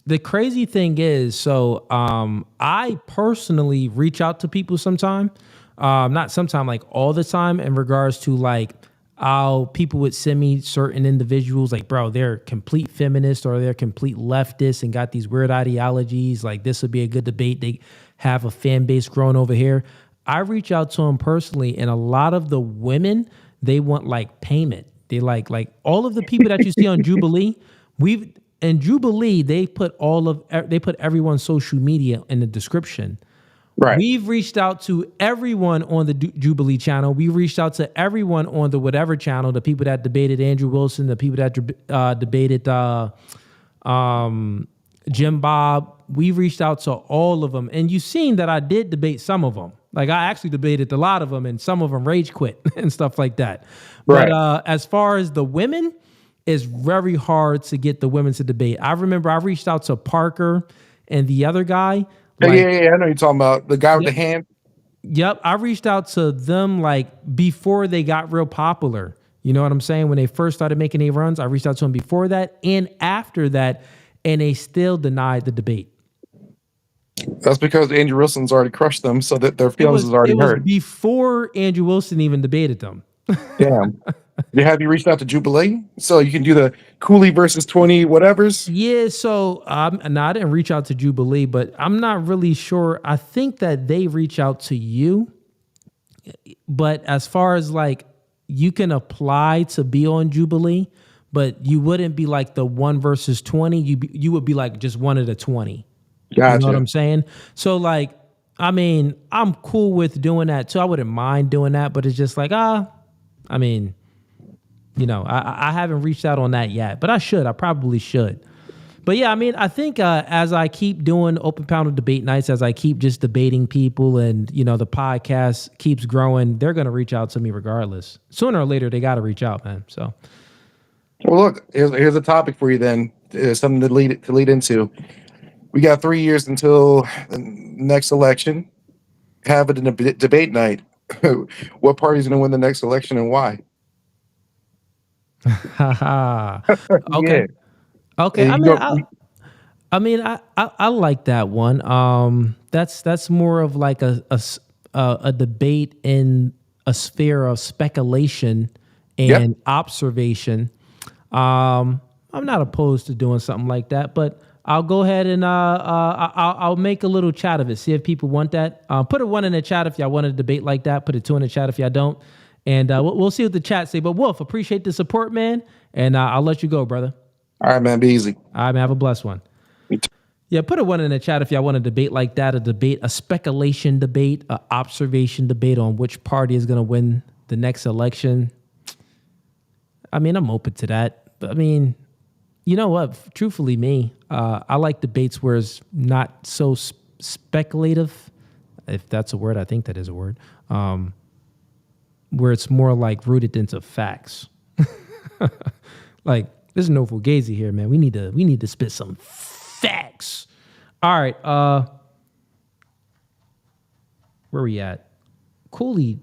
the crazy thing is, I personally reach out to people sometime, not sometime, like all the time, in regards to like how people would send me certain individuals, like, bro, they're complete feminists or they're complete leftists and got these weird ideologies. Like, this would be a good debate. They have a fan base growing over here. I reach out to them personally, and a lot of the women, they want like payment. They like all of the people that you see on Jubilee. They put everyone's social media in the description. Right. We've reached out to everyone on the Jubilee channel. We reached out to everyone on the whatever channel. The people that debated Andrew Wilson, the people that debated Jim Bob. We reached out to all of them, and you've seen that I did debate some of them. Like, I actually debated a lot of them, and some of them rage quit and stuff like that. Right. But as far as the women, it's very hard to get the women to debate. I remember I reached out to Parker and the other guy. Like, yeah, I know you're talking about the guy with the hand. Yep, I reached out to them like before they got real popular. You know what I'm saying? When they first started making their runs, I reached out to them before that and after that, and they still denied the debate. That's because Andrew Wilson's already crushed them, so that their feelings is already It was hurt. before Andrew Wilson even debated them. Damn. Have you reached out to Jubilee so you can do the Cooley versus 20 whatevers? Yeah, so no, I didn't reach out to Jubilee, but I'm not really sure. I think that they reach out to you. But as far as like you can apply to be on Jubilee, but you wouldn't be like the 1 versus 20. You would be like just one of the 20. Gotcha. You know what I'm saying? So like, I mean, I'm cool with doing that too. I wouldn't mind doing that, but it's just like, I mean, you know, I haven't reached out on that yet, but I should. I probably should. But yeah, I mean, I think as I keep doing open panel debate nights, as I keep just debating people and, you know, the podcast keeps growing, they're going to reach out to me regardless. Sooner or later, they got to reach out, man. So. Well, look, here's a topic for you then, something to lead into. We got 3 years until the next election. Have it in a debate night. What party's going to win the next election and why? Okay. Yeah. Okay. I mean, I like that one. That's more of like a debate in a sphere of speculation and observation. I'm not opposed to doing something like that, but I'll go ahead and I'll make a little chat of it. See if people want that. Put a 1 in the chat if y'all want a debate like that. Put a 2 in the chat if y'all don't. And we'll see what the chat say. But Wolf, appreciate the support, man. And I'll let you go, brother. All right, man. Be easy. All right, man. Have a blessed one. Yeah, put a 1 in the chat if y'all want a debate like that. A speculation debate, an observation debate on which party is going to win the next election. I mean, I'm open to that. But I mean, you know what? Truthfully, me, I like debates where it's not so speculative. If that's a word, I think that is a word. Where it's more like rooted into facts. Like, there's no Fugazee here, man. We need to spit some facts. All right. Where we at? Cooley,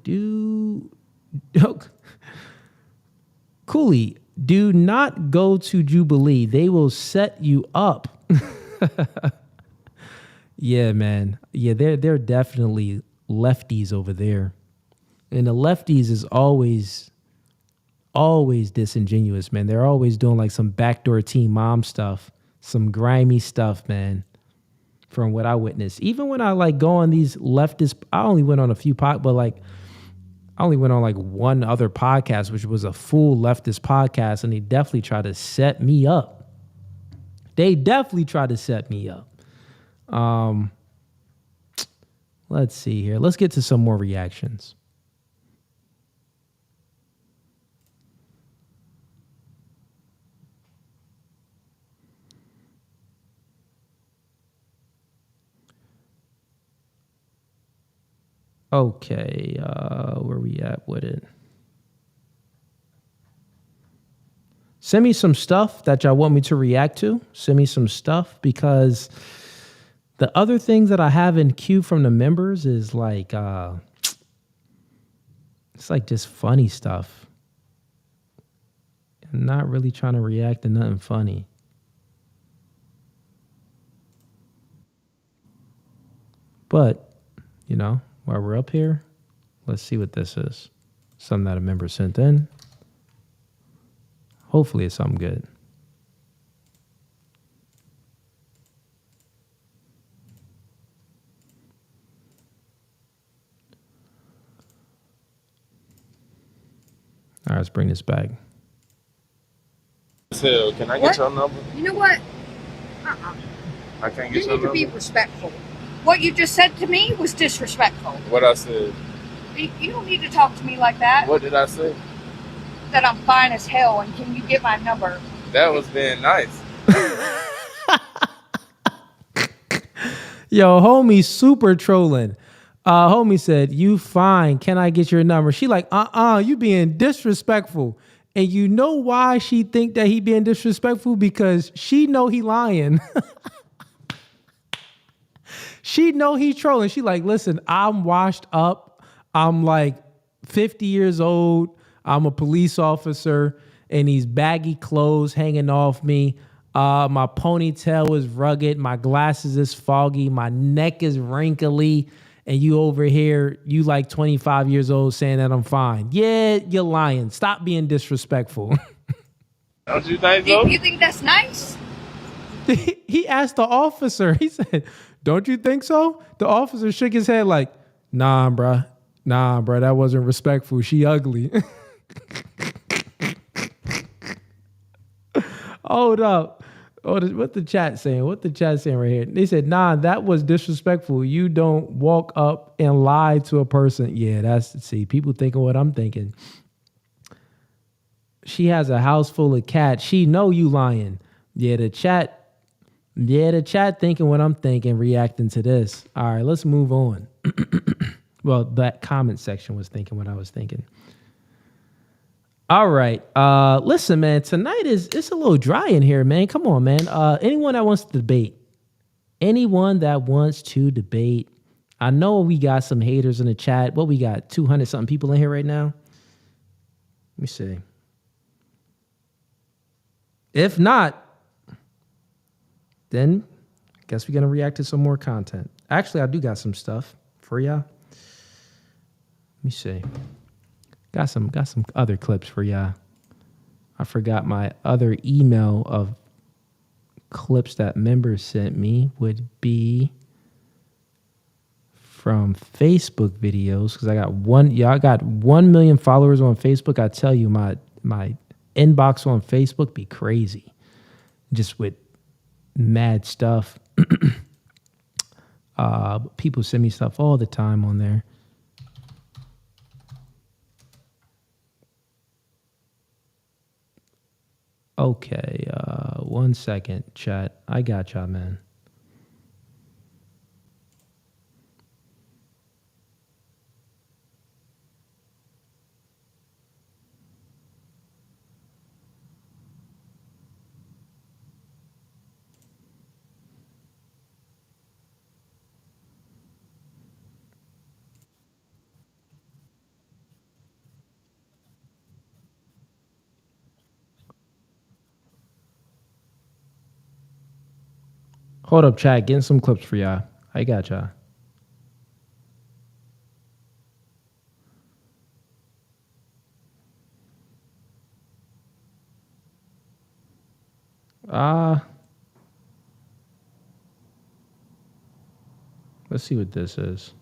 Cooley, do not go to Jubilee. They will set you up. Yeah, man. Yeah, they're definitely lefties over there. And the lefties is always disingenuous, man. They're always doing like some backdoor teen mom stuff, some grimy stuff, man, from what I witnessed. Even when I like go on these leftist, I only went on a few but like I only went on like one other podcast, which was a full leftist podcast, and they definitely tried to set me up. Let's see here. Let's get to some more reactions. Okay, where we at with it? Send me some stuff that y'all want me to react to. Send me some stuff, because the other things that I have in queue from the members is like, it's like just funny stuff. I'm not really trying to react to nothing funny. But, you know, while we're up here, let's see what this is. Something that a member sent in. Hopefully it's something good. All right, let's bring this back. Hell, can I get your number? You know what? I can't get You your need to number. be respectful. What you just said to me was disrespectful. What I said? You don't need to talk to me like that. What did I say? That I'm fine as hell, and can you get my number? That was being nice. Yo, homie super trolling. Homie said, "You fine, can I get your number?" She like, you being disrespectful. And you know why she think that he being disrespectful? Because she know he lying. She know he trolling. She like, listen, I'm washed up. I'm like 50 years old. I'm a police officer, and these baggy clothes hanging off me. My ponytail is rugged. My glasses is foggy. My neck is wrinkly. And you over here, you like 25 years old saying that I'm fine. Yeah, you're lying. Stop being disrespectful. Don't you think so? You think that's nice? He asked the officer. He said, "Don't you think so?" The officer shook his head like, Nah, bruh, that wasn't respectful. She ugly." Hold up. What the chat saying? What the chat saying right here? They said, "Nah, that was disrespectful. You don't walk up and lie to a person." Yeah, see, people thinking what I'm thinking. She has a house full of cats. She know you lying. Yeah, the chat thinking what I'm thinking, reacting to this. All right, let's move on. Well, that comment section was thinking what I was thinking. All right. Listen, man, tonight it's a little dry in here, man. Come on, man. Anyone that wants to debate. I know we got some haters in the chat. What we got? 200 something people in here right now. Let me see. If not, then I guess we're gonna react to some more content. Actually, I do got some stuff for y'all. Let me see. Got some other clips for y'all. I forgot my other email of clips that members sent me would be from Facebook videos, because I got I got 1 million followers on Facebook. I tell you, my inbox on Facebook be crazy, just with mad stuff. People send me stuff all the time on there. Okay, 1 second, chat. I got y'all, man. Hold up, chat. Getting some clips for y'all. I got y'all. Let's see what this is.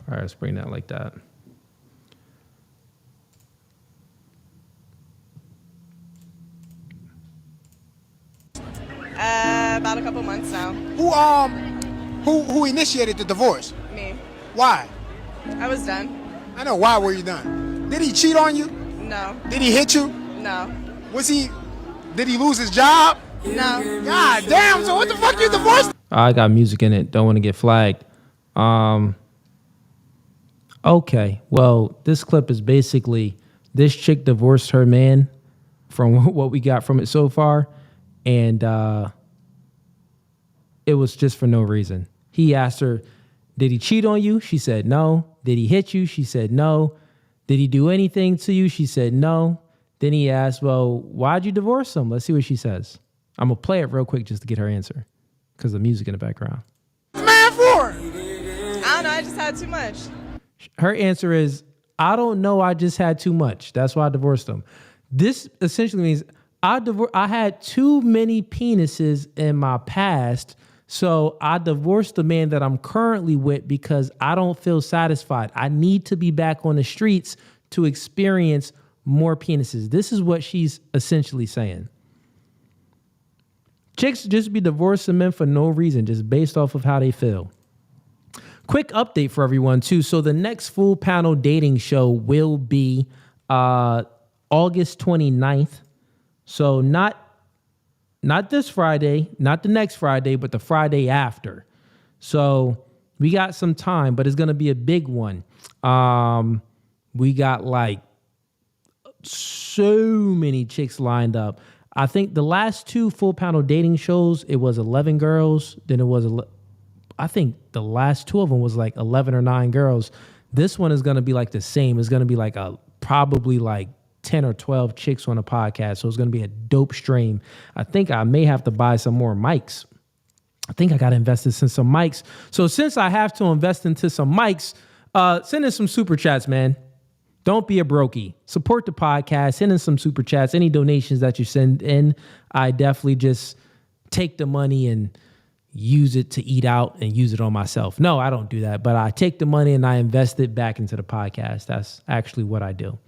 All right, let's bring that like that. About a couple months now. Who initiated the divorce? Me. Why? I was done. I know. Why were you done? Did he cheat on you? No. Did he hit you? No. Did he lose his job? No. God damn, so what the fuck you divorced? I got music in it. Don't want to get flagged. Okay. Well, this clip is basically this chick divorced her man from what we got from it so far. And it was just for no reason. He asked her, did he cheat on you? She said no. Did he hit you? She said no. Did he do anything to you? She said no. Then he asked, well, why'd you divorce him? Let's see what she says. I'm going to play it real quick just to get her answer because the music in the background. Man for? I don't know. I just had too much. Her answer is, I don't know. I just had too much. That's why I divorced him. This essentially means I had too many penises in my past. So I divorced the man that I'm currently with because I don't feel satisfied. I need to be back on the streets to experience more penises. This is what she's essentially saying. Chicks just be divorcing men for no reason, just based off of how they feel. Quick update for everyone too. So the next full panel dating show will be August 29th. So not this Friday, not the next Friday, but the Friday after. So we got some time, but it's going to be a big one. We got like so many chicks lined up. I think the last 2 full panel dating shows, it was 11 girls. Then it was, I think the last 2 of them was like 11 or 9 girls. This one is going to be like the same. It's going to be like probably like 10 or 12 chicks on a podcast. So it's going to be a dope stream. I think I may have to buy some more mics. I think I got to invest in some mics. So since I have to invest into some mics, send in some super chats, man. Don't be a brokey. Support the podcast. Send in some super chats. Any donations that you send in, I definitely just take the money and use it to eat out and use it on myself. No, I don't do that. But I take the money and I invest it back into the podcast. That's actually what I do.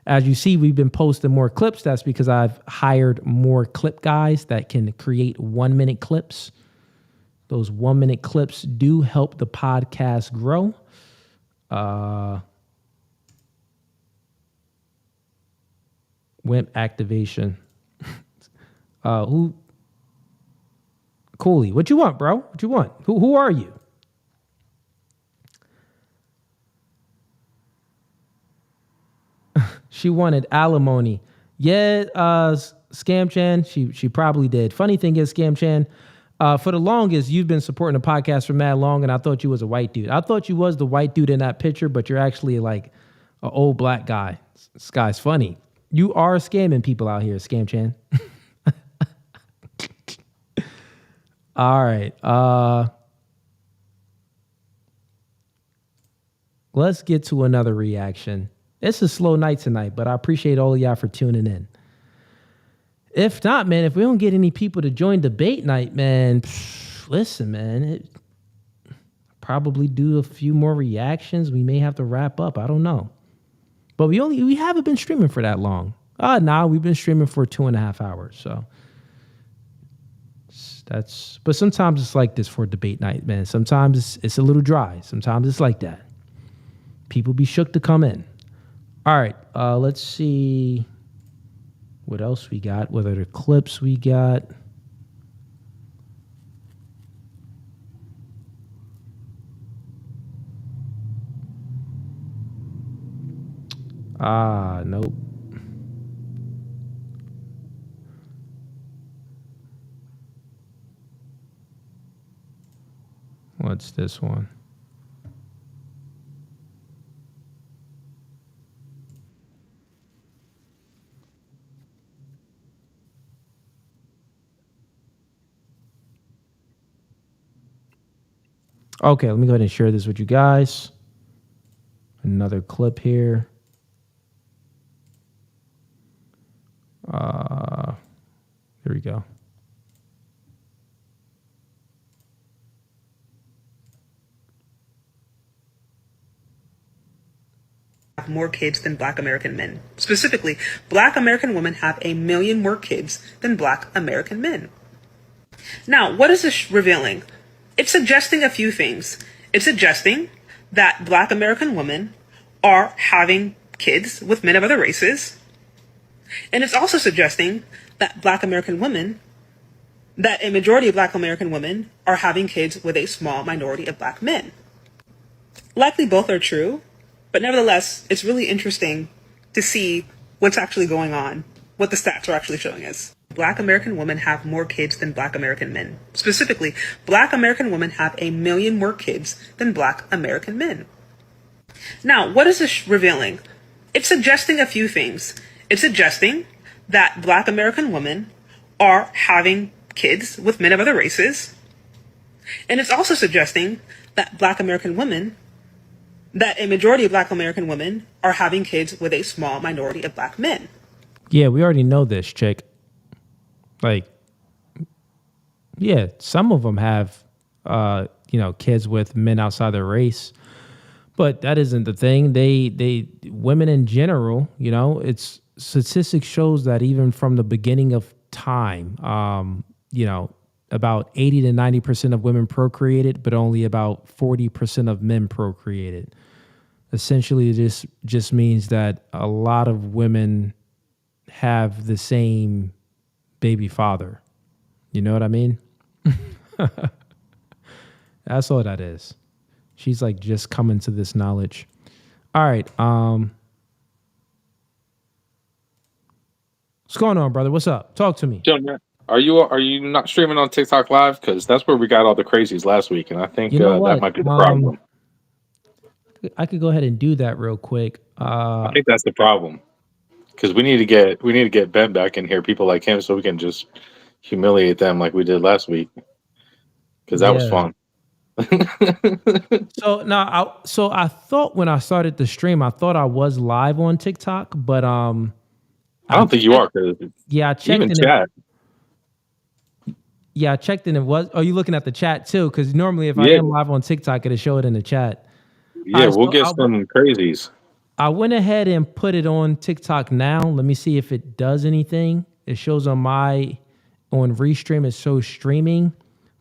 As you see, we've been posting more clips. That's because I've hired more clip guys that can create 1-minute clips. Those 1-minute clips do help the podcast grow. Wimp activation. Cooley, what you want, bro? What you want? Who are you? She wanted alimony. Yeah, Scam Chan, she probably did. Funny thing is, Scam Chan, for the longest, you've been supporting the podcast for mad long, and I thought you was a white dude. I thought you was the white dude in that picture, but you're actually like an old black guy. This guy's funny. You are scamming people out here, Scam Chan. All right. Let's get to another reaction. It's a slow night tonight, but I appreciate all of y'all for tuning in. If not, man, if we don't get any people to join debate night, man, listen, man, probably do a few more reactions. We may have to wrap up. I don't know. But we haven't been streaming for that long. We've been streaming for 2.5 hours. So but sometimes it's like this for debate night, man. Sometimes it's a little dry. Sometimes it's like that. People be shook to come in. All right, let's see what else we got. What other clips we got? Nope. What's this one? Okay, let me go ahead and share this with you guys. Another clip here. Here we go. More kids than Black American men. Specifically, Black American women have 1 million more kids than Black American men. Now, what is this revealing? It's suggesting a few things. It's suggesting that Black American women are having kids with men of other races. And it's also suggesting that Black American women, that a majority of Black American women are having kids with a small minority of Black men. Likely both are true, but nevertheless, it's really interesting to see what's actually going on, what the stats are actually showing us. Black American women have more kids than Black American men. Specifically, Black American women have 1 million more kids than Black American men. Now, what is this revealing? It's suggesting a few things. It's suggesting that Black American women are having kids with men of other races. And it's also suggesting that Black American women, that a majority of Black American women are having kids with a small minority of Black men. Yeah, we already know this, chick. Like, yeah, some of them have, kids with men outside their race, but that isn't the thing. Women in general, it's statistics shows that even from the beginning of time, about 80 to 90% of women procreated, but only about 40% of men procreated. Essentially, this just means that a lot of women have the same baby father. You know what I mean? That's all that is. She's like just coming to this knowledge. All right. What's going on, brother? What's up? Talk to me. Junior, are you not streaming on TikTok Live? Because that's where we got all the crazies last week, and I think You know that what? might be the problem. I could go ahead and do that real quick. I think that's the problem because we need to get Ben back in here, people like him, so we can just humiliate them like we did last week. Because that was fun. So I thought when I started the stream, I thought I was live on TikTok, but I don't think you are. Yeah, I checked even chat. Yeah, I checked and it was. Oh, you looking at the chat too? Because normally if I am live on TikTok, it'll show it in the chat. Yeah, we'll get some crazies. I went ahead and put it on TikTok now. Let me see if it does anything. It shows on Restream. It shows streaming.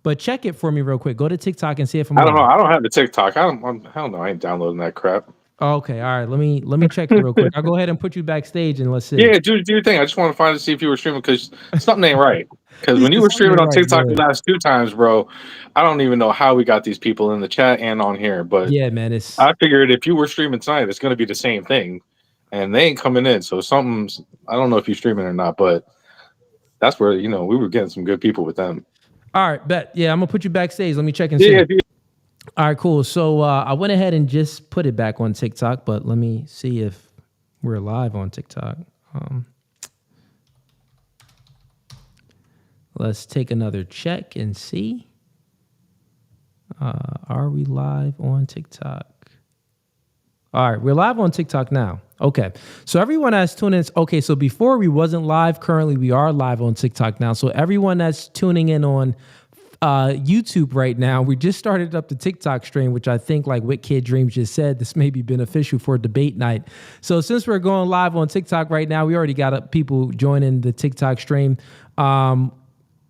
But check it for me real quick. Go to TikTok and see if I'm. I don't know. I don't have the TikTok. I don't know. I ain't downloading that crap. Okay, all right. Let me check it real quick. I'll go ahead and put you backstage and let's see. Yeah, do your thing. I just want to find to see if you were streaming because something ain't right. Because when you were streaming on TikTok the last 2 times, bro, I don't even know how we got these people in the chat and on here. But yeah, man, I figured if you were streaming tonight, it's going to be the same thing, and they ain't coming in. So something's. I don't know if you're streaming or not, but that's where we were getting some good people with them. All right, bet. Yeah, I'm gonna put you backstage. Let me check and see. Yeah. All right, cool. So I went ahead and just put it back on TikTok, but let me see if we're live on TikTok. Let's take another check and see. Are we live on TikTok? All right, we're live on TikTok now. Okay, so everyone that's tuning in. Okay, so before we wasn't live. Currently, we are live on TikTok now. So everyone that's tuning in on YouTube right now, we just started up the TikTok stream, which I think, like what Kid Dreams just said, this may be beneficial for debate night. So since we're going live on TikTok right now, we already got people joining the TikTok stream.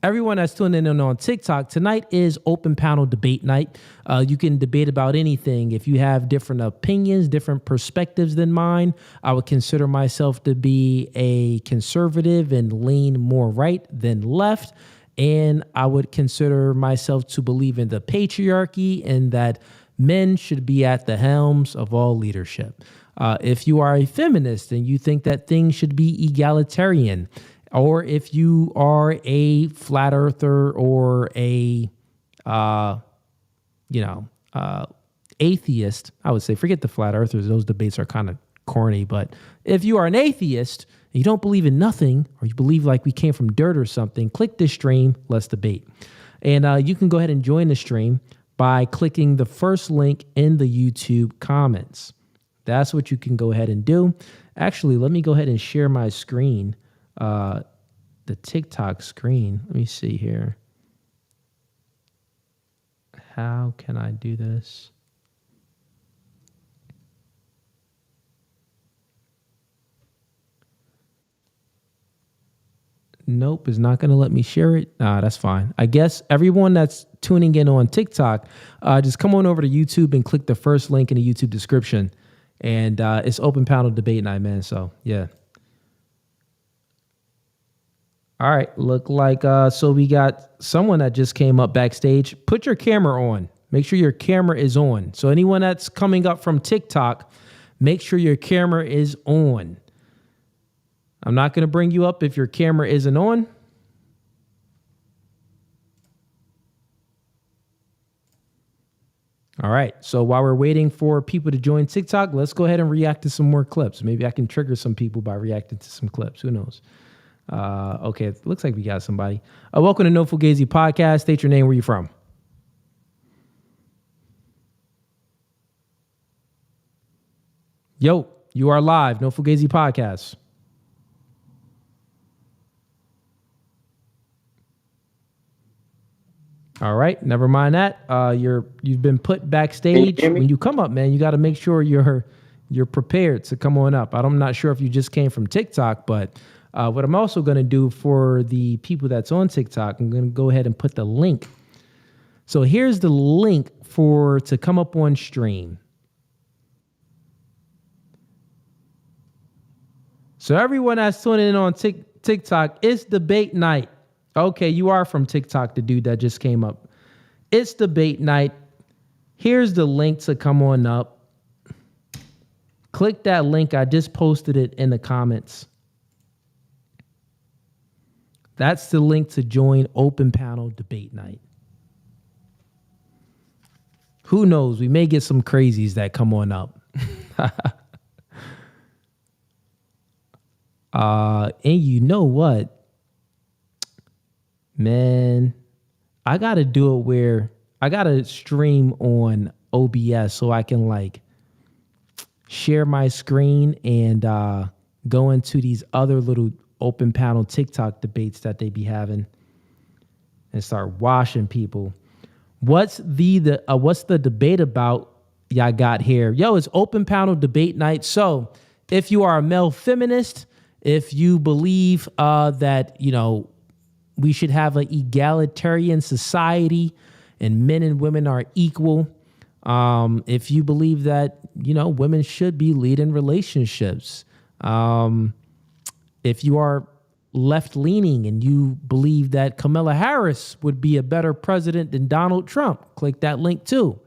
Everyone that's tuning in on TikTok, tonight is open panel debate night. You can debate about anything. If you have different opinions, different perspectives than mine, I would consider myself to be a conservative and lean more right than left. And I would consider myself to believe in the patriarchy and that men should be at the helms of all leadership. If you are a feminist and you think that things should be egalitarian, or if you are a flat earther or a, atheist, I would say forget the flat earthers. Those debates are kind of corny. But if you are an atheist and you don't believe in nothing, or you believe like we came from dirt or something, click this stream. Let's debate. And you can go ahead and join the stream by clicking the first link in the YouTube comments. That's what you can go ahead and do. Actually, let me go ahead and share my screen. The TikTok screen. Let me see here. How can I do this? Nope, it's not going to let me share it. Nah, that's fine. I guess everyone that's tuning in on TikTok, just come on over to YouTube and click the first link in the YouTube description. And it's open panel debate night, man. So, yeah. All right, look like so we got someone that just came up backstage. Put your camera on. Make sure your camera is on. So anyone that's coming up from TikTok, make sure your camera is on. I'm not going to bring you up if your camera isn't on. All right, so while we're waiting for people to join TikTok, let's go ahead and react to some more clips. Maybe I can trigger some people by reacting to some clips. Who knows? Okay, it looks like we got somebody. Welcome to No Fugazee Podcast. State your name. Where you from? Yo, you are live. No Fugazee Podcast. All right, never mind that. You've been put backstage. When you come up, man, you got to make sure you're prepared to come on up. I'm not sure if you just came from TikTok, but what I'm also going to do for the people that's on TikTok, I'm going to go ahead and put the link. So here's the link to come up on stream. So everyone that's tuning in on TikTok, it's debate night. Okay, you are from TikTok, the dude that just came up. It's debate night. Here's the link to come on up. Click that link. I just posted it in the comments. That's the link to join Open Panel Debate Night. Who knows? We may get some crazies that come on up. And you know what? Man, I got to do it where I got to stream on OBS so I can like share my screen and go into these other little open panel TikTok debates that they be having and start washing people. What's the debate about y'all got here? Yo, it's open panel debate night. So if you are a male feminist, if you believe that, you know, we should have an egalitarian society and men and women are equal, if you believe that, you know, women should be leading relationships, if you are left-leaning and you believe that Kamala Harris would be a better president than Donald Trump, click that link too.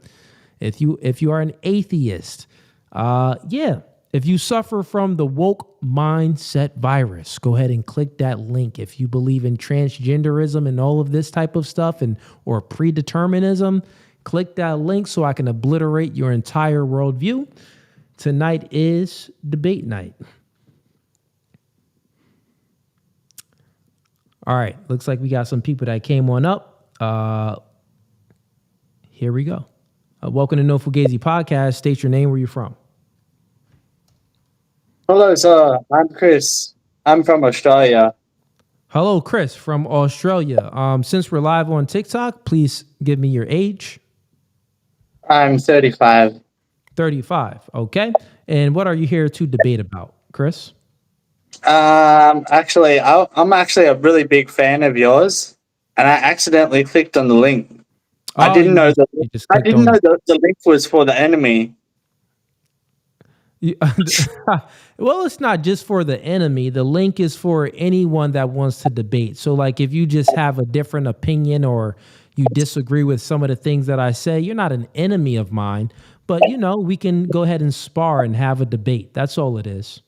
If you are an atheist, if you suffer from the woke mindset virus, go ahead and click that link. If you believe in transgenderism and all of this type of stuff or predeterminism, click that link so I can obliterate your entire worldview. Tonight is debate night. All right, looks like we got some people that came on up. Here we go. Welcome to No Fugazee Podcast. State your name, where you're from. Hello, sir. I'm Chris. I'm from Australia. Hello, Chris from Australia. Since we're live on TikTok, please give me your age. I'm 35. 35, okay. And what are you here to debate about, Chris? Actually, I'm actually a really big fan of yours, and I accidentally clicked on the link. I didn't know the link was for the enemy. Well, it's not just for the enemy. The link is for anyone that wants to debate. So, like, if you just have a different opinion or you disagree with some of the things that I say, you're not an enemy of mine. But, you know, we can go ahead and spar and have a debate. That's all it is.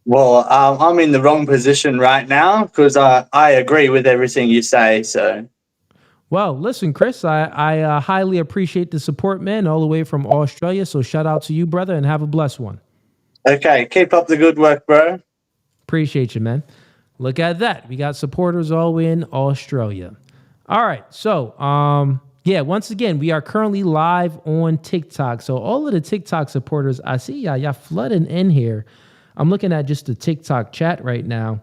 Well, I'm in the wrong position right now because I agree with everything you say. So, well, listen, Chris, I highly appreciate the support, man, all the way from Australia. So shout out to you, brother, and have a blessed one. Okay, keep up the good work, bro. Appreciate you, man. Look at that. We got supporters all the way in Australia. All right. So, once again, we are currently live on TikTok. So all of the TikTok supporters, I see y'all flooding in here. I'm looking at just the TikTok chat right now.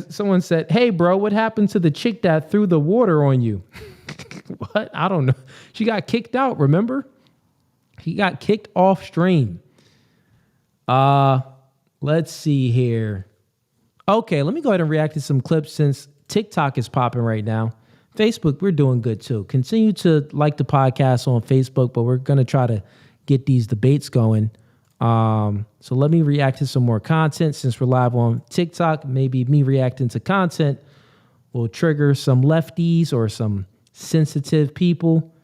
Someone said, "Hey, bro, what happened to the chick that threw the water on you?" What? I don't know. She got kicked out, remember? He got kicked off stream. Let's see here. Okay, let me go ahead and react to some clips since TikTok is popping right now. Facebook, we're doing good too. Continue to like the podcast on Facebook, but we're going to try to get these debates going. So let me react to some more content since we're live on TikTok. Maybe me reacting to content will trigger some lefties or some sensitive people,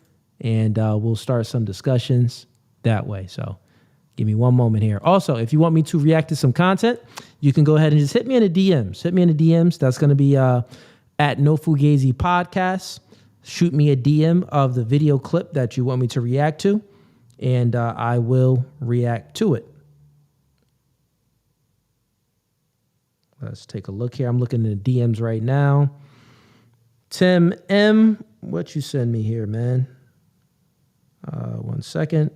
and we'll start some discussions that way. So give me one moment here. Also, if you want me to react to some content, you can go ahead and just hit me in the DMs. Hit me in the DMs. That's going to be at No Fugazee Podcast. Shoot me a DM of the video clip that you want me to react to, and I will react to it. Let's take a look here. I'm looking in the DMs right now. Tim M, what you send me here, man? 1 second.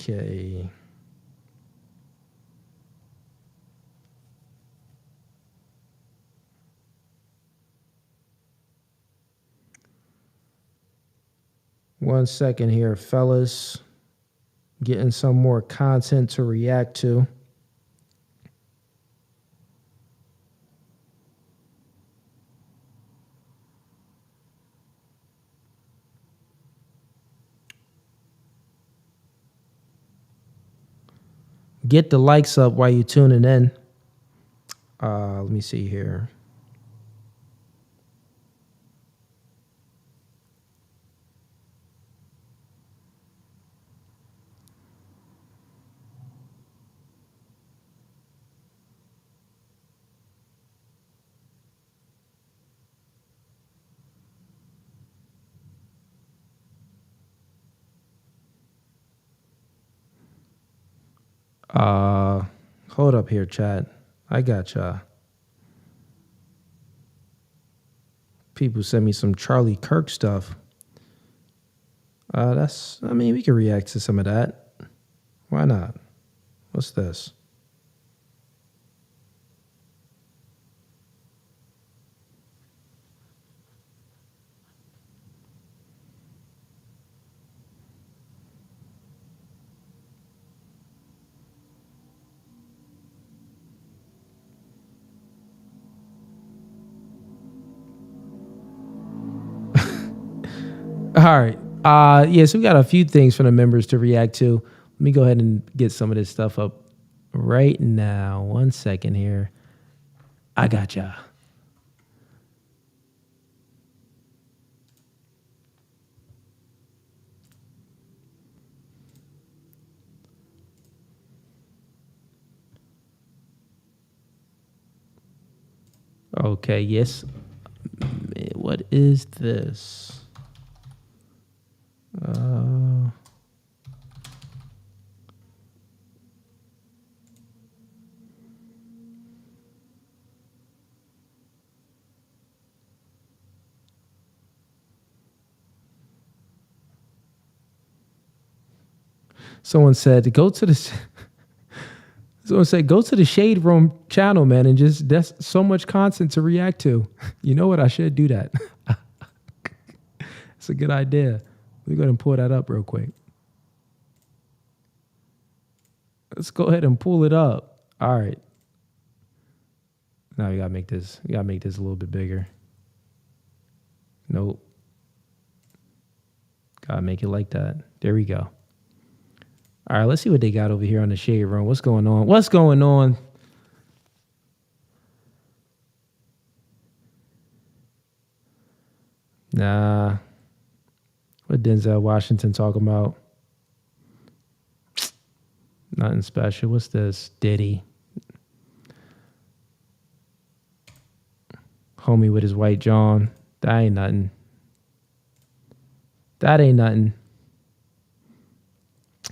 Okay. One second here, fellas. Getting some more content to react to. Get the likes up while you're tuning in. Let me see here. Hold up here, chat. I got y'all. People send me some Charlie Kirk stuff. We can react to some of that. Why not? What's this? All right. So we got a few things from the members to react to. Let me go ahead and get some of this stuff up right now. 1 second here. I got ya. Okay, yes. What is this? Someone said go to the Shade Room channel, man, and that's so much content to react to. You know what? I should do that. It's a good idea. We're going to pull that up real quick. Let's go ahead and pull it up. All right. Now we gotta make this. We gotta make this a little bit bigger. Nope. Gotta make it like that. There we go. All right, let's see what they got over here on the Shade Room. What's going on? What's going on? Nah. What Denzel Washington talking about? Nothing special. What's this? Diddy. Homie with his white John. That ain't nothing. That ain't nothing.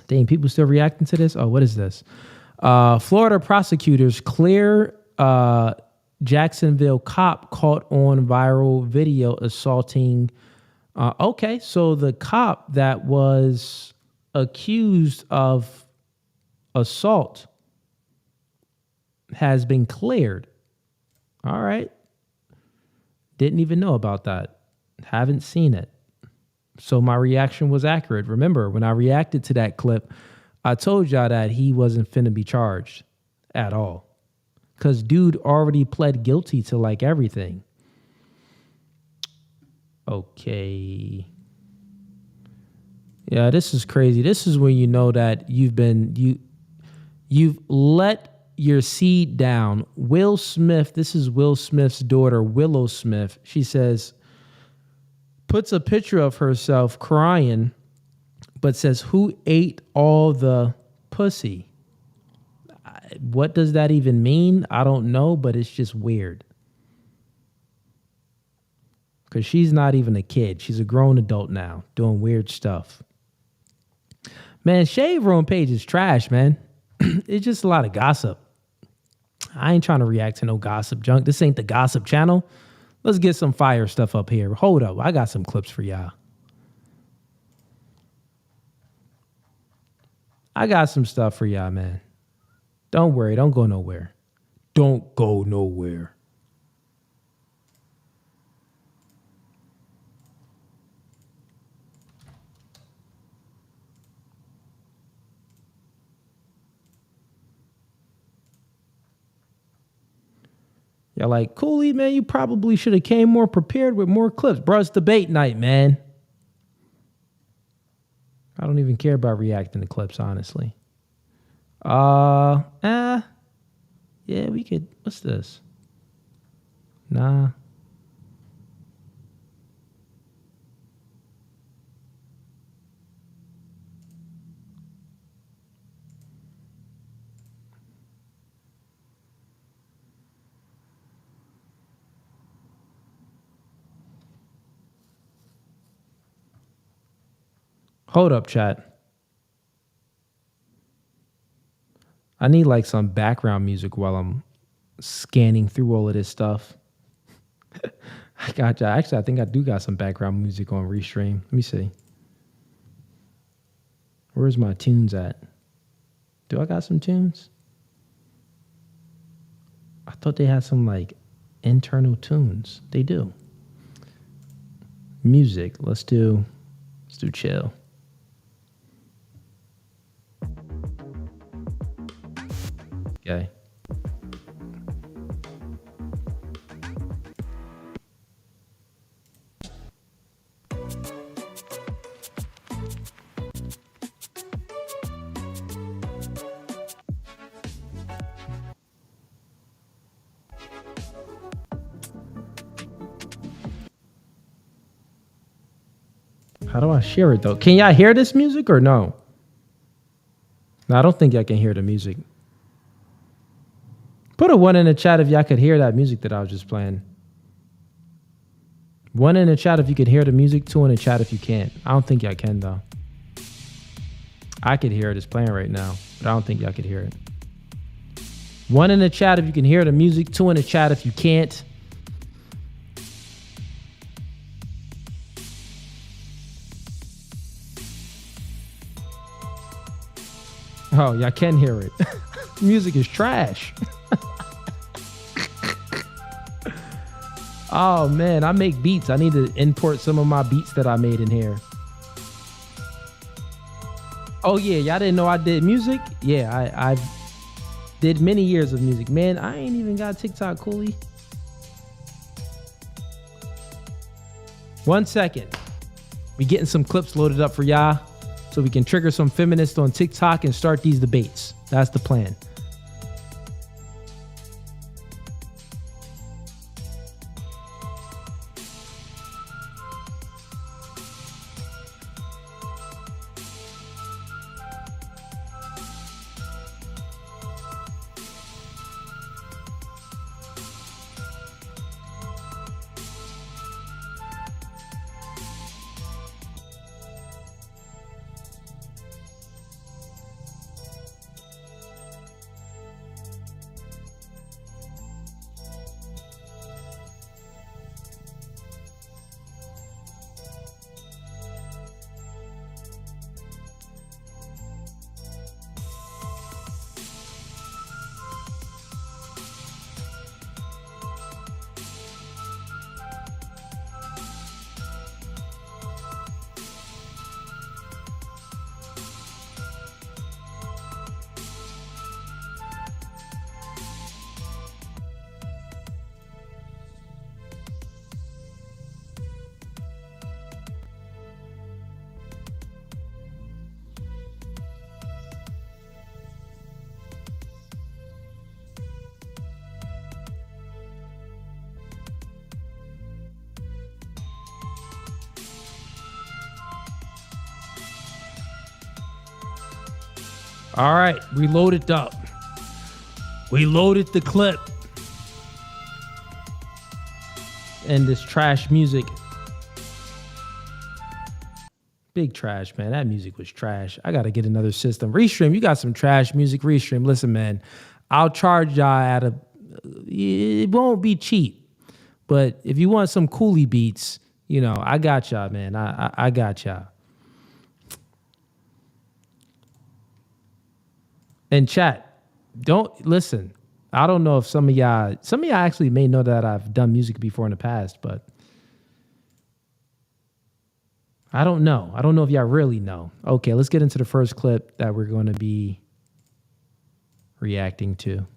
Dang, people still reacting to this? Oh, what is this? Florida prosecutors clear Jacksonville cop caught on viral video assaulting. Okay, so the cop that was accused of assault has been cleared. All right. Didn't even know about that. Haven't seen it. So my reaction was accurate. Remember, when I reacted to that clip, I told y'all that he wasn't finna be charged at all. Because dude already pled guilty to like everything. Okay. Yeah, this is crazy. This is when you know that you've let your seed down. Will Smith, this is Will Smith's daughter, Willow Smith. She says, puts a picture of herself crying, but says, who ate all the pussy? What does that even mean? I don't know, but it's just weird. Because she's not even a kid. She's a grown adult now, doing weird stuff. Man, Shade Room page is trash, man. It's just a lot of gossip. I ain't trying to react to no gossip junk. This ain't the gossip channel. Let's get some fire stuff up here. Hold up. I got some clips for y'all. I got some stuff for y'all, man. Don't worry. Don't go nowhere. Don't go nowhere. You're like, Cooley, man, you probably should have came more prepared with more clips. Bro, it's debate night, man. I don't even care about reacting to clips, honestly. Yeah, we could. What's this? Nah. Hold up, chat. I need like some background music while I'm scanning through all of this stuff. I got you. Actually, I think I do got some background music on Restream. Let me see. Where's my tunes at? Do I got some tunes? I thought they had some like internal tunes. They do. Music. Let's do chill. Okay. How do I share it though? Can y'all hear this music or no? No, I don't think y'all can hear the music. Put a 1 in the chat if y'all could hear that music that I was just playing. 1 in the chat if you could hear the music, 2 in the chat if you can't. I don't think y'all can though. I could hear it. It's playing right now, but I don't think y'all could hear it. 1 in the chat if you can hear the music, 2 in the chat if you can't. Oh, y'all can hear it. Music is trash. Oh man, I make beats. I need to import some of my beats that I made in here. Oh yeah, y'all didn't know I did music? Yeah, I did many years of music. Man, I ain't even got TikTok, Cooley. 1 second. We getting some clips loaded up for y'all so we can trigger some feminists on TikTok and start these debates. That's the plan. All right, we loaded up. We loaded the clip. And this trash music. Big trash, man. That music was trash. I got to get another system. Restream, you got some trash music. Restream, listen, man. I'll charge y'all at a... It won't be cheap. But if you want some Cooley beats, you know, I got y'all, man. I got y'all. And chat, don't listen. I don't know if some of y'all actually may know that I've done music before in the past, but I don't know. I don't know if y'all really know. Okay, let's get into the first clip that we're going to be reacting to.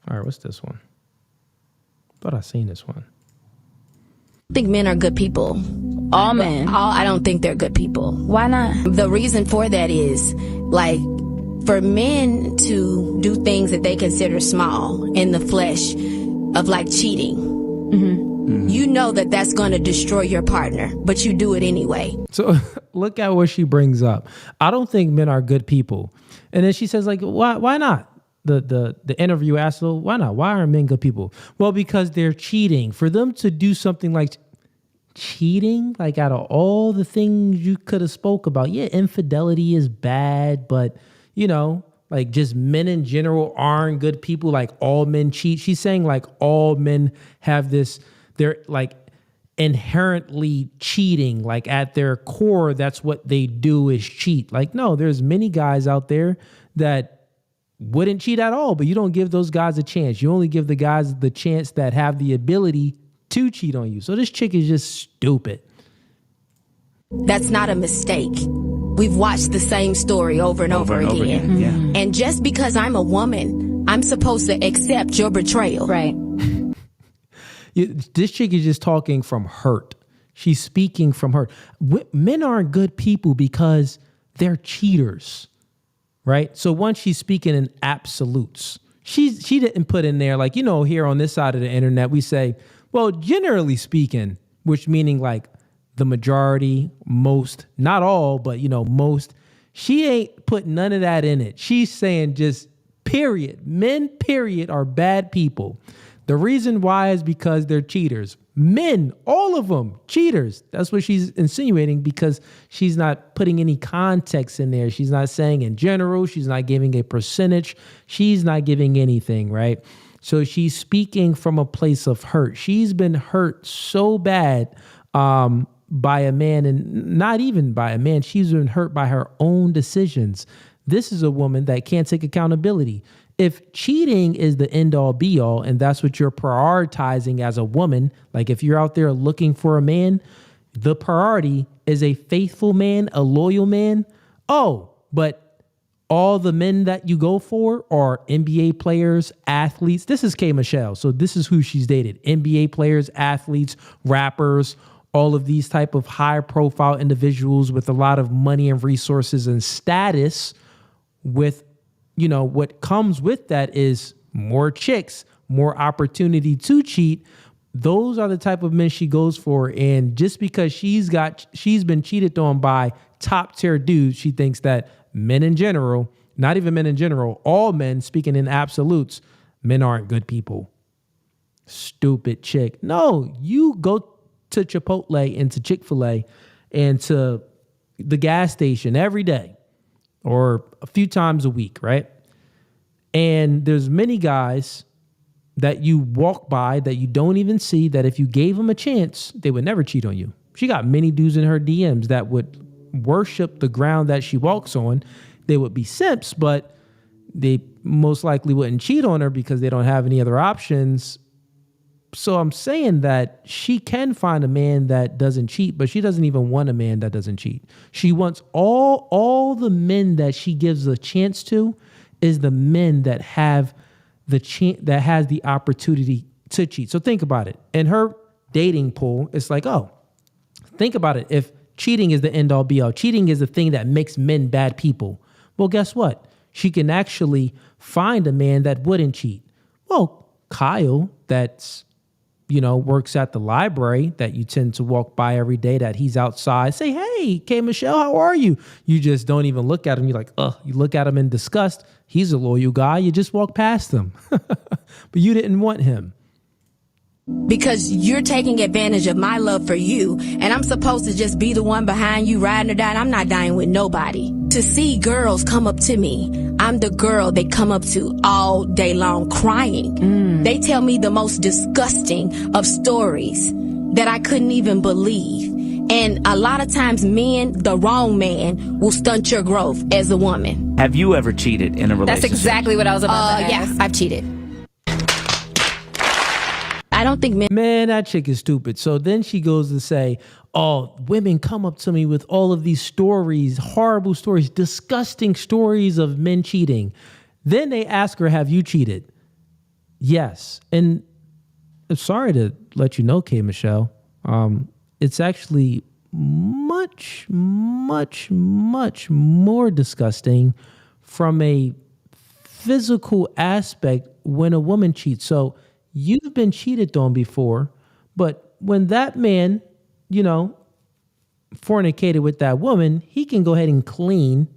All right, what's this one? Thought I seen this one. I think men are good people. All men. I don't think they're good people. Why not? The reason for that is, like, for men to do things that they consider small in the flesh of, like, cheating. Mm-hmm. You know that that's going to destroy your partner, but you do it anyway. So look at what she brings up. I don't think men are good people. And then she says, like, why not? the interview asked, well, why not? Why aren't men good people? Well, because they're cheating. For them to do something like cheating, like out of all the things you could have spoke about, yeah, infidelity is bad, but like just men in general aren't good people. Like all men cheat. She's saying like all men have this, they're like inherently cheating, like at their core, that's what they do is cheat. Like, no, there's many guys out there that wouldn't cheat at all, but you don't give those guys a chance. You only give the guys the chance that have the ability to cheat on you. So this chick is just stupid. That's not a mistake. We've watched the same story over and over again. Yeah. And just because I'm a woman, I'm supposed to accept your betrayal. Right. This chick is just talking from hurt. She's speaking from hurt. Men aren't good people because they're cheaters, right? So once she's speaking in absolutes, she didn't put in there like, here on this side of the internet, we say, well, generally speaking, which meaning like the majority, most, not all, but most. She ain't put none of that in it. She's saying just period. Men, period, are bad people. The reason why is because they're cheaters. Men, all of them, cheaters. That's what she's insinuating because she's not putting any context in there. She's not saying in general. She's not giving a percentage. She's not giving anything, right? So she's speaking from a place of hurt. She's been hurt so bad by a man, and not even by a man. She's been hurt by her own decisions. This is a woman that can't take accountability. If cheating is the end all be all, and that's what you're prioritizing as a woman, like if you're out there looking for a man, the priority is a faithful man, a loyal man. Oh, but all the men that you go for are NBA players, athletes. This is K. Michelle. So this is who she's dated. NBA players, athletes, rappers, all of these type of high profile individuals with a lot of money and resources and status. With what comes with that is more chicks, more opportunity to cheat. Those are the type of men she goes for. And just because she's been cheated on by top tier dudes, she thinks that men in general, not even men in general, all men, speaking in absolutes, men aren't good people. Stupid chick. No, you go to Chipotle and to Chick-fil-A and to the gas station every day or a few times a week, right? And there's many guys that you walk by that you don't even see that if you gave them a chance, they would never cheat on you. She got many dudes in her DMs that would worship the ground that she walks on. They would be simps, but they most likely wouldn't cheat on her because they don't have any other options. So I'm saying that she can find a man that doesn't cheat, but she doesn't even want a man that doesn't cheat. She wants all the men that she gives a chance to is the men that have that has the opportunity to cheat. So think about it. In her dating pool, it's like, oh, think about it. If cheating is the end all be all, cheating is the thing that makes men bad people. Well, guess what? She can actually find a man that wouldn't cheat. Well, Kyle, that's works at the library that you tend to walk by every day, that he's outside, say, hey, K. Michelle, how are you? You just don't even look at him. You're like, ugh, you look at him in disgust. He's a loyal guy. You just walk past him, but you didn't want him. Because you're taking advantage of my love for you, and I'm supposed to just be the one behind you riding or dying. I'm not dying with nobody. To see girls come up to me, I'm the girl they come up to all day long crying. They tell me the most disgusting of stories that I couldn't even believe. And a lot of times men, the wrong man, will stunt your growth as a woman. Have you ever cheated in a relationship? That's exactly what I was about to ask. Yeah, I've cheated. I don't think Man, that chick is stupid. So then she goes to say, oh, women come up to me with all of these stories, horrible stories, disgusting stories of men cheating. Then they ask her, have you cheated? Yes. And I'm sorry to let you know, K. Michelle, it's actually much, much, much more disgusting from a physical aspect when a woman cheats. So you've been cheated on before, but when that man, fornicated with that woman, he can go ahead and clean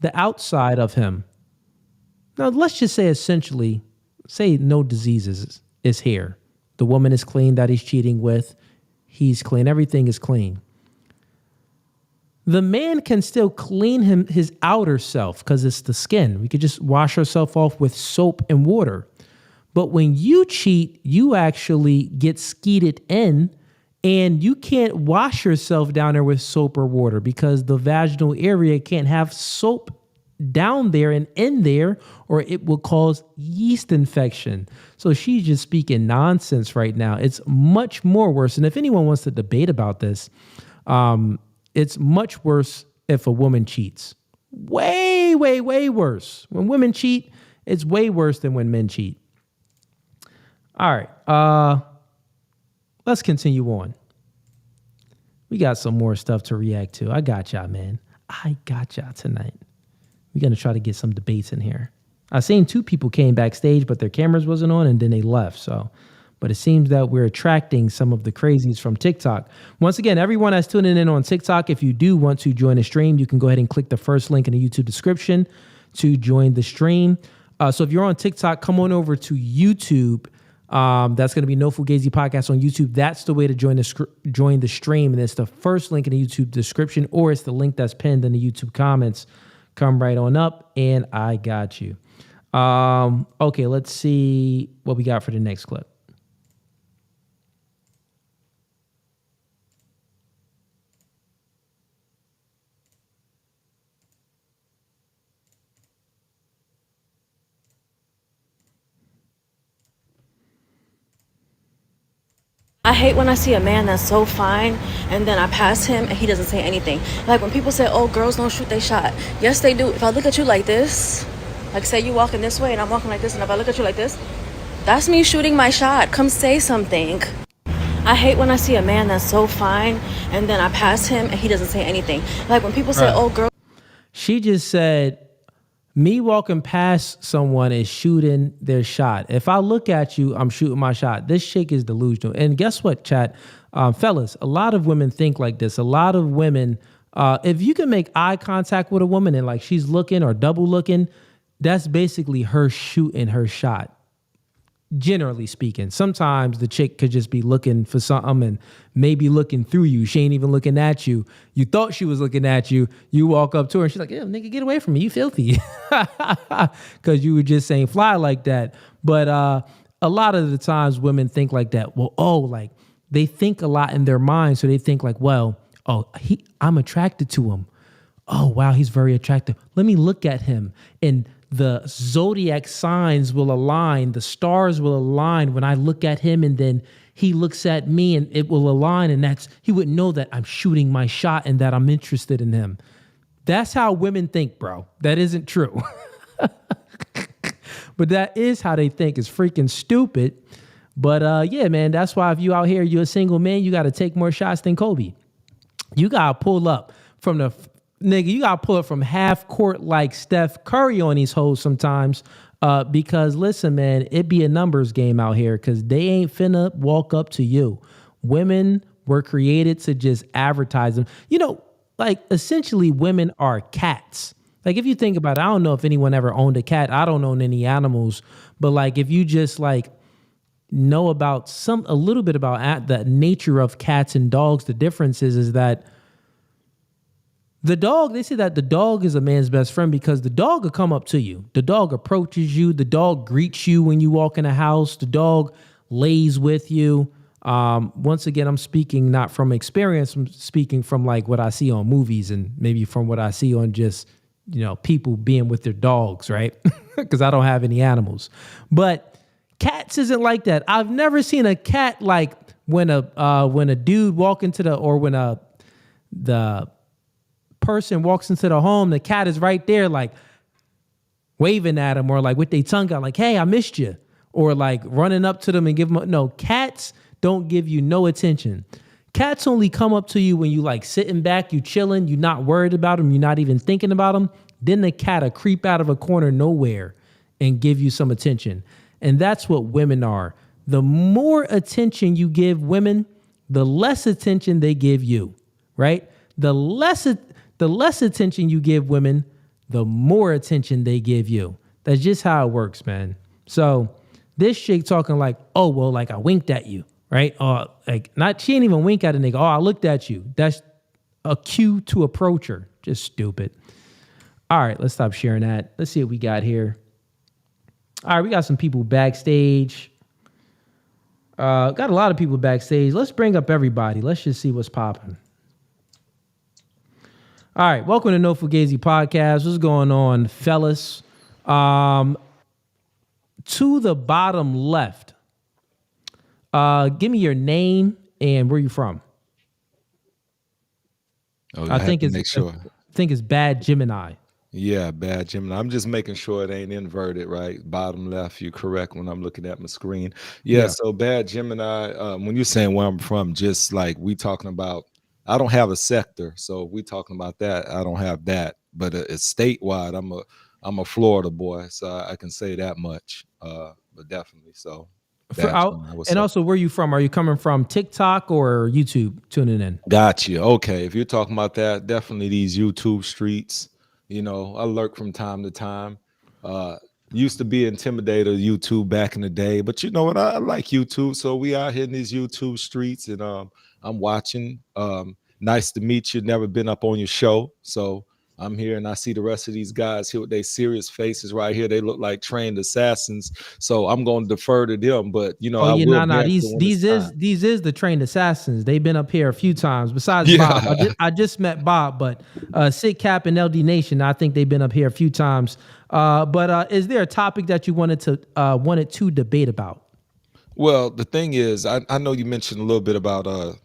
the outside of him. Now, let's just say essentially, say no diseases is here. The woman is clean that he's cheating with. He's clean. Everything is clean. The man can still clean his outer self because it's the skin. We could just wash ourselves off with soap and water. But when you cheat, you actually get skeeted in, and you can't wash yourself down there with soap or water because the vaginal area can't have soap down there and in there, or it will cause yeast infection. So she's just speaking nonsense right now. It's much more worse. And if anyone wants to debate about this, it's much worse if a woman cheats. Way, way, way worse. When women cheat, it's way worse than when men cheat. All right. Let's continue on. We got some more stuff to react to. I got y'all, man. I got y'all tonight. We're going to try to get some debates in here. I seen 2 people came backstage, but their cameras wasn't on, and then they left. But it seems that we're attracting some of the crazies from TikTok. Once again, everyone that's tuning in on TikTok, if you do want to join the stream, you can go ahead and click the first link in the YouTube description to join the stream. So if you're on TikTok, come on over to YouTube. That's going to be No Fugazee Podcast on YouTube. That's the way to join the stream. And it's the first link in the YouTube description, or it's the link that's pinned in the YouTube comments. Come right on up, and I got you. Okay, let's see what we got for the next clip. I hate when I see a man that's so fine and then I pass him and he doesn't say anything. Like when people say, oh, girls don't shoot their shot. Yes, they do. If I look at you like this, like say you walking this way and I'm walking like this, and if I look at you like this, that's me shooting my shot. Come say something. I hate when I see a man that's so fine and then I pass him and he doesn't say anything. Like when people say, oh, girl. She just said, me walking past someone is shooting their shot. If I look at you, I'm shooting my shot. This chick is delusional. And guess what, chat? Fellas, a lot of women think like this. A lot of women, if you can make eye contact with a woman and like she's looking or double looking, that's basically her shooting her shot. Generally speaking, sometimes the chick could just be looking for something and maybe looking through you. She ain't even looking at you. You thought she was looking at you. You walk up to her and she's like, "Yeah, nigga, get away from me. You filthy." Because you were just saying fly like that. But a lot of the times women think like that. Well, like they think a lot in their mind. So they think like, well, I'm attracted to him. Oh, wow, he's very attractive. Let me look at him. And the zodiac signs will align, the stars will align when I look at him, and then he looks at me and it will align, and he would know that I'm shooting my shot and that I'm interested in him. That's how women think, bro. That isn't true. But that is how they think. It's freaking stupid. But yeah, man, that's why if you out here, you're a single man, you got to take more shots than Kobe. You got to pull up from the... Nigga, you got to pull it from half court like Steph Curry on these hoes sometimes because, listen, man, it be a numbers game out here because they ain't finna walk up to you. Women were created to just advertise them. You know, like, essentially, women are cats. Like, if you think about it, I don't know if anyone ever owned a cat. I don't own any animals. But, like, if you just, like, know about a little bit about the nature of cats and dogs, the difference is that the dog, they say that the dog is a man's best friend because the dog will come up to you. The dog approaches you. The dog greets you when you walk in a house. The dog lays with you. Once again, I'm speaking not from experience. I'm speaking from like what I see on movies and maybe from what I see on just, people being with their dogs, right? Because I don't have any animals. But cats isn't like that. I've never seen a cat like when a dude walk into when the person walks into the home, the cat is right there like waving at him or like with their tongue out like, "Hey, I missed you," or like running up to them and give them no. Cats don't give you no attention. Cats only come up to you when you like sitting back, you chilling, you're not worried about them, you're not even thinking about them. Then the cat will creep out of a corner nowhere and give you some attention. And that's what women are. The more attention you give women, the less attention they give you, right? The less attention you give women, the more attention they give you. That's just how it works, man. So this chick talking like, oh, well, like I winked at you, right? She ain't even wink at a nigga. Oh, I looked at you. That's a cue to approach her. Just stupid. All right, let's stop sharing that. Let's see what we got here. All right, we got some people backstage. Got a lot of people backstage. Let's bring up everybody. Let's just see what's popping. All right, welcome to No Fugazee Podcast. What's going on, fellas? To the bottom left, give me your name and where you from. Oh, I think it's Bad Gemini. Yeah, Bad Gemini. I'm just making sure it ain't inverted, right? Bottom left, you're correct when I'm looking at my screen. Yeah. So Bad Gemini, when you're saying where I'm from, just like we talking about, I don't have a sector, so we talking about that. I don't have that, but it's statewide. I'm a Florida boy, so I can say that much. But definitely so. Also, where you from? Are you coming from TikTok or YouTube tuning in? Gotcha. Okay. If you're talking about that, definitely these YouTube streets. You know, I lurk from time to time. Used to be intimidated of YouTube back in the day, but you know what? I like YouTube. So we out here in these YouTube streets and I'm watching. Nice to meet you. Never been up on your show. So I'm here and I see the rest of these guys here with their serious faces right here. They look like trained assassins. So I'm going to defer to them. But you know, these is the trained assassins. They've been up here a few times. Besides Bob, I just met Bob, but Sit Cap and LD Nation, I think they've been up here a few times. But is there a topic that you wanted to debate about? Well, the thing is, I know you mentioned a little bit about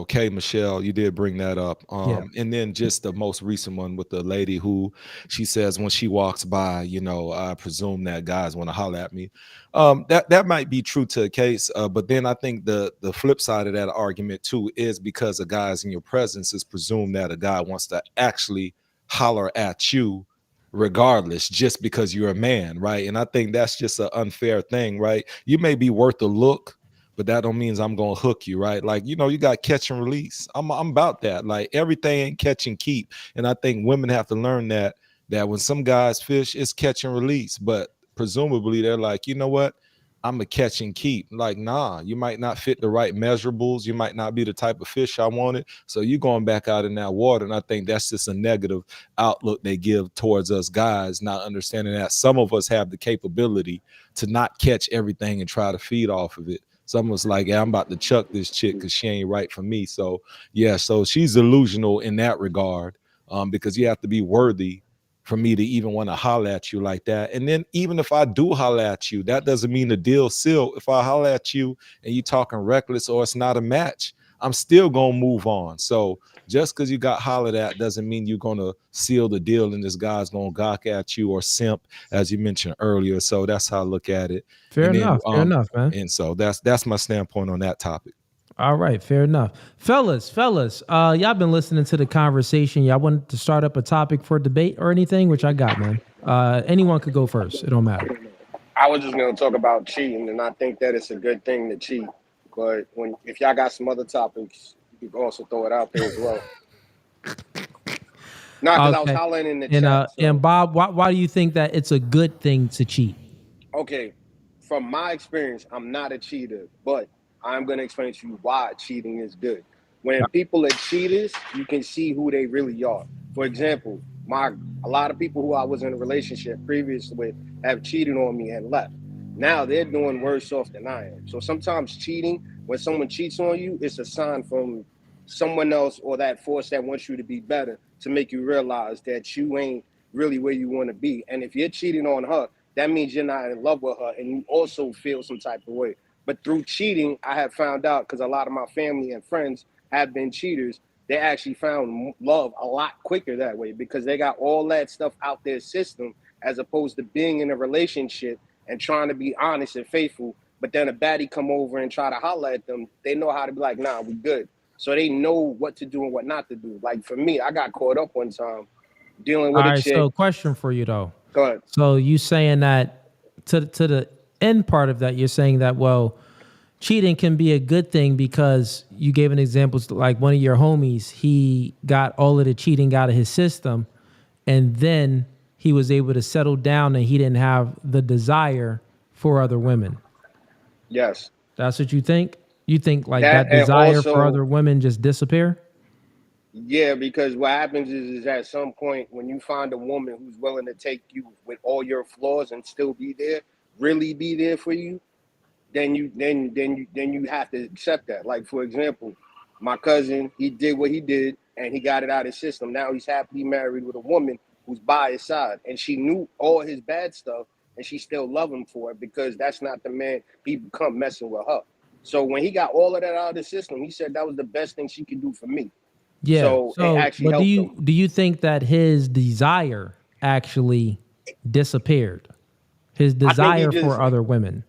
K Michelle, you did bring that up. And then just the most recent one with the lady who she says when she walks by, I presume that guys want to holler at me. That might be true to a case. But then I think the flip side of that argument too is because a guy's in your presence is presumed that a guy wants to actually holler at you regardless, just because you're a man, right? And I think that's just an unfair thing, right? You may be worth a look, but that don't mean I'm gonna hook you, right? Like, you got catch and release. I'm about that. Like everything ain't catch and keep. And I think women have to learn that when some guys fish, it's catch and release. But presumably they're like, you know what? I'm a catch and keep. Like, nah, you might not fit the right measurables. You might not be the type of fish I wanted. So you going back out in that water. And I think that's just a negative outlook they give towards us guys, not understanding that some of us have the capability to not catch everything and try to feed off of it. Someone's like, yeah, I'm about to chuck this chick because she ain't right for me. So yeah, so she's delusional in that regard, because you have to be worthy for me to even want to holler at you like that. And then even if I do holler at you, that doesn't mean the deal's sealed. If I holler at you and you talking reckless or it's not a match, I'm still gonna move on. So just because you got hollered at doesn't mean you're gonna seal the deal and this guy's gonna gawk at you or simp, as you mentioned earlier. So that's how I look at it. Fair enough, man. And so that's my standpoint on that topic. All right, fair enough. Fellas, y'all been listening to the conversation. Y'all wanted to start up a topic for debate or anything, which I got, man. Anyone could go first. It don't matter. I was just going to talk about cheating, and I think that it's a good thing to cheat. But if y'all got some other topics, you can also throw it out there as well. Because I was hollering in the chat. And Bob, why do you think that it's a good thing to cheat? Okay, from my experience, I'm not a cheater, but I'm going to explain to you why cheating is good. When people are cheaters, you can see who they really are. For example, a lot of people who I was in a relationship previously with have cheated on me and left. Now they're doing worse off than I am. So sometimes cheating, when someone cheats on you, it's a sign from someone else or that force that wants you to be better to make you realize that you ain't really where you want to be. And if you're cheating on her, that means you're not in love with her and you also feel some type of way. But through cheating, I have found out, because a lot of my family and friends have been cheaters, they actually found love a lot quicker that way because they got all that stuff out their system as opposed to being in a relationship and trying to be honest and faithful. But then a baddie come over and try to holler at them. They know how to be like, nah, we good. So they know what to do and what not to do. Like for me, I got caught up one time dealing with a chick. So question for you though. Go ahead. So you saying that to the end part of that, you're saying that, well, cheating can be a good thing because you gave an example, like one of your homies, he got all of the cheating out of his system and then he was able to settle down and he didn't have the desire for other women. Yes. That's what you think? You think like That, that and desire for also, other women just disappear? yeah, because what happens is at some point when you find a woman who's willing to take you with all your flaws and still be there, really be there for you, then you have to accept that. Like, for example, my cousin, he did what he did and he got it out of his system. Now he's happily married with a woman who's by his side, and she knew all his bad stuff and she still loved him for it, because that's not the man he become messing with her. So when he got all of that out of the system, he said that was the best thing she could do for me. Yeah. So it So, actually but helped him. do you think that his desire actually disappeared? His desire for other women?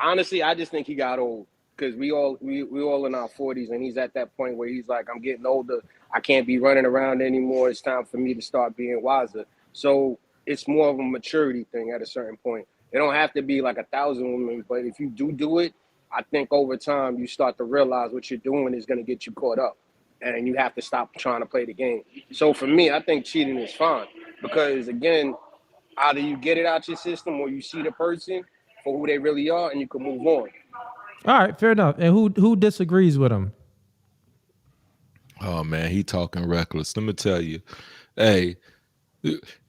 Honestly, I just think he got old, because we all in our 40s, and he's at that point where he's like, I'm getting older. I can't be running around anymore. It's time for me to start being wiser. So it's more of a maturity thing at a certain point. It don't have to be like 1,000 women, but if you do it, I think over time you start to realize what you're doing is going to get you caught up, and you have to stop trying to play the game. So for me, I think cheating is fine, because again, either you get it out your system or you see the person for who they really are and you can move on. All right, fair enough. And who disagrees with him? Oh man, he talking reckless. Let me tell you, hey,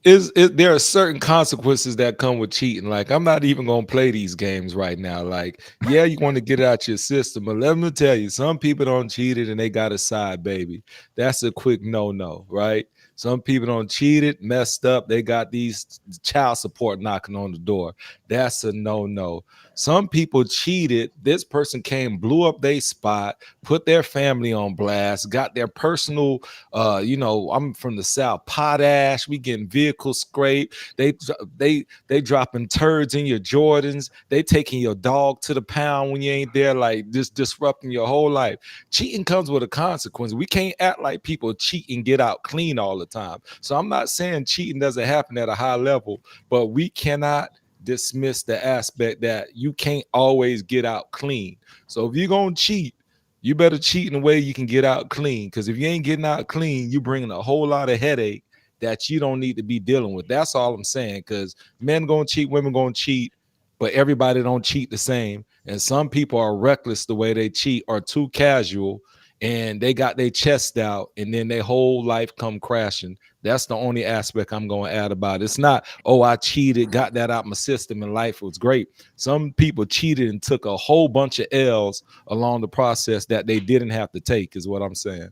there are certain consequences that come with cheating. Like, I'm not even gonna play these games right now. Like, yeah, you want to get it out your system, but let me tell you, some people don't cheat it and they got a side baby. That's a quick no, right? Some people don't cheat it, messed up. They got these child support knocking on the door. That's a no. Some people cheated. This person came, blew up their spot, put their family on blast, got their personal, I'm from the South, potash. We getting vehicles scraped. They dropping turds in your Jordans. They taking your dog to the pound when you ain't there, like just disrupting your whole life. Cheating comes with a consequence. We can't act like people cheat and get out clean all the time. So I'm not saying cheating doesn't happen at a high level, but we cannot dismiss the aspect that you can't always get out clean. So if you're gonna cheat, you better cheat in a way you can get out clean, because if you ain't getting out clean, you're bringing a whole lot of headache that you don't need to be dealing with. That's all I'm saying, because men gonna cheat, women gonna cheat, but everybody don't cheat the same. And some people are reckless the way they cheat, or too casual, and they got their chest out, and then their whole life come crashing. That's the only aspect I'm going to add about it. It's not, oh, I cheated, got that out my system, and life was great. Some people cheated and took a whole bunch of L's along the process that they didn't have to take, is what I'm saying.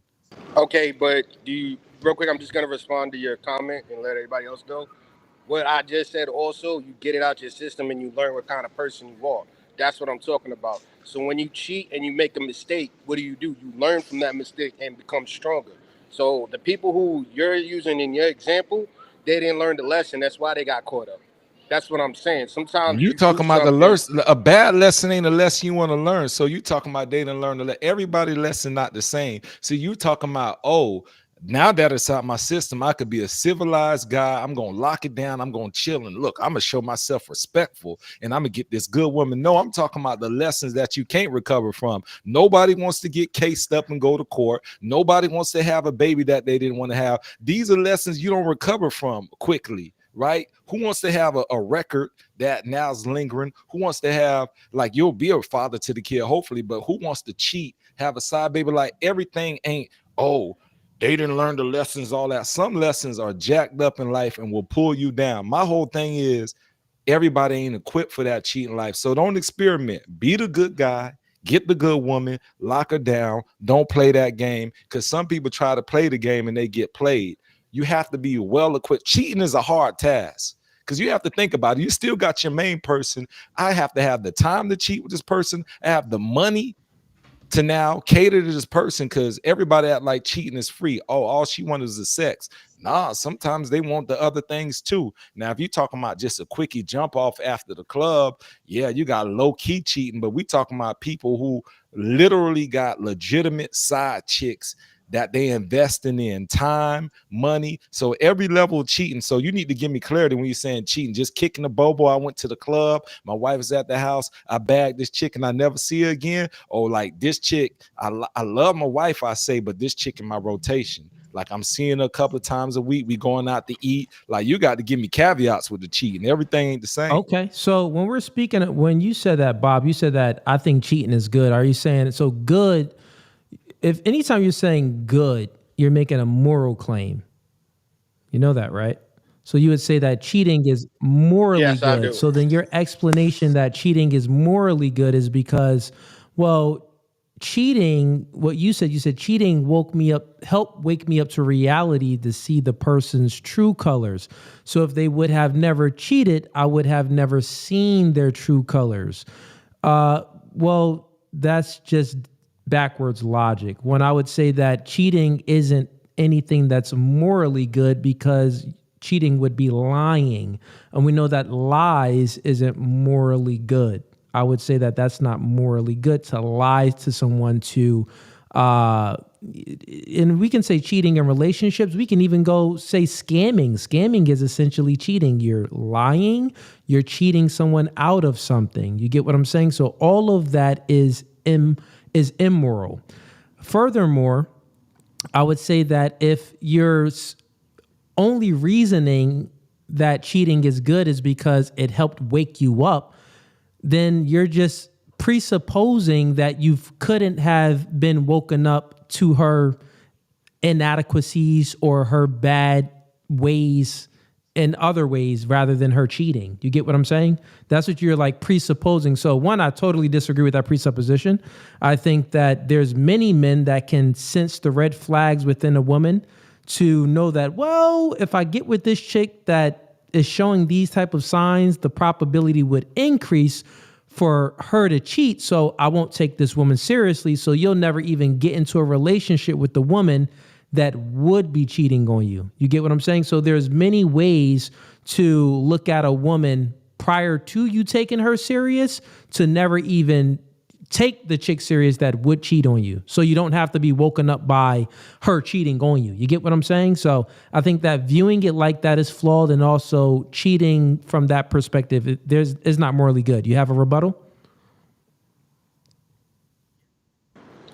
Okay, but real quick, I'm just going to respond to your comment and let everybody else go. What I just said also, you get it out your system and you learn what kind of person you are. That's what I'm talking about. So when you cheat and you make a mistake, what do? You learn from that mistake and become stronger. So the people who you're using in your example, they didn't learn the lesson. That's why they got caught up. That's what I'm saying. Sometimes You you talking do about the something. lesson? A bad lesson ain't a lesson you want to learn. So you talking about they didn't learn everybody lesson not the same. So you talking about, oh, now that it's out my system, I could be a civilized guy. I'm gonna lock it down. I'm gonna chill and look. I'm gonna show myself respectful, and I'm gonna get this good woman. No, I'm talking about the lessons that you can't recover from. Nobody wants to get cased up and go to court. Nobody wants to have a baby that they didn't want to have. These are lessons you don't recover from quickly. Right? Who wants to have a record that now is lingering? Who wants to have, like, you'll be a father to the kid, hopefully, but who wants to cheat, have a side baby? Like, everything ain't, oh, they didn't learn the lessons, all that. Some lessons are jacked up in life and will pull you down. My whole thing is everybody ain't equipped for that cheating life. So don't experiment. Be the good guy. Get the good woman, lock her down. Don't play that game, because some people try to play the game and they get played. You have to be well equipped. Cheating is a hard task, because you have to think about it. You still got your main person. I have to have the time to cheat with this person. I have the money to now cater to this person, because everybody act like cheating is free. Oh, all she wants is the sex. Nah, sometimes they want the other things too. Now, if you're talking about just a quickie jump off after the club, yeah, you got low-key cheating, but we talking about people who literally got legitimate side chicks that they investing in time, money. So every level of cheating. So you need to give me clarity when you're saying cheating. Just kicking the bobo. I went to the club. My wife is at the house. I bagged this chick and I never see her again. Or like this chick, I love my wife, I say, but this chick in my rotation. Like I'm seeing her a couple of times a week. We going out to eat. Like you got to give me caveats with the cheating. Everything ain't the same. Okay, so when we're speaking, when you said that, Bob, you said that I think cheating is good. Are you saying so good? If anytime you're saying good, you're making a moral claim. You know that, right? So you would say that cheating is morally Yes, I good. do. So then your explanation that cheating is morally good is because, well, cheating, what you said cheating helped wake me up to reality to see the person's true colors. So if they would have never cheated, I would have never seen their true colors. Well, that's just backwards logic. When I would say that cheating isn't anything that's morally good because cheating would be lying. And we know that lies isn't morally good. I would say that that's not morally good to lie to someone and we can say cheating in relationships. We can even go say scamming. Scamming is essentially cheating. You're lying. You're cheating someone out of something. You get what I'm saying? So all of that is immoral. Furthermore, I would say that if you're only reasoning that cheating is good is because it helped wake you up, then you're just presupposing that you couldn't have been woken up to her inadequacies or her bad ways in other ways rather than her cheating. You get what I'm saying? That's what you're like presupposing. So one, I totally disagree with that presupposition. I think that there's many men that can sense the red flags within a woman to know that, well, if I get with this chick that is showing these type of signs, the probability would increase for her to cheat. So I won't take this woman seriously. So you'll never even get into a relationship with the woman that would be cheating on you. You get what I'm saying? So there's many ways to look at a woman prior to you taking her serious to never even take the chick serious that would cheat on you. So you don't have to be woken up by her cheating on you. You get what I'm saying? So I think that viewing it like that is flawed, and also cheating from that perspective is not morally good. You have a rebuttal?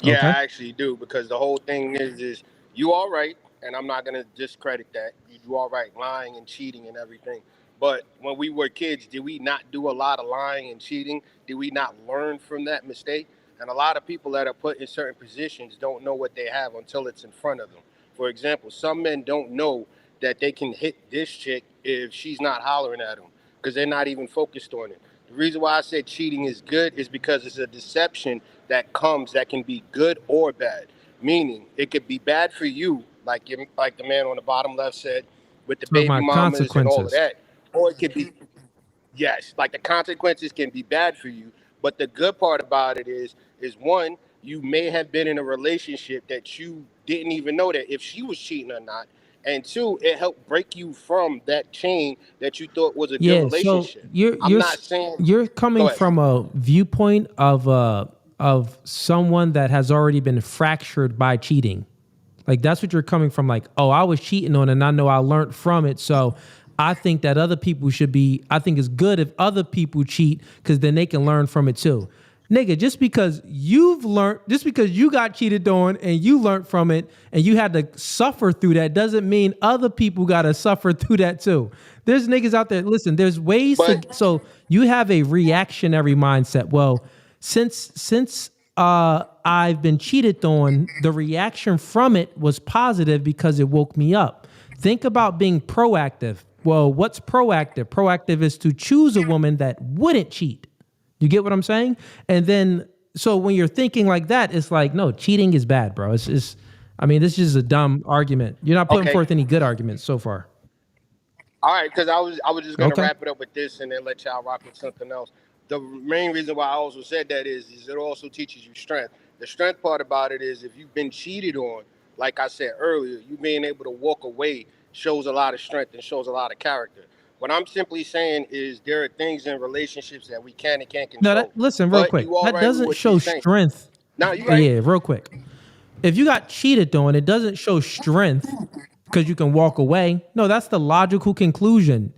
Yeah, Okay. I actually do, because the whole thing is you all right, and I'm not gonna discredit that. You all right, lying and cheating and everything. But when we were kids, did we not do a lot of lying and cheating? Did we not learn from that mistake? And a lot of people that are put in certain positions don't know what they have until it's in front of them. For example, some men don't know that they can hit this chick if she's not hollering at them because they're not even focused on it. The reason why I said cheating is good is because it's a deception that can be good or bad. Meaning, it could be bad for you, like the man on the bottom left said, with the For baby my mamas and all of consequences. that. Or it could be, yes, like the consequences can be bad for you. But the good part about it is one, you may have been in a relationship that you didn't even know that if she was cheating or not. And two, it helped break you from that chain that you thought was a good Yeah, so relationship. you're I'm you're not saying, you're go coming ahead. from a viewpoint of someone that has already been fractured by cheating. Like that's what you're coming from. Like, oh, I was cheating on, and I know I learned from it. So I think that other people I think it's good if other people cheat because then they can learn from it too. Nigga, just because you got cheated on and you learned from it and you had to suffer through that doesn't mean other people got to suffer through that too. There's niggas out there. Listen, there's ways so you have a reactionary mindset. Well, since I've been cheated on, the reaction from it was positive because it woke me up. Think about being proactive. Well, what's proactive? Proactive is to choose a woman that wouldn't cheat. You get what I'm saying? And then, so when you're thinking like that, it's like, no, cheating is bad, bro. This is a dumb argument. You're not putting forth any good arguments so far. All right, because I was just gonna Okay. wrap it up with this and then let y'all rock with something else. The main reason why I also said that is it also teaches you strength. The strength part about it is if you've been cheated on, like I said earlier, you being able to walk away shows a lot of strength and shows a lot of character. What I'm simply saying is there are things in relationships that we can and can't No, control. listen, real But quick. you all That right with doesn't what show you're saying. strength. No, you right. Yeah, real quick. If you got cheated on, it doesn't show strength because you can walk away. No, that's the logical conclusion.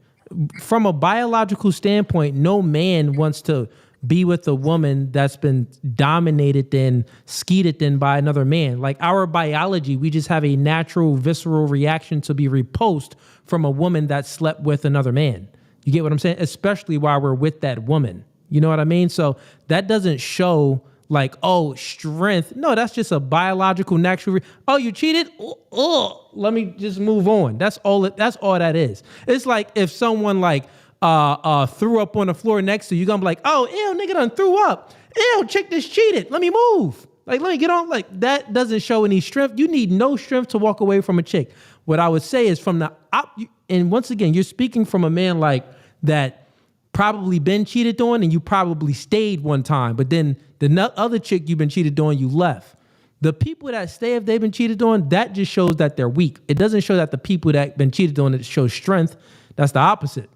From a biological standpoint, no man wants to be with a woman that's been dominated and skeeted then by another man. Like our biology, we just have a natural visceral reaction to be repulsed from a woman that slept with another man. You get what I'm saying? Especially while we're with that woman. You know what I mean? So that doesn't show like, oh, strength. No, that's just a biological natural. Oh, you cheated? Oh, let me just move on. That's all that is. It's like if someone like threw up on the floor next to you, you're gonna be like, oh, ew, nigga done threw up. Ew, chick just cheated. Let me move. Like, let me get on. Like, that doesn't show any strength. You need no strength to walk away from a chick. What I would say is from the and once again, you're speaking from a man like that probably been cheated on and you probably stayed one time, but then the other chick you've been cheated on, you left. The people that stay if they've been cheated on, that just shows that they're weak. It doesn't show that the people that been cheated on, it shows strength. That's the opposite.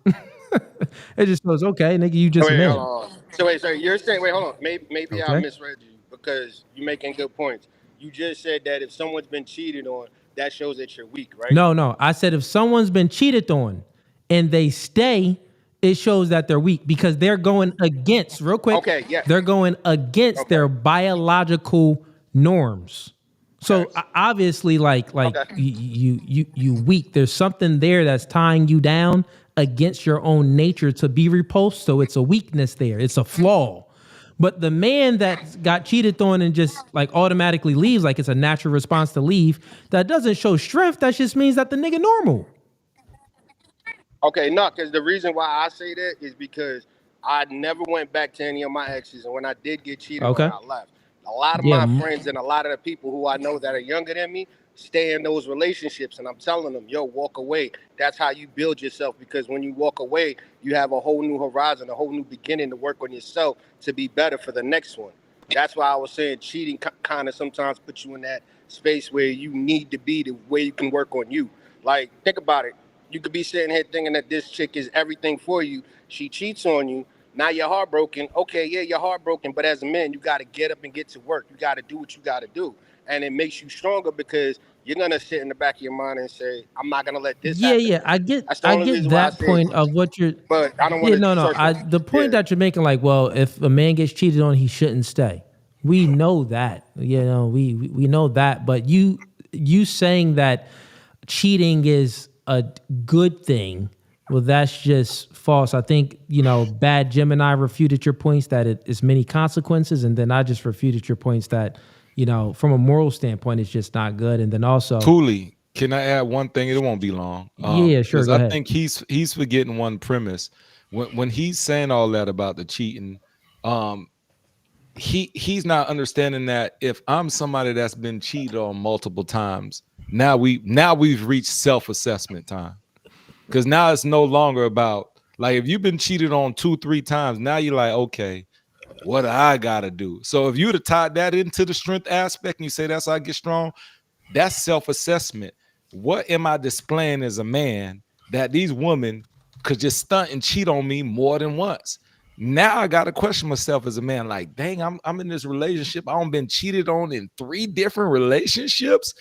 It just shows, okay, nigga, you just a man. So you're saying, hold on. Maybe I misread you because you're making good points. You just said that if someone's been cheated on, that shows that you're weak, right? No. I said if someone's been cheated on and they stay, it shows that they're weak because they're going against, real quick. Okay, yeah. They're going against their biological norms. So obviously, you weak. There's something there that's tying you down against your own nature to be repulsed. So it's a weakness there. It's a flaw. But the man that got cheated on and just like automatically leaves, like it's a natural response to leave, that doesn't show strength. That just means that the nigga normal. Okay, no, because the reason why I say that is because I never went back to any of my exes, and when I did get cheated on, I left. A lot of my friends and a lot of the people who I know that are younger than me stay in those relationships, and I'm telling them, yo, walk away. That's how you build yourself, because when you walk away, you have a whole new horizon, a whole new beginning to work on yourself to be better for the next one. That's why I was saying cheating kind of sometimes puts you in that space where you need to be, the way you can work on you. Like, think about it. You could be sitting here thinking that this chick is everything for you. She cheats on you. Now you're heartbroken. Okay, yeah, you're heartbroken. But as a man, you got to get up and get to work. You got to do what you got to do. And it makes you stronger because you're going to sit in the back of your mind and say, I'm not going to let this happen. Yeah, I get that point of what you're. But I don't want to. The point that you're making, like, well, if a man gets cheated on, he shouldn't stay. We know that. You know, we know that. But you saying that cheating is a good thing, well, that's just false. I think, Bad Gemini refuted your points that it is many consequences, and then I just refuted your points that, from a moral standpoint, it's just not good. And then also, Cooley, can I add one thing? It won't be long. Yeah, sure. Go ahead. I think he's forgetting one premise when he's saying all that about the cheating. He's not understanding that if I'm somebody that's been cheated on multiple times, now we've reached self-assessment time. Because now it's no longer about, like, if you've been cheated on 2-3 times, now you're like, okay, what do I gotta do? So if you'd have tied that into the strength aspect and you say that's how I get strong, that's self-assessment. What am I displaying as a man that these women could just stunt and cheat on me more than once? Now I gotta question myself as a man, like, dang, I'm in this relationship. I've been cheated on in 3 different relationships.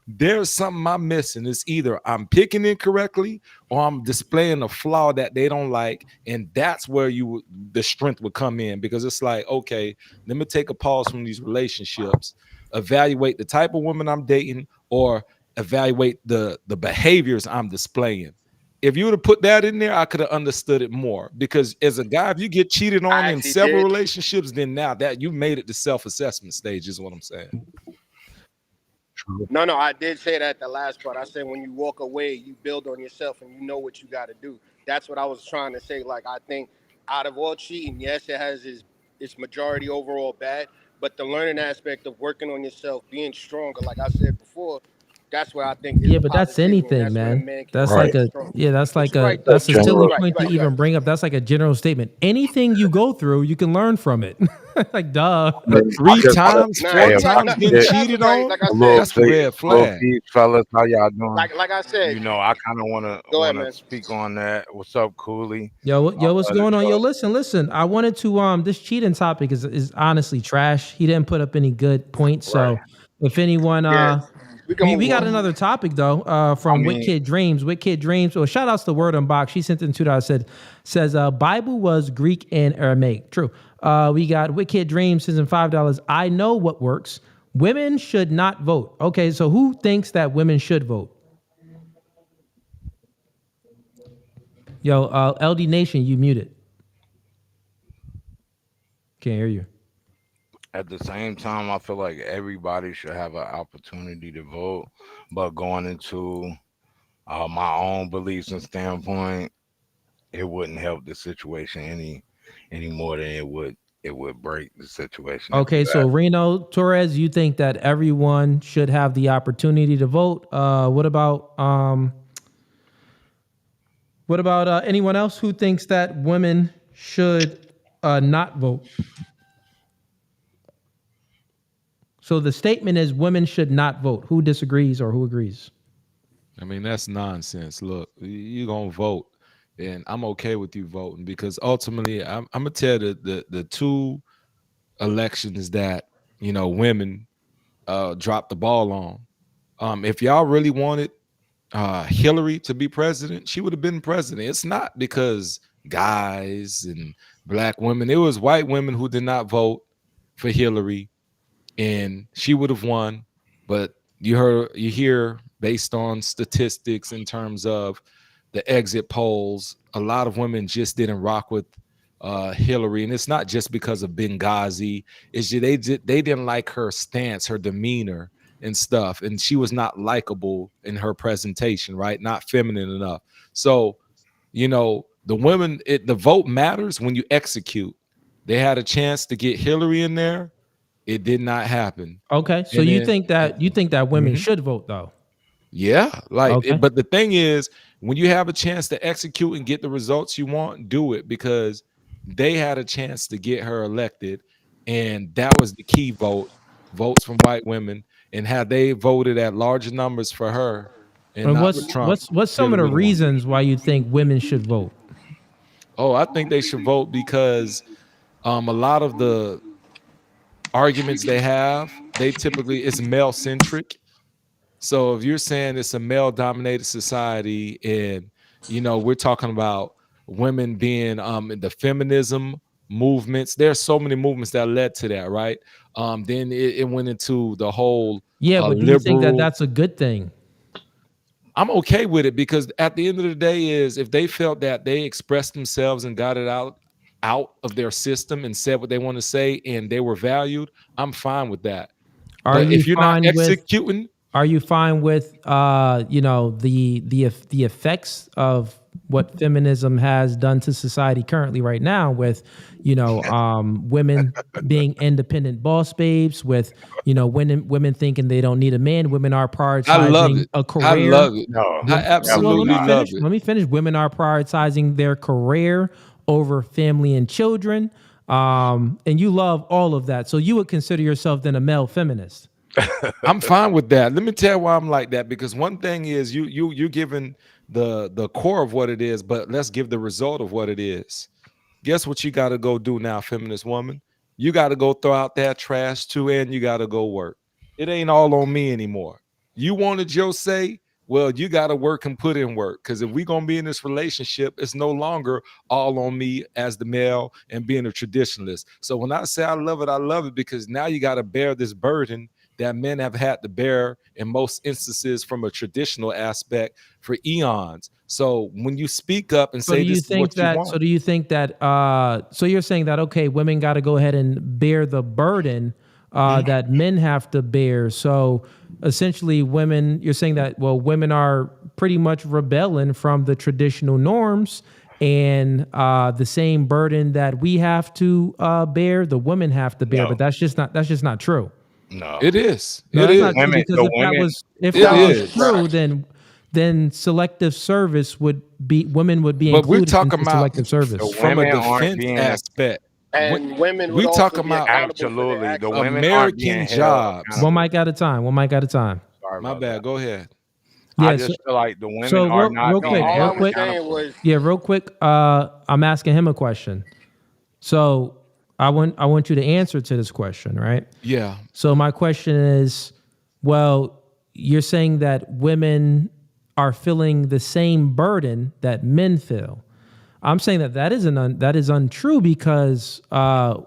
There's something I'm missing. It's either I'm picking incorrectly or I'm displaying a flaw that they don't like. And that's where the strength would come in, because it's like, okay, let me take a pause from these relationships, evaluate the type of woman I'm dating, or evaluate the behaviors I'm displaying. If you would have put that in there, I could have understood it more, because as a guy, if you get cheated on in several relationships, then now that you made it to self-assessment stage is what I'm saying. No, I did say that at the last part. I said when you walk away, you build on yourself and you know what you got to do. That's what I was trying to say. Like, I think out of all cheating, yes, it has its majority overall bad, but the learning aspect of working on yourself, being stronger, like I said before, that's where I think. Yeah, but that's anything, man. That's like a that's a silly point to even bring up. That's like a general statement. Anything you go through, you can learn from it. Like, duh. But 3 times, 4 times getting cheated on. That's red flag. Fellas, how y'all doing? Like I said, I kind of want to speak on that. What's up, Cooley? Yo, what's going on? Yo, listen. I wanted to this cheating topic is honestly trash. He didn't put up any good points. So if anyone We got another topic though from Wicked Dreams. Wicked Dreams. Well, shout outs to Word Unbox. She sent in $2. Says Bible was Greek and Aramaic. True. We got Wicked Dreams says in $5. I know what works. Women should not vote. Okay, so who thinks that women should vote? Yo, LD Nation, you muted. Can't hear you. At the same time, I feel like everybody should have an opportunity to vote, but going into my own beliefs and standpoint, it wouldn't help the situation any more than it would break the situation. Okay, so Reno Torres, you think that everyone should have the opportunity to vote? What about anyone else who thinks that women should not vote? So the statement is women should not vote. Who disagrees or who agrees? I mean, that's nonsense. Look, you're going to vote, and I'm okay with you voting because ultimately I'm going to tell the two elections that, women dropped the ball on. If y'all really wanted Hillary to be president, she would have been president. It's not because guys and black women. It was white women who did not vote for Hillary, and she would have won. But you hear based on statistics in terms of the exit polls, a lot of women just didn't rock with Hillary, and it's not just because of Benghazi. It's just they didn't like her stance, her demeanor, and stuff, and she was not likable in her presentation, right? Not feminine enough. So, the women, the vote matters when you execute. They had a chance to get Hillary in there. It did not happen. Okay, so you think that women should vote though? Yeah, but the thing is, when you have a chance to execute and get the results you want, do it, because they had a chance to get her elected, and that was the key votes from white women. And had they voted at larger numbers for her, and not with Trump, what's some of the reasons why you think women should vote? Oh, I think they should vote because a lot of the arguments they have, it's male centric. So if you're saying it's a male dominated society, and we're talking about women being in the feminism movements, there's so many movements that led to that, right? Then it went into the whole but do you think that that's a good thing? I'm okay with it, because at the end of the day is if they felt that they expressed themselves and got it out of their system and said what they want to say and they were valued, I'm fine with that. But if you're not executing, are you fine with the effects of what feminism has done to society currently right now, with women being independent boss babes, with women thinking they don't need a man, women are prioritizing a career. I love it. No, I absolutely love it. Let me finish. Women are prioritizing their career over family and children, and you love all of that, so you would consider yourself then a male feminist. I'm fine with that. Let me tell you why I'm like that, because one thing is you're giving the core of what it is, but let's give the result of what it is. Guess what you got to go do now, feminist woman? You got to go throw out that trash too, and you got to go work. It ain't all on me anymore. You wanted your say? Well, you got to work and put in work, because if we're going to be in this relationship, it's no longer all on me as the male and being a traditionalist. So when I say I love it because now you got to bear this burden that men have had to bear in most instances from a traditional aspect for eons. So when you speak up and say this is what you want. So do you think that, so you're saying that, okay, women got to go ahead and bear the burden that men have to bear. So essentially you're saying that, well, women are pretty much rebelling from the traditional norms, and the same burden that we have to bear, the women have to bear, but that's just not true. No, it is. No, it is. Because if that was true, then selective service would be, women would be included. But we're talking in about selective service from a defense aspect. And women we talk about absolutely the women American jobs. One mic at a time. Sorry, my bad. Go ahead. Yeah, I just feel like the women are not real being real quick. I'm asking him a question. So I want you to answer to this question, right? Yeah. So my question is, well, you're saying that women are feeling the same burden that men feel. I'm saying that is untrue because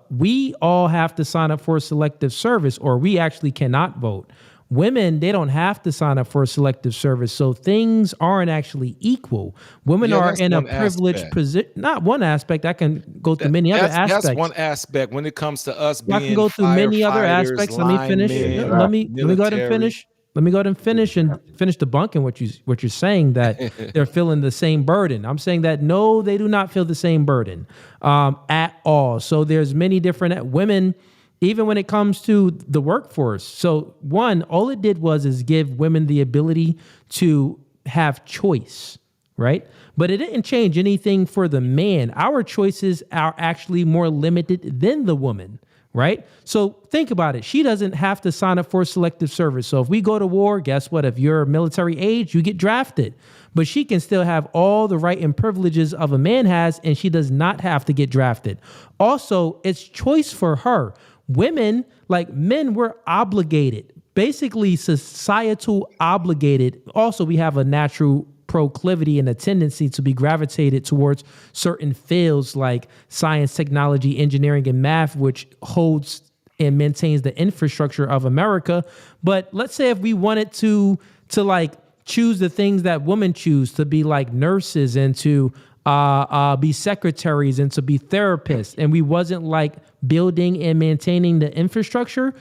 we all have to sign up for a selective service, or we actually cannot vote. Women, they don't have to sign up for a selective service, so things aren't actually equal. Women are in a privileged position. Not one aspect. I can go through many other aspects. That's one aspect when it comes to us being I can go through many other aspects. Let me finish. Let me go ahead and finish. Let me go ahead and finish debunking what you're saying, that they're feeling the same burden. I'm saying that no, they do not feel the same burden at all. So there's many different women, even when it comes to the workforce. So one, all it did is give women the ability to have choice, right? But it didn't change anything for the man. Our choices are actually more limited than the woman. Right? So think about it. She doesn't have to sign up for selective service. So if we go to war, guess what? If you're military age, you get drafted. But she can still have all the right and privileges of a man has, and she does not have to get drafted. Also, it's choice for her. Women, like men, we're obligated, basically societal obligated. Also, we have a natural proclivity and a tendency to be gravitated towards certain fields like science, technology, engineering, and math, which holds and maintains the infrastructure of America. But let's say if we wanted to like choose the things that women choose, to be like nurses and to be secretaries and to be therapists, and we wasn't like building and maintaining the infrastructure,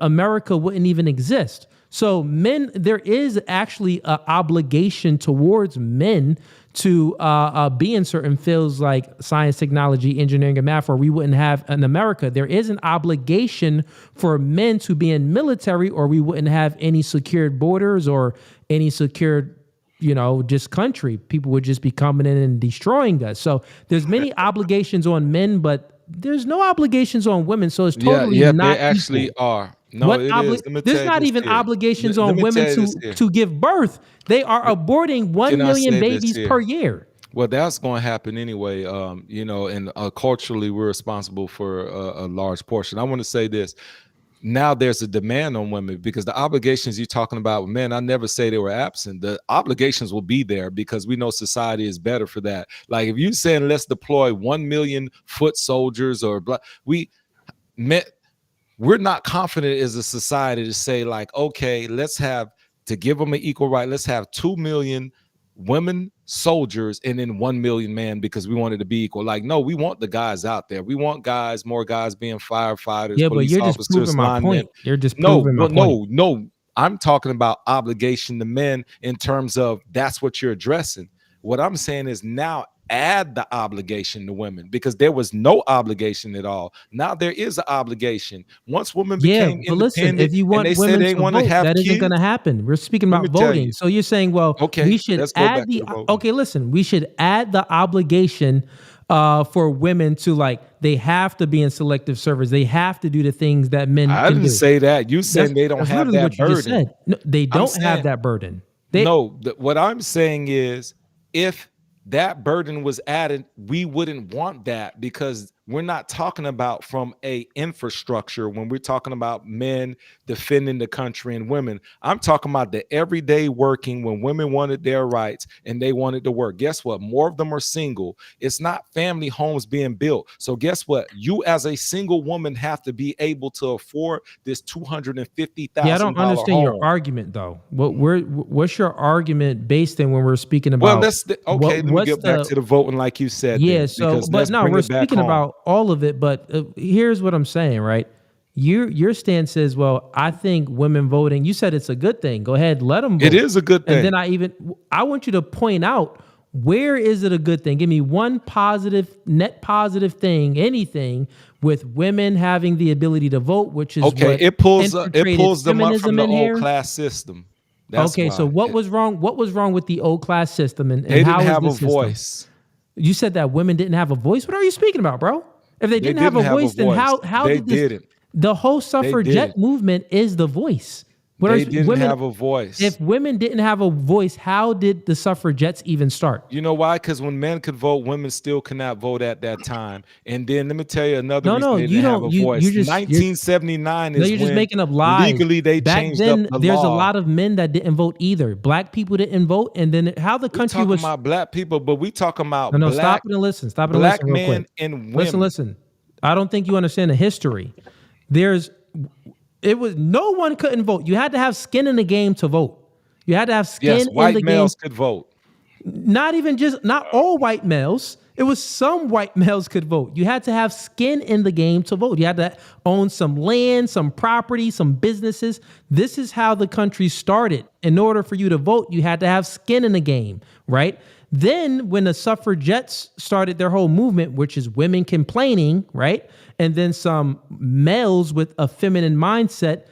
America wouldn't even exist. So men, there is actually an obligation towards men to be in certain fields like science, technology, engineering, and math, or we wouldn't have in America. There is an obligation for men to be in military, or we wouldn't have any secured borders or any secured, just country. People would just be coming in and destroying us. So there's many obligations on men, but there's no obligations on women. So it's totally not they actually equal. are. No, it is. There's not even obligations on women to give birth. They are aborting 1 million babies per year. Well, that's going to happen anyway. And culturally, we're responsible for a large portion. I want to say this. Now there's a demand on women because the obligations you're talking about with men, I never say they were absent. The obligations will be there because we know society is better for that. Like if you're saying let's deploy 1 million foot soldiers or we're not confident as a society to say like, okay, let's have to give them an equal right. Let's have 2 million women soldiers and then 1 million men because we want it to be equal. Like, no, we want the guys out there. We want more guys being firefighters. Yeah, but you're just proving my point. You're just proving my point. No. I'm talking about obligation to men in terms of that's what you're addressing. What I'm saying is now add the obligation to women because there was no obligation at all. Now there is an obligation. Once women became but listen, if you want women to vote, that isn't going to happen. We're speaking about voting. So you're saying, well, we should add we should add the obligation for women to they have to be in selective service. They have to do the things that men I didn't say that. You said they don't have that burden. You just said. No, they don't have that burden. What I'm saying is if that burden was added, we wouldn't want that because we're not talking about from a infrastructure when we're talking about men defending the country and women. I'm talking about the everyday working when women wanted their rights and they wanted to work. Guess what? More of them are single. It's not family homes being built. So guess what? You as a single woman have to be able to afford this $250,000. Yeah, I don't understand your argument though. What's your argument based in when we're speaking about? Well, let me get back to the voting like you said. Yeah, we're speaking about all of it, but here's what I'm saying, right? Your stance is, well, I think women voting, you said it's a good thing. Go ahead, let them vote. It is a good thing. And then I want you to point out, where is it a good thing? Give me one net positive thing, anything with women having the ability to vote, which is it pulls them up from the old class system. So what was wrong? What was wrong with the old class system? And they how didn't have a system? voice. You said that women didn't have a voice. What are you speaking about, bro? If they didn't have a voice, then how they did this, didn't. The whole suffragette movement is the voice. They didn't have a voice. If women didn't have a voice, how did the suffragettes even start? You know why? Because when men could vote, women still could not vote at that time. And then let me tell you another reason they didn't have a voice. 1979 is you're just when making up lies. legally they Back changed then, up the there's law. a lot of men that didn't vote either. Black people didn't vote, and then how the country talking was. about black people, but we talking about No, black, stop it and listen. Stop it and black listen real men quick. and women. Listen. I don't think you understand the history. No one couldn't vote. You had to have skin in the game to vote. You had to have skin in the game. White males could vote. Not all white males. It was some white males could vote. You had to have skin in the game to vote. You had to own some land, some property, some businesses. This is how the country started. In order for you to vote, you had to have skin in the game, right? Then when the suffragettes started their whole movement, which is women complaining, right? And then some males with a feminine mindset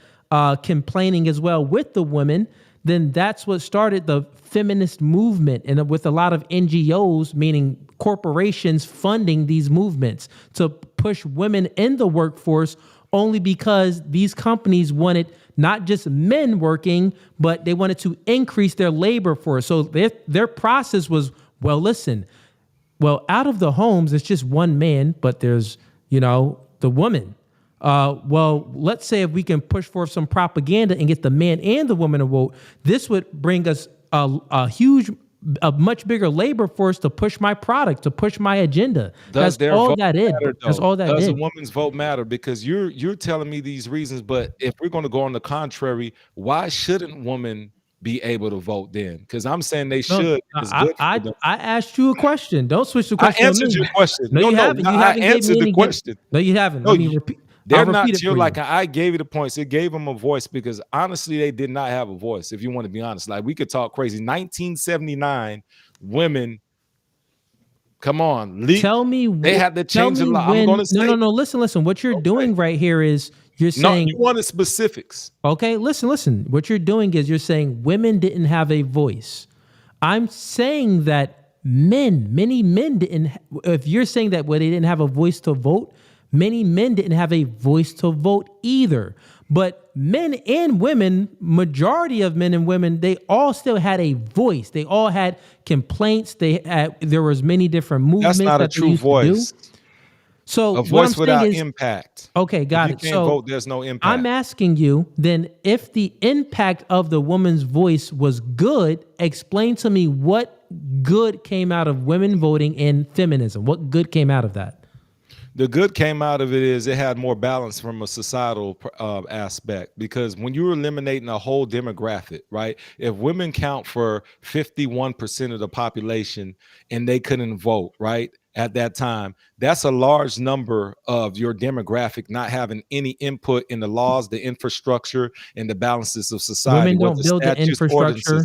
complaining as well with the women, then that's what started the feminist movement, and with a lot of NGOs, meaning corporations, funding these movements to push women in the workforce, only because these companies wanted not just men working, but they wanted to increase their labor force. So their process was, out of the homes, it's just one man, but there's, the woman. Let's say if we can push forth some propaganda and get the man and the woman to vote, this would bring us a much bigger labor force to push my product, to push my agenda. That's all that is. That's all that Does is. a woman's vote matter? Because you're telling me these reasons, but if we're going to go on the contrary, why shouldn't women be able to vote then? Because I'm saying they should. I asked you a question. Don't switch the question. I answered your question. No, you haven't. I answered the question. No, you haven't. No, Let me repeat. They're not here like I gave you the points. It gave them a voice because honestly, they did not have a voice. If you want to be honest, like we could talk crazy. 1979, women, come on, tell me they had to change the law. I'm going to say no. Listen. What you're doing right here is you're saying you wanted specifics. Okay, listen. What you're doing is you're saying women didn't have a voice. I'm saying that many men didn't. If you're saying that they didn't have a voice to vote. Many men didn't have a voice to vote either. But men and women, majority of men and women, they all still had a voice. They all had complaints. There was many different movements. That's not a true voice. So a voice without impact. Okay, got it. If you can't vote, there's no impact. I'm asking you then, if the impact of the woman's voice was good, explain to me what good came out of women voting and feminism. What good came out of that? The good came out of it is it had more balance from a societal aspect, because when you're eliminating a whole demographic, right? If women count for 51% of the population and they couldn't vote, right? At that time, that's a large number of your demographic not having any input in the laws, the infrastructure, and the balances of society. Women don't build the infrastructure.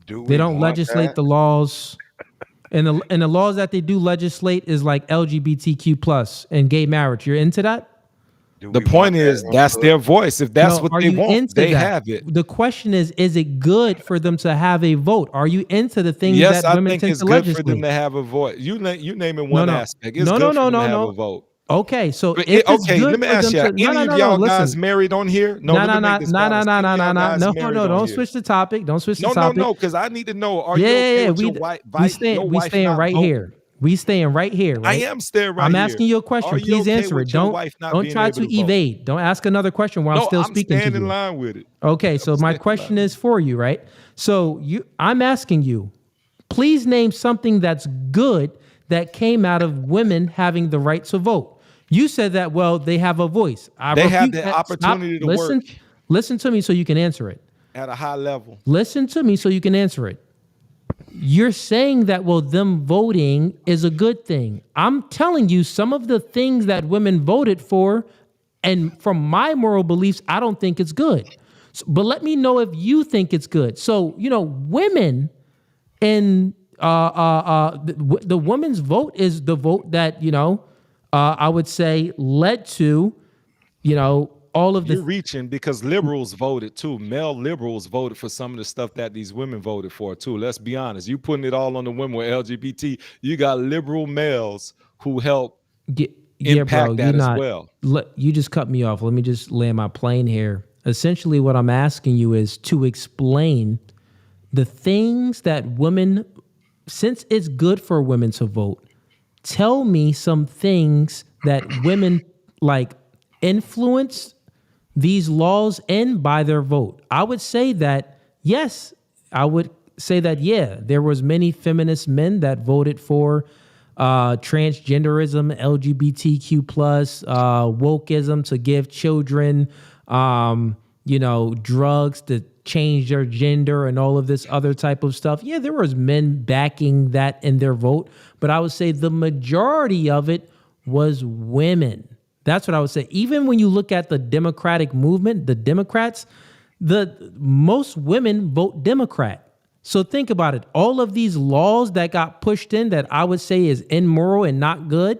They don't legislate the laws. And the laws that they do legislate is like LGBTQ plus and gay marriage. You're into that? The point is that's their voice. If that's what they want, they have it. The question is it good for them to have a vote? Are you into the things yes, that women I think tend it's to good legislate? for them to have a vote. You name it one aspect. It's good for them to have a vote. Okay, so but if it's okay, good let me for ask them you: to, any of y'all guys married on here? No, don't switch the topic. Don't switch the topic. No, because I need to know. Are you okay with your wife? We staying right here. We staying right here. Right? I am staying right here. I'm asking you a question. Please answer it. Don't try to evade. Don't ask another question while I'm still speaking to you. I'm standing in line with it. Okay, so my question is for you, right? So I'm asking you, please name something that's good that came out of women having the right to vote. You said that, they have a voice. They have the opportunity to work. Listen to me so you can answer it. At a high level. Listen to me so you can answer it. You're saying that, them voting is a good thing. I'm telling you some of the things that women voted for, and from my moral beliefs, I don't think it's good. But let me know if you think it's good. So, women and the women's vote is the vote that, I would say led to, all of the... You're reaching because liberals voted too. Male liberals voted for some of the stuff that these women voted for too. Let's be honest. You putting it all on the women with LGBT. You got liberal males who help impact that as well. You just cut me off. Let me just land my plane here. Essentially, what I'm asking you is to explain the things that women, since it's good for women to vote, tell me some things that women like influence these laws in by their vote. I would say that, yes, I would say that, yeah, there was many feminist men that voted for transgenderism, LGBTQ plus, wokeism to give children, drugs to change their gender and all of this other type of stuff. Yeah, there was men backing that in their vote, but I would say the majority of it was women. That's what I would say. Even when you look at the Democratic movement, the Democrats, most women vote Democrat. So think about it. All of these laws that got pushed in that I would say is immoral and not good,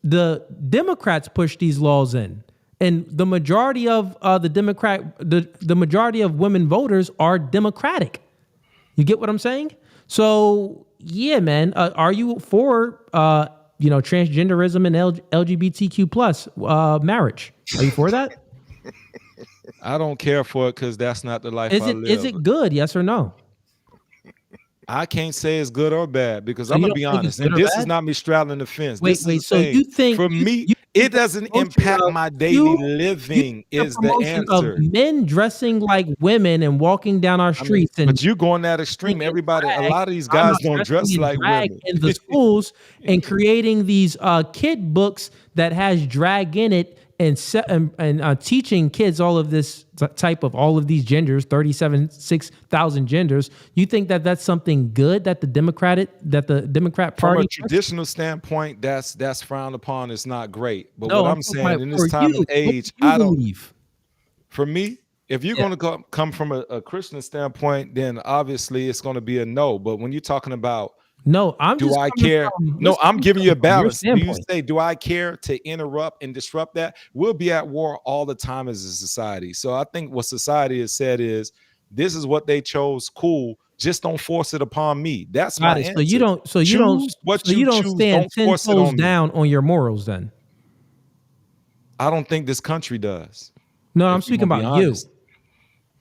the Democrats pushed these laws in. And the majority of the majority of women voters are Democratic. You get what I'm saying? So yeah, man. Are you for transgenderism and LGBTQ plus marriage? Are you for that? I don't care for it because that's not the life I live. Is it good? Yes or no? I can't say it's good or bad because I'm gonna be honest, and this is not me straddling the fence. Wait, so you think for me, it doesn't impact my daily living? Is the answer of men dressing like women and walking down our streets? But you going that extreme? Everybody, a lot of these guys don't dress like women in the schools and creating these kid books that has drag in it and teaching kids all of this type of all of these genders, 6,000 genders. You think that that's something good that the Democrat Party? From a traditional standpoint, that's frowned upon. It's not great. But no, what I'm saying in this time and age, I don't believe. For me, if you're going to come from a Christian standpoint, then obviously it's going to be a no. But when you're talking about do I care? No, I'm giving you a balance. Do you say, do I care to interrupt and disrupt that? We'll be at war all the time as a society. So I think what society has said is, this is what they chose. Cool. Just don't force it upon me. That's my answer. So you don't stand 10 toes down on your morals then? I don't think this country does. No, I'm speaking about you.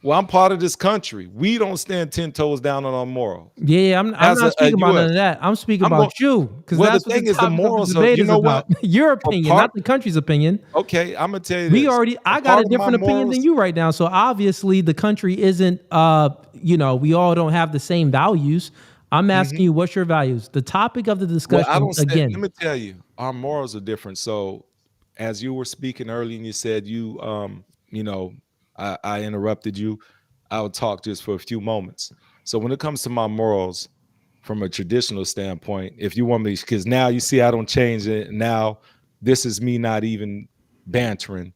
Well, I'm part of this country. We don't stand 10 toes down on our morals. Yeah, I'm not speaking about none of that. I'm speaking about you. Because that's the thing is, the morals are, you know what? Your opinion, not the country's opinion. Okay, I'm gonna tell you this. I got a different opinion than you right now. So obviously the country isn't we all don't have the same values. I'm asking you, what's your values? The topic of the discussion again. Let me tell you, our morals are different. So as you were speaking earlier and you said I interrupted you. I'll talk just for a few moments. So when it comes to my morals from a traditional standpoint, if you want me, because now you see I don't change it. Now this is me not even bantering.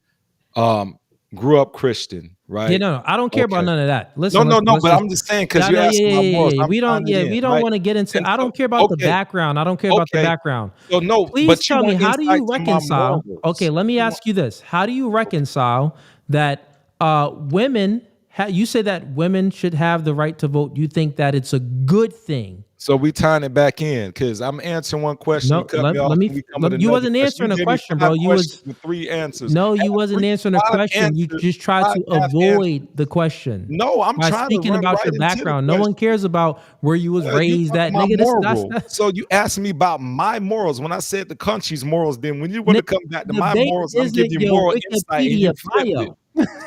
Grew up Christian, right? Yeah, no, I don't care about none of that. Listen, no, but I'm just saying because you're asking my morals. We don't want to get into. I don't care about the background. I don't care about the background. So no, please tell me, how do you reconcile? Okay, let me ask you this: how do you reconcile that? Women, you say that women should have the right to vote. You think that it's a good thing? So we tying it back in because I'm answering one question. You wasn't answering a question, bro. You was with 3 answers. No, you wasn't answering a question. You just tried to avoid the question. No, I'm trying speaking to about right your background. No one cares about where you was raised. That nigga. That's so you asked me about my morals. When I said the country's morals, then when you want to come back to my morals, I'm giving you moral insight. And you flipped it.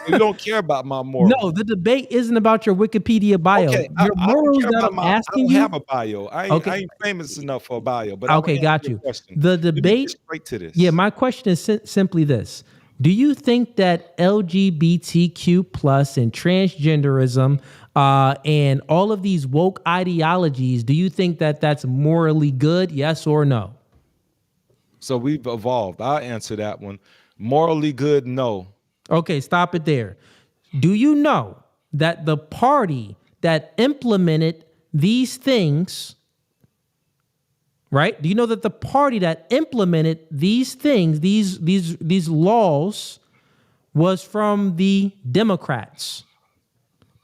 You don't care about my morals. No, the debate isn't about your Wikipedia bio. Okay, your morals that I'm asking you. I don't have a bio. I ain't famous enough for a bio. But okay, got you. The debate. Straight to this. Yeah, my question is simply this: do you think that LGBTQ plus and transgenderism and all of these woke ideologies, do you think that that's morally good? Yes or no? So we've evolved. I'll answer that one. Morally good, no. Okay, stop it there. Do you know that the party that implemented these things, right? Do you know that the party that implemented these things, these laws, was from the Democrats?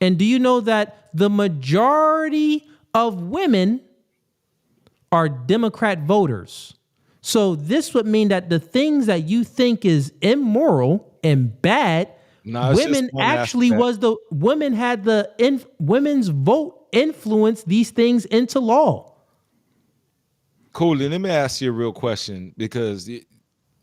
And do you know that the majority of women are Democrat voters? So this would mean that the things that you think is immoral and bad No, it's women just one actually aspect. women's vote influenced these things into law. Cool. And let me ask you a real question, because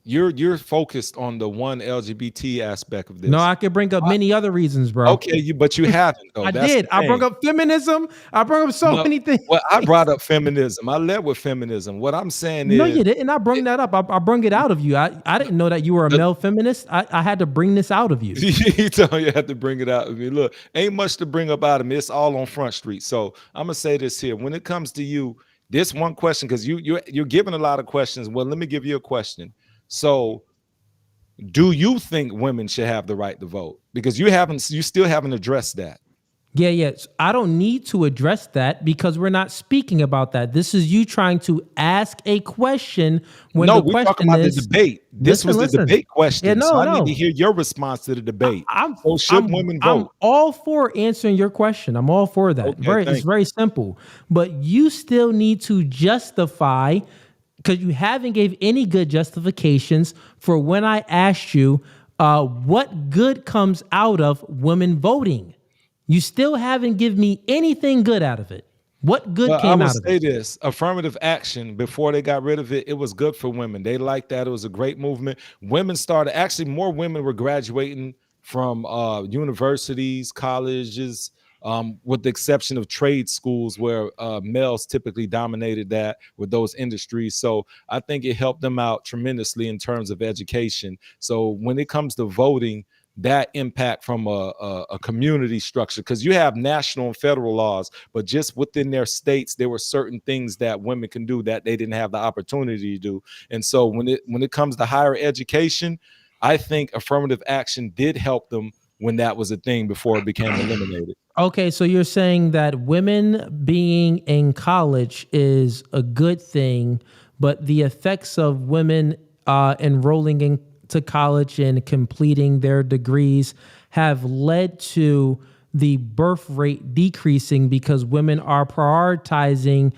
you're focused on the one LGBT aspect of this. No, I could bring up many other reasons, bro. Okay, but you haven't though. I That's did. the I brought thing. up feminism. I brought up so many things. Well, I brought up feminism. I led with feminism. What I'm saying No, is, you didn't. I brung that up. I brung it out of you. I didn't know that you were a male feminist. I had to bring this out of you. you told you had to bring it out of me. Look, ain't much to bring up out of me. It's all on Front Street. So I'm gonna say this here. When it comes to you, this one question, because you're giving a lot of questions. Well, let me give you a question. So, do you think women should have the right to vote? Because you still haven't addressed that. Yeah. I don't need to address that because we're not speaking about that. This is you trying to ask a question when No, the we're question talking about is, the debate. This was the debate question. Yeah, no, so I no. need to hear your response to the debate. Should women I'm vote? all for answering your question. I'm all for that. Okay, It's very simple. But you still need to justify, because you haven't gave any good justifications for when I asked you what good comes out of women voting. You still haven't given me anything good out of it. What good came out of it? I would say this: affirmative action, before they got rid of it, it was good for women. They liked that. It was a great movement. Women started, actually more women were graduating from universities, colleges, with the exception of trade schools where males typically dominated that with those industries. So I think it helped them out tremendously in terms of education. So when it comes to voting, that impact from a community structure, because you have national and federal laws, but just within their states, there were certain things that women can do that they didn't have the opportunity to do. And so when it comes to higher education, I think affirmative action did help them when that was a thing before it became eliminated. Okay, so you're saying that women being in college is a good thing, but the effects of women enrolling into college and completing their degrees have led to the birth rate decreasing because women are prioritizing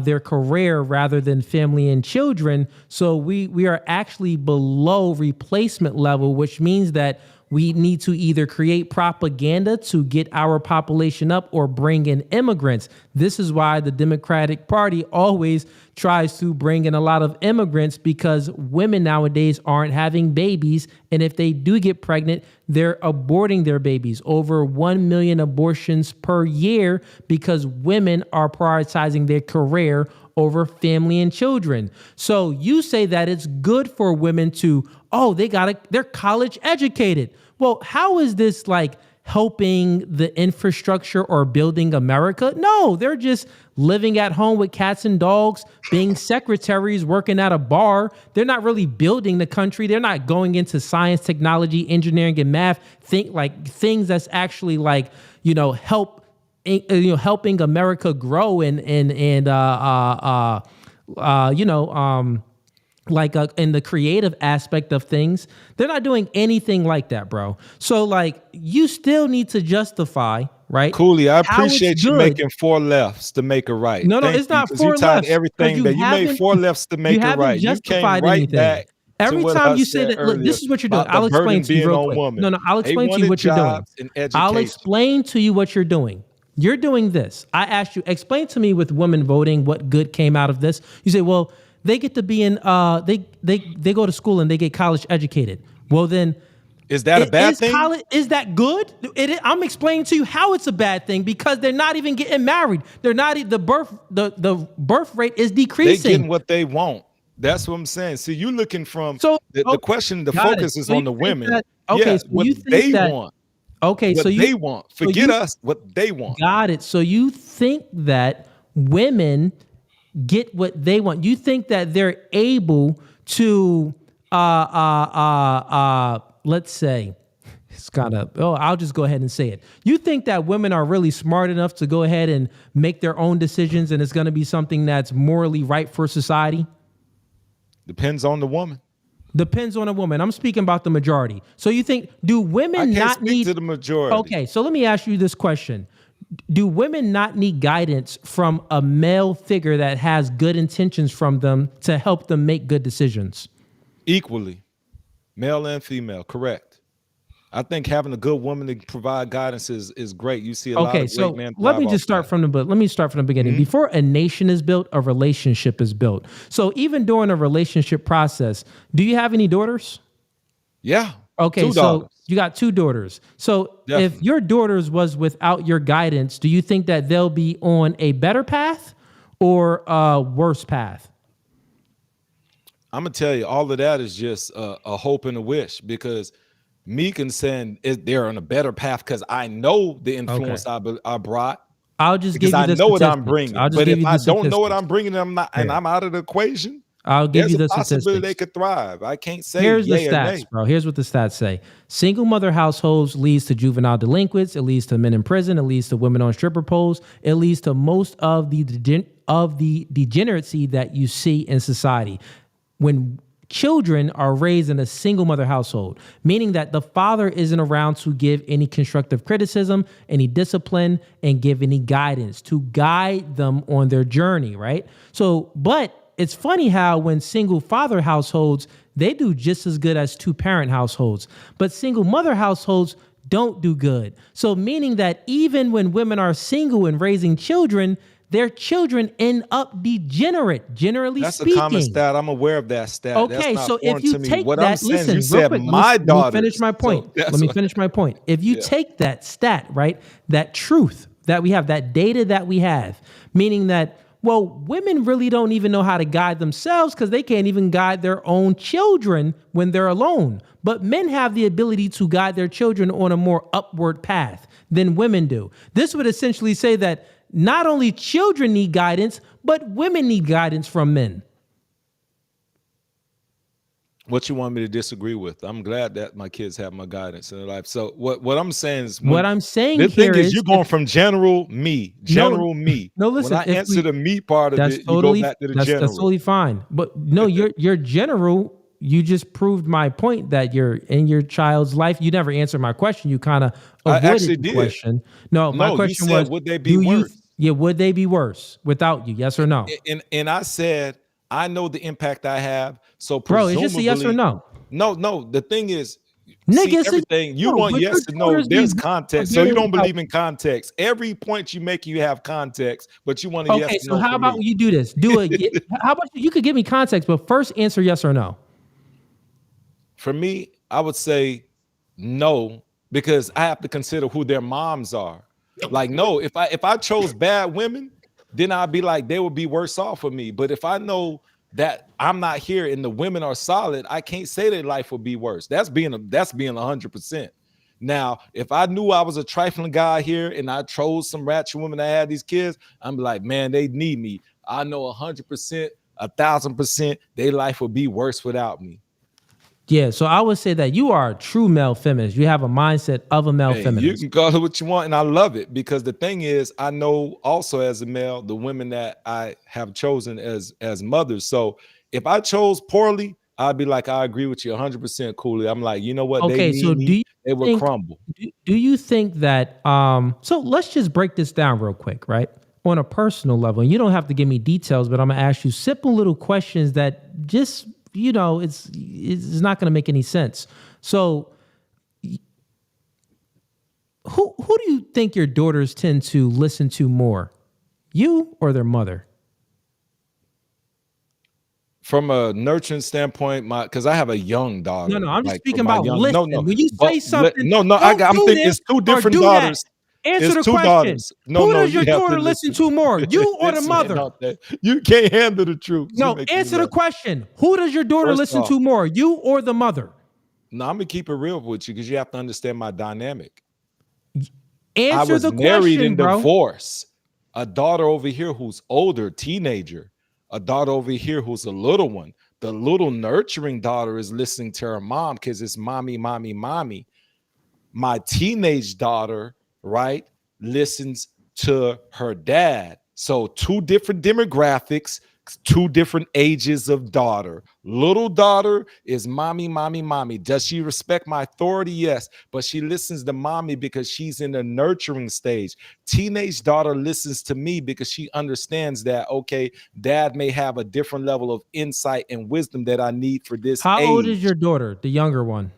their career rather than family and children. So we are actually below replacement level, which means that we need to either create propaganda to get our population up or bring in immigrants. This is why the Democratic Party always tries to bring in a lot of immigrants, because women nowadays aren't having babies. And if they do get pregnant, they're aborting their babies. Over 1 million abortions per year because women are prioritizing their career over family and children. So you say that it's good for women to, they're college educated. Well, how is this like helping the infrastructure or building America? No, they're just living at home with cats and dogs, being secretaries, working at a bar. They're not really building the country. They're not going into science, technology, engineering, and math. Things that's actually helping America grow in the creative aspect of things. They're not doing anything like that, bro. So you still need to justify, right? Cooley, I appreciate you making 4 lefts to make a right. No, Thank it's you, not 'cause 4 you tied lefts. everything that you made 4 lefts to make it right. You came right anything. back. Every time you say that, look, this is what you're doing. I'll explain to you real quick. I'll explain to you what you're doing. I'll explain to you what you're doing. You're doing this. I asked you, explain to me with women voting, what good came out of this. You say, well, they get to be in, they go to school and they get college educated. Well, then, is that a bad thing? Is that good? I'm explaining to you how it's a bad thing, because they're not even getting married. They're not, the birth rate is decreasing. They getting what they want. That's what I'm saying. See, you looking from the question, the focus is on the women. What they want. Okay, what they want. Forget us, what they want. Got it. So you think that women get what they want. You think that they're able to let's say, I'll just go ahead and say it. You think that women are really smart enough to go ahead and make their own decisions, and it's going to be something that's morally right for society? Depends on the woman. Depends on a woman. I'm speaking about the majority. So you think, do women not need to the majority? Okay, so let me ask you this question. Do women not need guidance from a male figure that has good intentions from them to help them make good decisions? Equally. Male and female, correct. I think having a good woman to provide guidance is great. You see a lot of great men. Let me just start from the beginning. Mm-hmm. Before a nation is built, a relationship is built. So even during a relationship process, do you have any daughters? Yeah. Okay, 2 daughters. so you got 2 daughters. So if your daughters was without your guidance, do you think that they'll be on a better path or a worse path? I'm gonna tell you, all of that is just a hope and a wish, because me saying they're on a better path because I know the influence I brought. I'll just give you I the know what I'm statistics. bringing. I'll just But give if you I the don't know what statistics. I'm bringing, and I'm out of the equation, I'll give there's you the a possibility they statistics. could thrive. I can't say Here's the yay or nay. stats, bro. Here's what the stats say. Single mother households leads to juvenile delinquents. It leads to men in prison. It leads to women on stripper poles. It leads to most of the degeneracy that you see in society. When children are raised in a single mother household, meaning that the father isn't around to give any constructive criticism, any discipline, and give any guidance to guide them on their journey, right? So, but it's funny how when single father households, they do just as good as 2-parent households, but single mother households don't do good. So meaning that even when women are single and raising children, their children end up degenerate, generally That's speaking. a common stat. I'm aware of that stat. Okay, That's not so foreign if you to me. take What that, I'm saying, listen, you real said quick, my let daughter. me finish my point. Let me finish my point. If you take that stat, right, that truth that we have, that data that we have, meaning that, well, women really don't even know how to guide themselves because they can't even guide their own children when they're alone. But men have the ability to guide their children on a more upward path than women do. This would essentially say that not only children need guidance, but women need guidance from men. What you want me to disagree with? I'm glad that my kids have my guidance in their life. So what I'm saying is, What I'm saying the here thing is, is you're going from general me. No, listen. When I answer the me part of That's it, totally, you go back to the that's general. totally fine. But no, you're general. You just proved my point that you're in your child's life. You never answered my question. You kind of I avoided actually the did. question. No, my No, question you said, was, would they be worse? Would they be worse without you? Yes or no? And I said, I know the impact I have. So Bro, it's just a yes or no. No. The thing is, Nigga, see, it's everything you want would yes your or no. daughters There's be context. So better you don't without- believe in context. Every point you make, you have context, but you want a yes Okay, or so no how from about me. you do this? How about you could give me context, but first answer yes or no. For me, I would say no, because I have to consider who their moms are. Like, no, if I chose bad women, then I'd be like, they would be worse off for me. But if I know that I'm not here and the women are solid, I can't say that life will be worse. That's being 100%. Now, if I knew I was a trifling guy here and I chose some ratchet women that had these kids, I'm like, man, they need me. I know 100%, 1,000%, their life would be worse without me. Yeah, so I would say that you are a true male feminist. You have a mindset of a male Hey, feminist. you can call it what you want, and I love it, because the thing is, I know also as a male, the women that I have chosen as mothers. So if I chose poorly, I'd be like, I agree with you 100% coolly. I'm like, you know what? Okay, They so need me. They will crumble. Do you think that so let's just break this down real quick, right? On a personal level, and you don't have to give me details, but I'm gonna ask you simple little questions that just, it's not gonna make any sense. So who do you think your daughters tend to listen to more? You or their mother? From a nurturing standpoint, because I have a young daughter. No, I'm just like, speaking for my about young, listen. no. When you But say something, I'm don't do thinking this it's two or different do that. daughters. Answer It's the two question. daughters. Who does you your have daughter listen to more, you or the Listen, mother? You can't handle the truth. You No, make me answer the laugh. question. Who does your daughter First listen off, to more, you or the mother? No, I'm gonna keep it real with you, because you have to understand my dynamic. Answer I was the married question, and bro. divorced. A daughter over here who's older, teenager. A daughter over here who's a little one. The little nurturing daughter is listening to her mom because it's mommy, mommy, mommy. My teenage daughter, right, listens to her dad. So 2 different demographics, 2 different ages of daughter. Little daughter is mommy, mommy, mommy. Does she respect my authority? Yes, but she listens to mommy because she's in the nurturing stage. Teenage daughter listens to me because she understands that, okay, dad may have a different level of insight and wisdom that I need for this How age. old is your daughter, the younger one?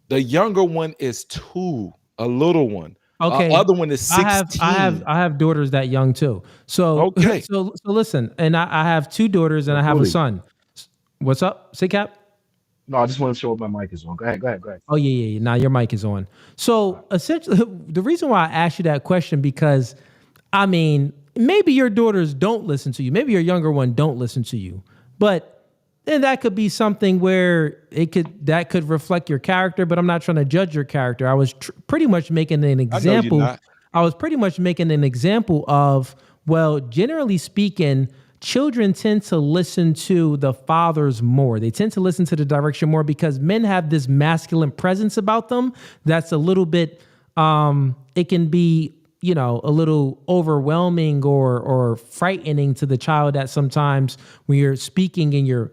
The younger one is 2, a little one. Okay. Other one is 16. I have daughters that young too. So Okay. so listen, and I have 2 daughters and I have a son. What's up? Say Cap? No, I just want to show if my mic is on. Go ahead. Oh yeah. Now your mic is on. So essentially, the reason why I asked you that question because, I mean, maybe your daughters don't listen to you. Maybe your younger one don't listen to you. But then that could be something where that could reflect your character. But I'm not trying to judge your character. I was pretty much making an example. I was pretty much making an example of, well, generally speaking, children tend to listen to the fathers more. They tend to listen to the direction more because men have this masculine presence about them that's a little bit, it can be, a little overwhelming or frightening to the child at sometimes when you're speaking in your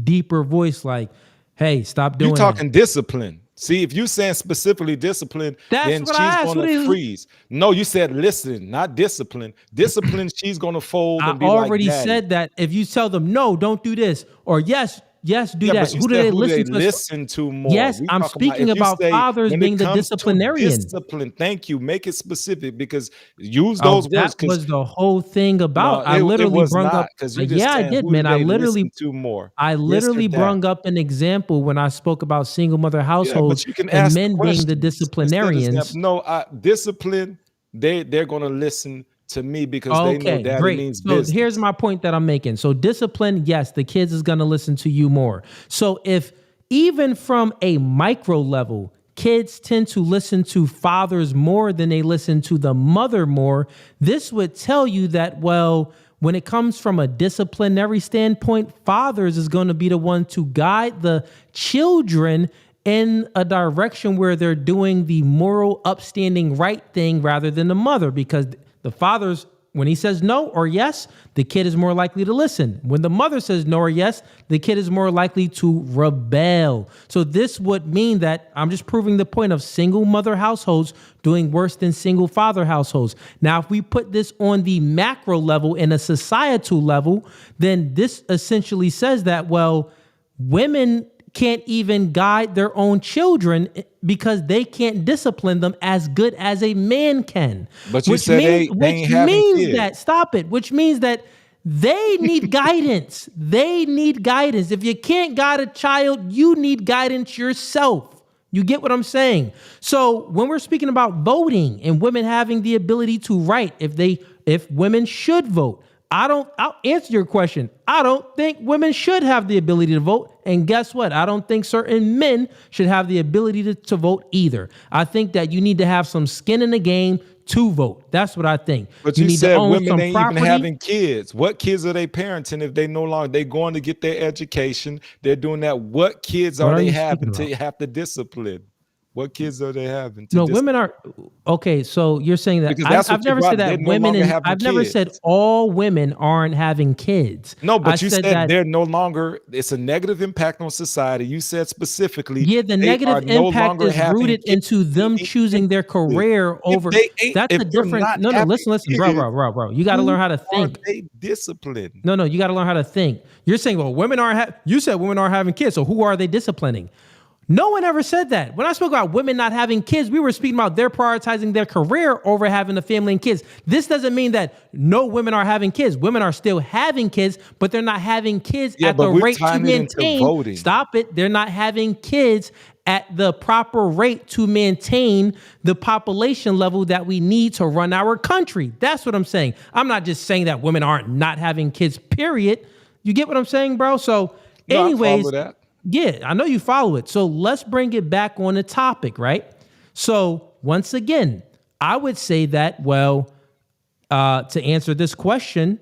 deeper voice, like, hey, stop doing that. You're talking discipline. See, if you're saying specifically discipline, then she's going to freeze. No, you said listen, not discipline. Discipline, she's going to fold and be like, I already said that if you tell them, no, don't do this, or yes, do that. Who do they listen to more? Yes, I'm speaking about fathers being the disciplinarian. Discipline, thank you. Make it specific because use those words. That was the whole thing about. I literally brung up. Yeah, I did, man. I literally brung up an example when I spoke about single mother households and men being the disciplinarians. No, discipline. They're going to listen to me because they know that it means business. So here's my point that I'm making. So discipline, yes, the kids is going to listen to you more. So if even from a micro level, kids tend to listen to fathers more than they listen to the mother more, this would tell you that, well, when it comes from a disciplinary standpoint, fathers is going to be the one to guide the children in a direction where they're doing the moral, upstanding, right thing rather than the mother, because the father's, when he says no or yes, the kid is more likely to listen. When the mother says no or yes, the kid is more likely to rebel. So this would mean that I'm just proving the point of single mother households doing worse than single father households. Now, if we put this on the macro level and a societal level, then this essentially says that, well, women can't even guide their own children because they can't discipline them as good as a man can. But you said they ain't having kids. Stop it. Which means that they need guidance. They need guidance. If you can't guide a child, you need guidance yourself. You get what I'm saying? So when we're speaking about voting and women having the ability to write, if women should vote, I'll answer your question. I don't think women should have the ability to vote. And guess what? I don't think certain men should have the ability to vote either. I think that you need to have some skin in the game to vote. That's what I think. But you said women ain't even having kids. What kids are they parenting if they no longer, they going to get their education, they're doing that. What kids are they having to have to discipline? What kids are they having? No, women are okay. So you're saying that I've never said that women. I've never said all women aren't having kids. No, but you said that they're no longer. It's a negative impact on society. You said specifically. Yeah, the negative impact is rooted into them choosing their career over. That's a different. No, listen, bro. You got to learn how to think. Are they disciplined? No, you got to learn how to think. You're saying, well, women aren't. You said women aren't having kids. So who are they disciplining? No one ever said that. When I spoke about women not having kids, we were speaking about they're prioritizing their career over having a family and kids. This doesn't mean that no women are having kids. Women are still having kids, but they're not having kids at the rate to maintain. Stop it. They're not having kids at the proper rate to maintain the population level that we need to run our country. That's what I'm saying. I'm not just saying that women aren't not having kids, period. You get what I'm saying, bro? So anyways, yeah, I know you follow it. So let's bring it back on the topic, right? So once again, I would say that, well, to answer this question,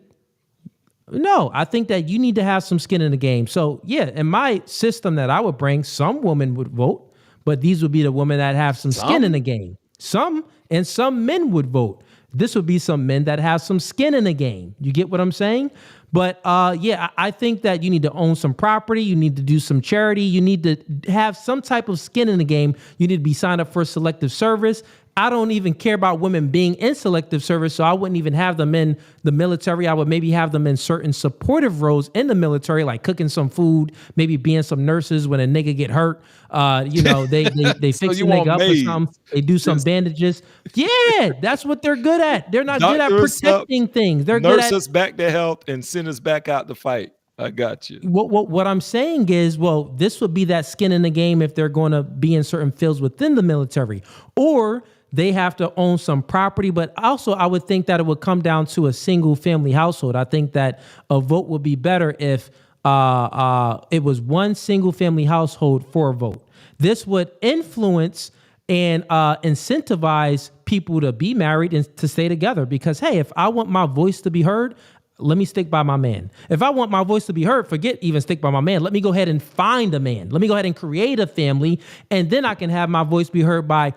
no, I think that you need to have some skin in the game. So yeah, in my system that I would bring, some women would vote, but these would be the women that have some skin in the game. Some men would vote. This would be some men that have some skin in the game. You get what I'm saying? But yeah, I think that you need to own some property. You need to do some charity. You need to have some type of skin in the game. You need to be signed up for selective service. I don't even care about women being in selective service, so I wouldn't even have them in the military. I would maybe have them in certain supportive roles in the military, like cooking some food, maybe being some nurses when a nigga get hurt. They So fix the you want nigga up or maids. something. They do some Just bandages. Yeah, that's what they're good at. They're not good at doctor us up, protecting things. They're good nurse at us back to health, and send us back out to fight. I got you. what I'm saying is, well, this would be that skin in the game if they're going to be in certain fields within the military, or they have to own some property. But also, I would think that it would come down to a single family household. I think that a vote would be better if it was one single family household for a vote. This would influence and incentivize people to be married and to stay together. Because, hey, if I want my voice to be heard, let me stick by my man. If I want my voice to be heard, forget even stick by my man. Let me go ahead and find a man. Let me go ahead and create a family. And then I can have my voice be heard by,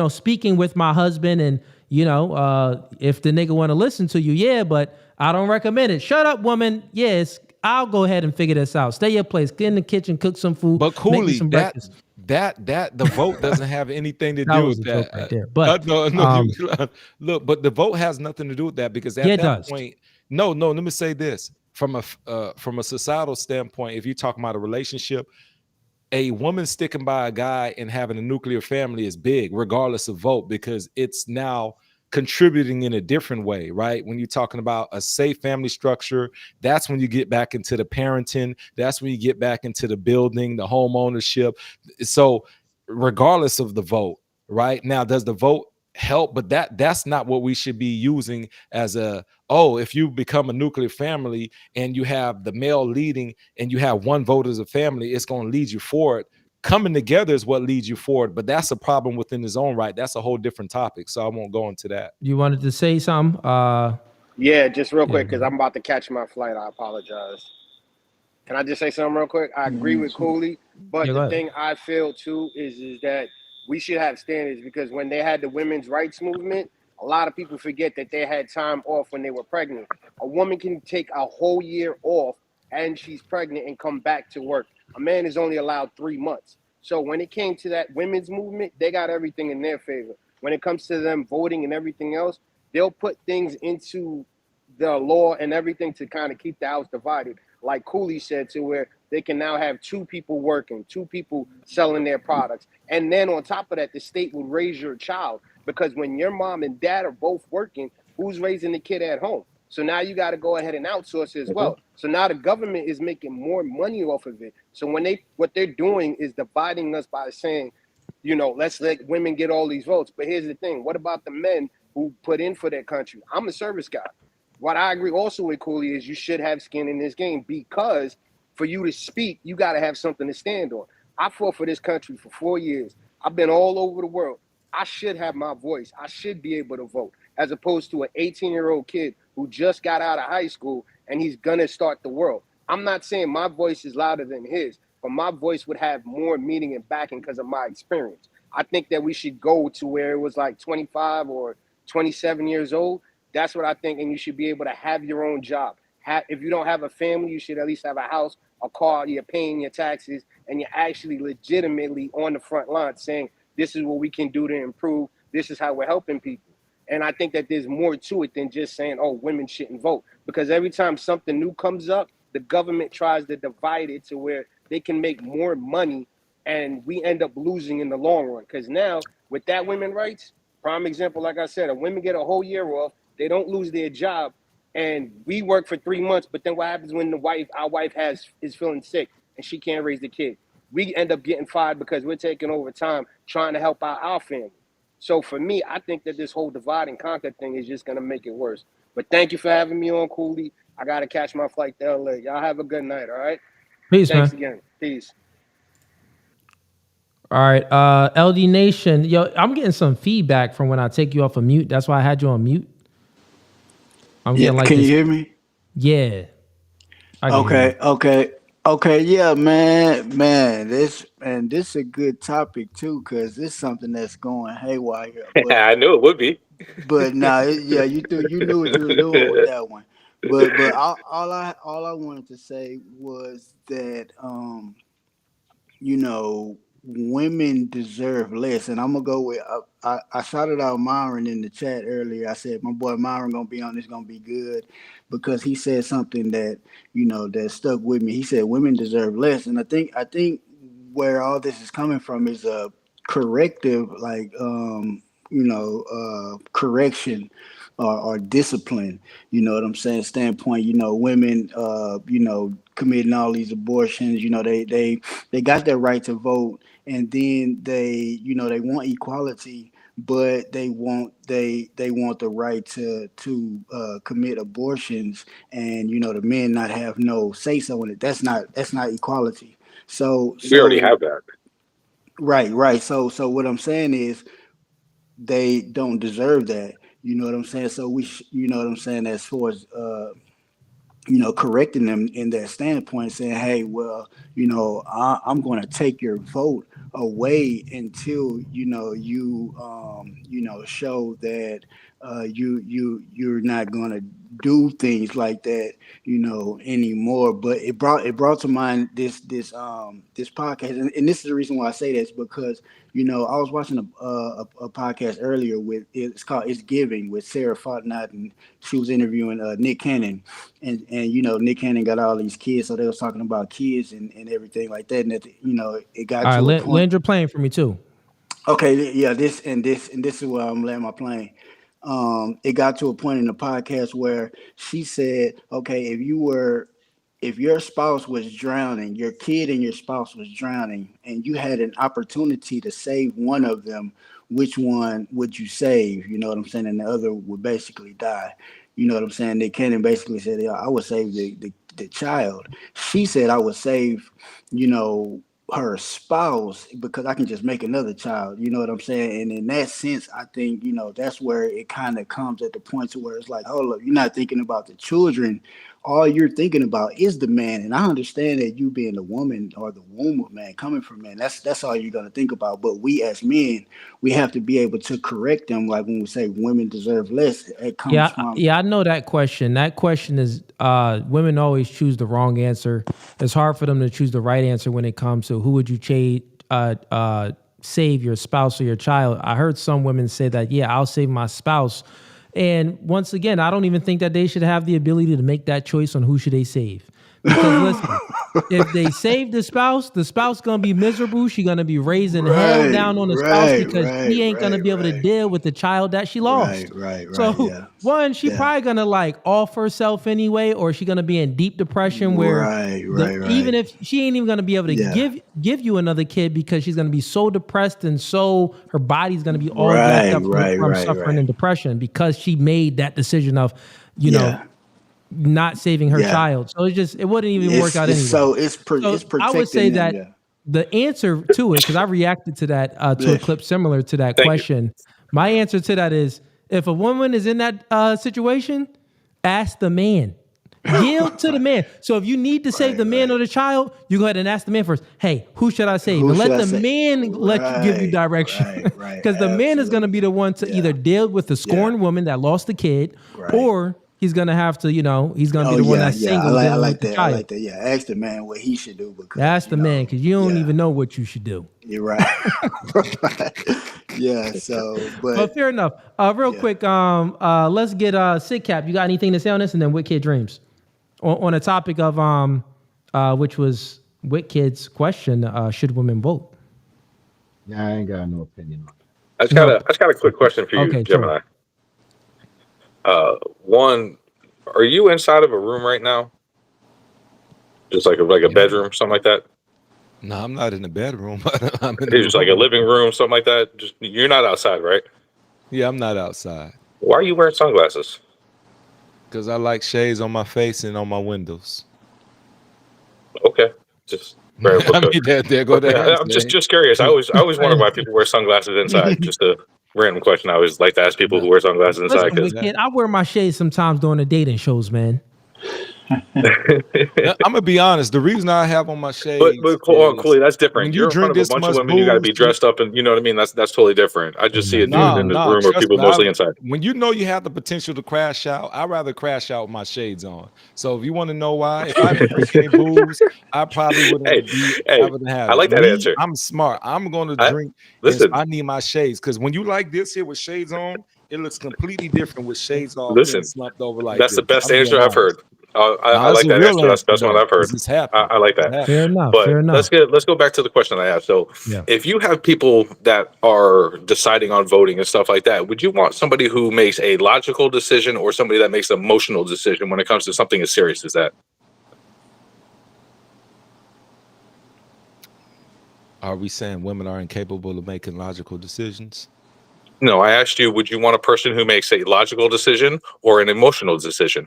speaking with my husband. And, if the nigga want to listen to you, yeah, but I don't recommend it. Shut up, woman. Yes, I'll go ahead and figure this out. Stay your place. Get in the kitchen, cook some food. But make me Cooley, some breakfast. that the vote doesn't have anything to That do was with a joke that. right there. But Look, but the vote has nothing to do with that, because at Yeah, it that does. point, no. Let me say this from a societal standpoint. If you're talking about a relationship, a woman sticking by a guy and having a nuclear family is big, regardless of vote, because it's now contributing in a different way, right? When you're talking about a safe family structure, that's when you get back into the parenting. That's when you get back into the building, the home ownership. So regardless of the vote, right? Now, does the vote help? But that's not what we should be using as if you become a nuclear family and you have the male leading and you have one vote as a family, it's going to lead you forward. Coming together is what leads you forward, but that's a problem within its own right. That's a whole different topic, so I won't go into that. You wanted to say something? Yeah, just real quick, because I'm about to catch my flight. I apologize. Can I just say something real quick? I agree with Cooley, but Yeah, go the ahead. thing I feel too is that we should have standards, because when they had the women's rights movement, a lot of people forget that they had time off when they were pregnant. A woman can take a whole year off and she's pregnant and come back to work. A man is only allowed 3 months. So when it came to that women's movement, they got everything in their favor. When it comes to them voting and everything else, they'll put things into the law and everything to kind of keep the house divided. Like Cooley said, to where they can now have 2 people working, 2 people selling their products. And then on top of that, the state will raise your child, because when your mom and dad are both working, who's raising the kid at home? So now you got to go ahead and outsource it as well. So now the government is making more money off of it. So what they're doing is dividing us by saying, let's let women get all these votes. But here's the thing. What about the men who put in for their country? I'm a service guy. What I agree also with Cooley is you should have skin in this game, because for you to speak, you got to have something to stand on. I fought for this country for 4 years. I've been all over the world. I should have my voice. I should be able to vote, as opposed to an 18-year-old kid who just got out of high school and he's going to start the world. I'm not saying my voice is louder than his, but my voice would have more meaning and backing because of my experience. I think that we should go to where it was like 25 or 27 years old. That's what I think, and you should be able to have your own job. If you don't have a family, you should at least have a house, a car, you're paying your taxes, and you're actually legitimately on the front line saying, this is what we can do to improve. This is how we're helping people. And I think that there's more to it than just saying, oh, women shouldn't vote. Because every time something new comes up, the government tries to divide it to where they can make more money, and we end up losing in the long run. Because now, with that women's rights, prime example, like I said, a women get a whole year off, they don't lose their job, and we work for 3 months, but then what happens when our wife is feeling sick and she can't raise the kid? We end up getting fired because we're taking over time trying to help out our family. So for me, I think that this whole divide and conquer thing is just going to make it worse. But thank you for having me on, Cooley. I got to catch my flight to LA. Y'all have a good night, all right? Peace, Thanks man. again. Peace. All right, LD Nation. Yo, I'm getting some feedback from when I take you off of mute. That's why I had you on mute. I'm getting like can this. you hear me? Yeah. I can hear you. Okay. Yeah, man. This is a good topic too, because it's something that's going haywire. I knew it would be. But now, you knew what you were doing with that one. But all I wanted to say was that you know, women deserve less. And I'm gonna go with I shouted out Myron in the chat earlier. I said my boy Myron gonna be on this, gonna be good, because he said something that that stuck with me. He said women deserve less, and I think where all this is coming from is a corrective, like correction or discipline. You know what I'm saying? Standpoint. Women. Committing all these abortions. They got their right to vote, and then they want equality, but they want the right to commit abortions, and the men not have no say so in it. That's not equality. So We already so have that. right. So what I'm saying is they don't deserve that. You know what I'm saying? So you know what I'm saying, as far as correcting them in that standpoint, saying, hey, well, I'm going to take your vote away until, show that you're not going to do things like that, anymore. But it brought to mind this podcast. And this is the reason why I say this, because, I was watching a podcast earlier it's called It's Giving with Sarah Fontenot, and she was interviewing Nick Cannon, and Nick Cannon got all these kids, so they was talking about kids and everything like that, and it got All to a right, point. land your plane for me too. Okay, yeah, this is where I'm laying my plane. It got to a point in the podcast where she said, okay, if your spouse was drowning, your kid and your spouse was drowning, and you had an opportunity to save one of them, which one would you save? You know what I'm saying? And the other would basically die. You know what I'm saying? Nick Cannon basically said, yeah, I would save the child. She said, I would save, you know, her spouse, because I can just make another child. You know what I'm saying? And in that sense, I think, that's where it kind of comes at the point to where it's like, hold up, you're not thinking about the children. All you're thinking about is the man. And I understand that you being the woman or the womb of man, coming from man, that's all you're going to think about. But we as men, we have to be able to correct them. Like when we say women deserve less, it comes from. Yeah, I know that question. That question is women always choose the wrong answer. It's hard for them to choose the right answer when it comes to who would you save, your spouse or your child. I heard some women say that, yeah, I'll save my spouse. And once again, I don't even think that they should have the ability to make that choice on who should they save. Because listen, if they save the spouse gonna be miserable. She's gonna be raising hell down on the spouse, because she ain't gonna be able to deal with the child that she lost. So one, she probably gonna like off herself anyway, or she gonna be in deep depression where even if she ain't even gonna be able to give you another kid, because she's gonna be so depressed, and so her body's gonna be all jacked up from suffering and depression, because she made that decision of, not saving her child. So it wouldn't even work out anyway. So it's protecting I would say them, that the answer to it, because I reacted to that to a clip similar to that question. My answer to that is, if a woman is in that situation, ask the man. Yield to the man. So if you need to save the man or the child, you go ahead and ask the man first. Hey, who should I save? And let the man give you direction. Because the man is going to be the one to either deal with the scorned woman that lost the kid, or he's gonna have to, he's gonna be the one that's single. I like that. I like that. Yeah, ask the man what he should do. Because ask the man, because you don't even know what you should do. You're right. Yeah. So, but fair enough. Real quick, let's get Sidcap. You got anything to say on this, and then Wicked Dreams on a topic of which was Wicked's question: should women vote? Yeah, I ain't got no opinion on that. I just got a quick question for you, Gemini. Sure. One, are you inside of a room right now? Just like a bedroom, something like that? No, I'm not in the bedroom. I'm in just like a living room, something like that. Just you're not outside, right? Yeah, I'm not outside. Why are you wearing sunglasses? Because I like shades on my face and on my windows. Okay, just very I mean, there go that. I'm just curious. I always wonder why people wear sunglasses inside. Just a random question. I always like to ask people who wear sunglasses inside. Listen, kid, I wear my shades sometimes during the dating shows, man. I'm gonna be honest. The reason I have on my shades, but hold on, Cooley, that's when different. you You're in front drink of a this bunch of much women. You got to booze, be dressed up, and you know what I mean. That's totally different. I just see a dude in this room, or trust people me, mostly inside. when you know you have the potential to crash out, I'd rather crash out with my shades on. So if you want to know why, if I didn't drink any booze, I probably wouldn't I wouldn't have I it. like that answer. I'm smart. I'm gonna drink. Listen, I need my shades because when you like this here with shades on, it looks completely different with shades off listen. and slumped over like That's this. the best I'm being answer I've honest. heard. I It's like a that real answer. That's the best one though, I've heard. 'cause it's happened. I like It's that. happened. Fair enough. But Fair enough. let's go back to the question I asked. So, if you have people that are deciding on voting and stuff like that, would you want somebody who makes a logical decision or somebody that makes an emotional decision when it comes to something as serious as that? Are we saying women are incapable of making logical decisions? No, I asked you, would you want a person who makes a logical decision or an emotional decision?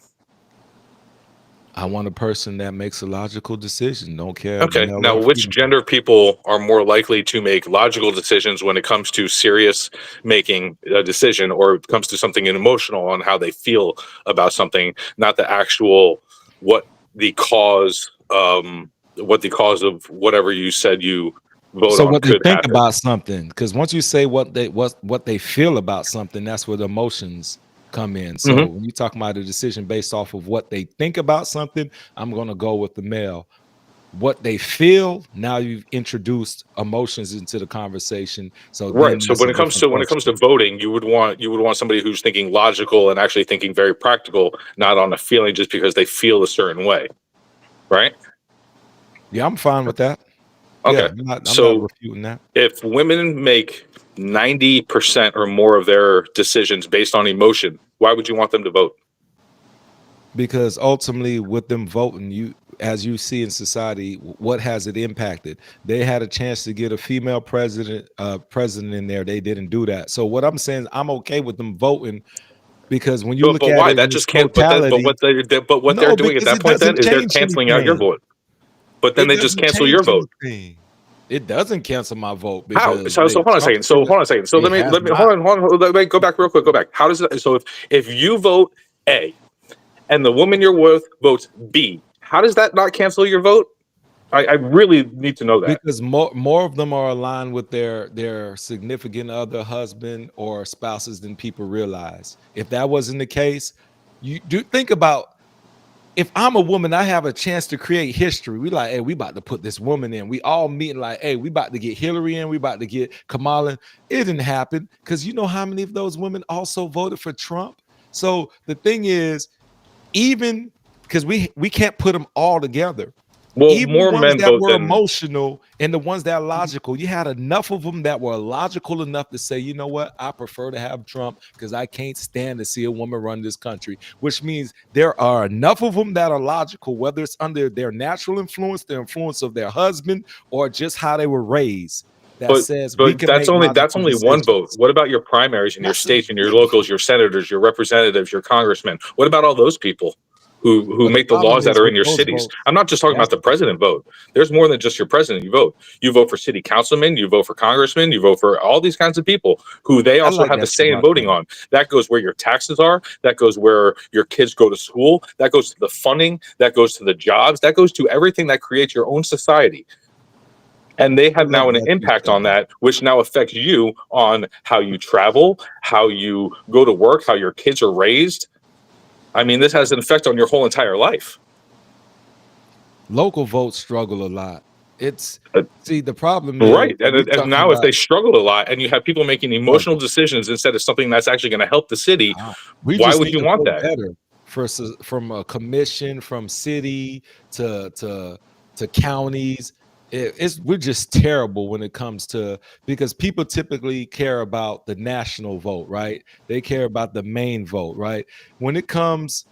I want a person that makes a logical decision. Don't care. Okay. Male Now, or which female. gender people are more likely to make logical decisions when it comes to serious making a decision, or it comes to something emotional on how they feel about something, not the actual what the cause of whatever you said you vote So on what they could think happen. about something, because once you say what they feel about something, that's where the emotions come in. So when you talk about a decision based off of what they think about something, I'm going to go with the male. What they feel, now you've introduced emotions into the conversation. So then Right. So that's a when it comes different to question. voting, you would want somebody who's thinking logical and actually thinking very practical, not on a feeling just because they feel a certain way. Right? Yeah, I'm fine with that. Okay. Yeah, I'm not refuting that. If women make 90% or more of their decisions based on emotion, why would you want them to vote? Because ultimately with them voting, as you see in society, what has it impacted? They had a chance to get a female president in there. They didn't do that. So what I'm saying is I'm okay with them voting, because when you look But at why? it That in its just can't. totality, What they're doing at because that it point then doesn't is they're change canceling out your anything. vote. But then It they just doesn't cancel change your vote. anything. It doesn't cancel my vote How? because So hold on a second. So let me hold on. Let me go back real quick. Go back. How does it? So if you vote A, and the woman you're with votes B, how does that not cancel your vote? I really need to know that. Because more of them are aligned with their significant other, husband or spouses than people realize. If that wasn't the case, you do think about, if I'm a woman, I have a chance to create history. We like, hey, we about to put this woman in. We all meeting like, hey, we about to get Hillary in. We about to get Kamala in. It didn't happen because you know how many of those women also voted for Trump. So the thing is, even because we can't put them all together. Well, Even more the ones men that vote were than emotional and the ones that are logical, you had enough of them that were logical enough to say, you know what, I prefer to have Trump because I can't stand to see a woman run this country, which means there are enough of them that are logical, whether it's under their natural influence, the influence of their husband, or just how they were raised, that says we can that's make only logical one vote. decisions. What about your primaries in your states and your locals, your senators, your representatives, your congressmen? What about all those people who But the make the problem laws that is are with in your those cities? votes, I'm not just talking about the president vote. There's more than just your president you vote. You vote for city councilmen, you vote for congressmen, you vote for all these kinds of people who they I also like have the that shit say in about voting Trump. on. That goes where your taxes are, that goes where your kids go to school, that goes to the funding, that goes to the jobs, that goes to everything that creates your own society. And they have now an impact on that, which now affects you on how you travel, how you go to work, how your kids are raised. I mean, this has an effect on your whole entire life. Local votes struggle a lot. See, the problem is Right. And now if they struggle a lot and you have people making emotional decisions instead of something that's actually going to help the city, we why just would need you to want vote that? better from a commission, from city to counties. We're just terrible when it comes to, because people typically care about the national vote, right? They care about the main vote, right? When it comes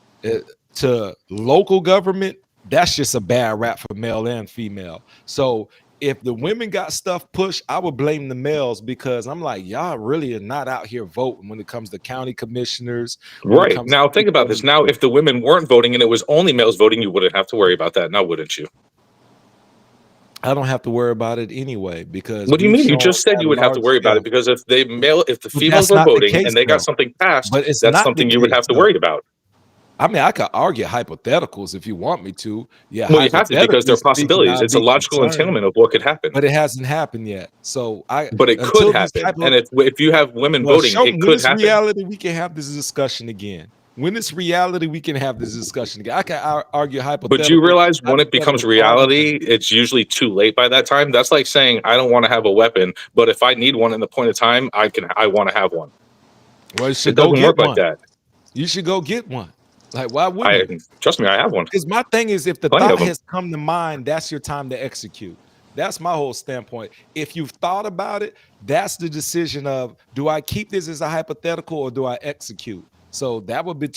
to local government, that's just a bad rap for male and female. So if the women got stuff pushed, I would blame the males, because I'm like, y'all really are not out here voting when it comes to county commissioners. Right. Now think about this. Now, if the women weren't voting and it was only males voting, you wouldn't have to worry about that now, wouldn't you? I don't have to worry about it anyway, because what do you we've mean? You shown just said at you would have to large worry about scale. it, because if the But females that's were not the voting case, and they got though. something passed, But it's that's not the something you would case, have to though. worry about. I mean, I could argue hypotheticals if you want me to. Yeah, Well, you have to because they're hypothetically speaking, possibilities. I'd It's a be logical concerned, entailment of what could happen. but it hasn't happened yet. So But it could until these happen. And if you have women voting, it when could it's happen. reality, we can have this discussion again. When it's reality, we can have this discussion again. I can argue hypothetical. But you realize when it becomes reality, it's usually too late by that time. That's like saying I don't want to have a weapon, but if I need one in the point of time, I want to have one. Well, you should It doesn't go get work one. like that. You should go get one. Like, why wouldn't you? Trust me, I have one. Because my thing is, if the Plenty of thought them. has come to mind, that's your time to execute. That's my whole standpoint. If you've thought about it, that's the decision of, do I keep this as a hypothetical or do I execute? So that would But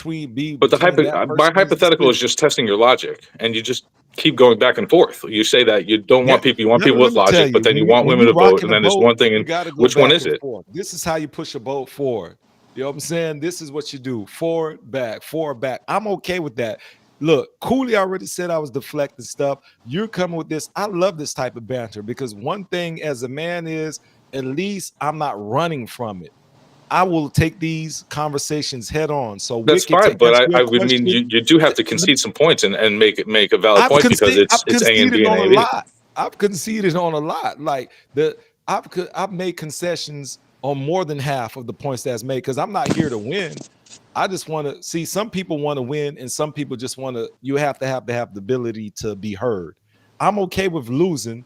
that my hypothetical is just testing your logic, and you just keep going back and forth. You say that you don't want people, you want people with logic, but then you want women to vote, and then there's one thing, and which one is it? This is how you push a boat forward. You know what I'm saying? This is what you do. Forward, back. I'm okay with that. Look, Cooley already said I was deflecting stuff. You're coming with this. I love this type of banter because one thing as a man is, at least I'm not running from it. I will take these conversations head on. So That's fine, but I would mean you do have to concede some points and make a valid point because it's A and B and A. I've conceded on a lot. Like I've made concessions on more than half of the points that's made because I'm not here to win. I just want to see some people want to win and some people just want to. You have to have the ability to be heard. I'm okay with losing.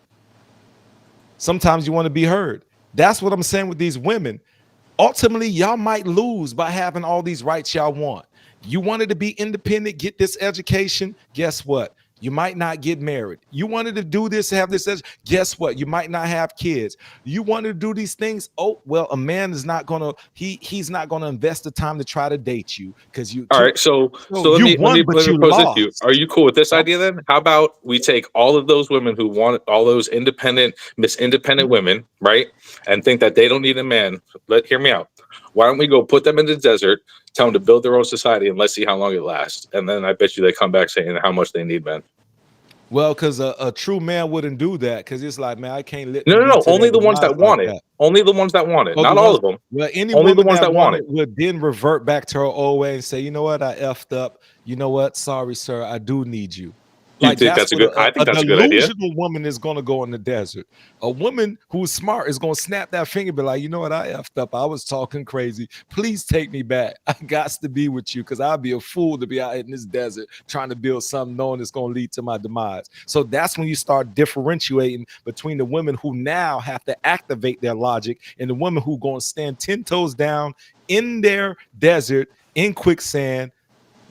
Sometimes you want to be heard. That's what I'm saying with these women. Ultimately, y'all might lose by having all these rights y'all want. You wanted to be independent, get this education. Guess what? You might not get married. You wanted to do this, have this. Guess what? You might not have kids. You wanted to do these things. Oh, well, a man is not gonna. He's not gonna invest the time to try to date you because you. All right, so let me pose this to you. Are you cool with this idea then? How about we take all of those women who want all those independent women, right, and think that they don't need a man? Hear me out. Why don't we go put them in the desert, tell them to build their own society, and let's see how long it lasts. And then I bet you they come back saying how much they need men. Well, because a true man wouldn't do that because it's like, man, I can't let. No. Only the ones that want it. Only the ones that want it. Not all of them. Well, only the ones that want it would then revert back to her old way and say, you know what, I effed up. You know what? Sorry, sir, I do need you. I think that's a good idea. A delusional woman is going to go in the desert. A woman who's smart is going to snap that finger and be like, you know what? I effed up. I was talking crazy. Please take me back. I got to be with you because I'd be a fool to be out in this desert trying to build something knowing it's going to lead to my demise. So that's when you start differentiating between the women who now have to activate their logic and the women who going to stand 10 toes down in their desert in quicksand,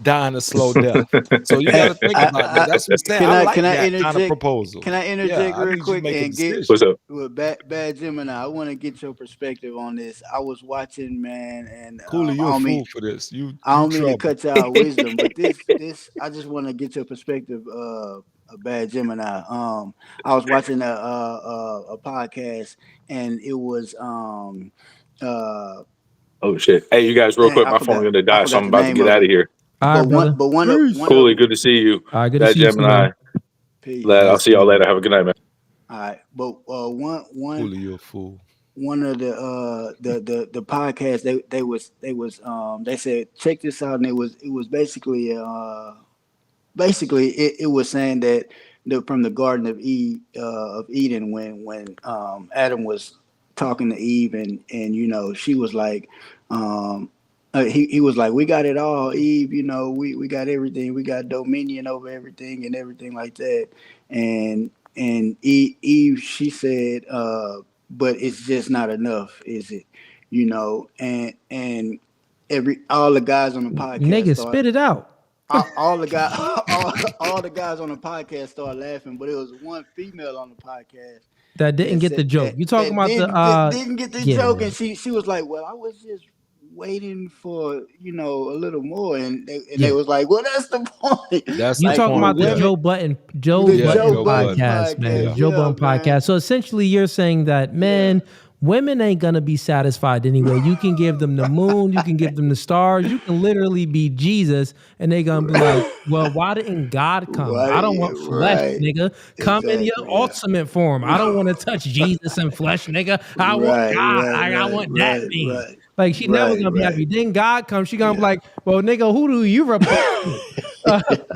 dying a slow death. So you got to think about that. That's what I'm saying. I like that kind of proposal. Can I interject real quick and get with Bad Gemini? I want to get your perspective on this. I was watching, man, and Cooley, you're a fool for this. I don't mean to cut y'all wisdom, but this I just want to get your perspective. Bad Gemini. I was watching a podcast, and it was oh shit! Hey, you guys, real quick, my phone's gonna die, so I'm about to get out of here. All right, Cooley, good to see you. All right, good to see Gemini. you. I'll see y'all later. Have a good night, man. All right, but Cooley, you're a fool. One of the podcasts they said check this out, and it was basically it was saying that from the Garden of Eden when Adam was talking to Eve and you know she was like he was like, we got it all, Eve, you know, we got everything, we got dominion over everything and everything like that, and Eve she said but it's just not enough, is it? You know, and all the guys on the podcast nigga spit it out. All the guys on the podcast started laughing, but it was one female on the podcast that didn't get the joke. You talking about didn't get the joke, and she was like, well, I was just waiting for, you know, a little more, and they was like, well, that's the point. That's you like talking about the Joe Button podcast, man. Joe Button podcast. So essentially you're saying that men Women ain't gonna be satisfied anyway. You can give them the moon, you can give them the stars, you can literally be Jesus, and they gonna be like, well, why didn't God come? I don't want flesh, nigga. Come in your ultimate form. I don't want to touch Jesus and flesh, nigga. I want God. I want that man. Like, she never gonna be happy. Then God comes, she gonna be like, well, nigga, who do you represent?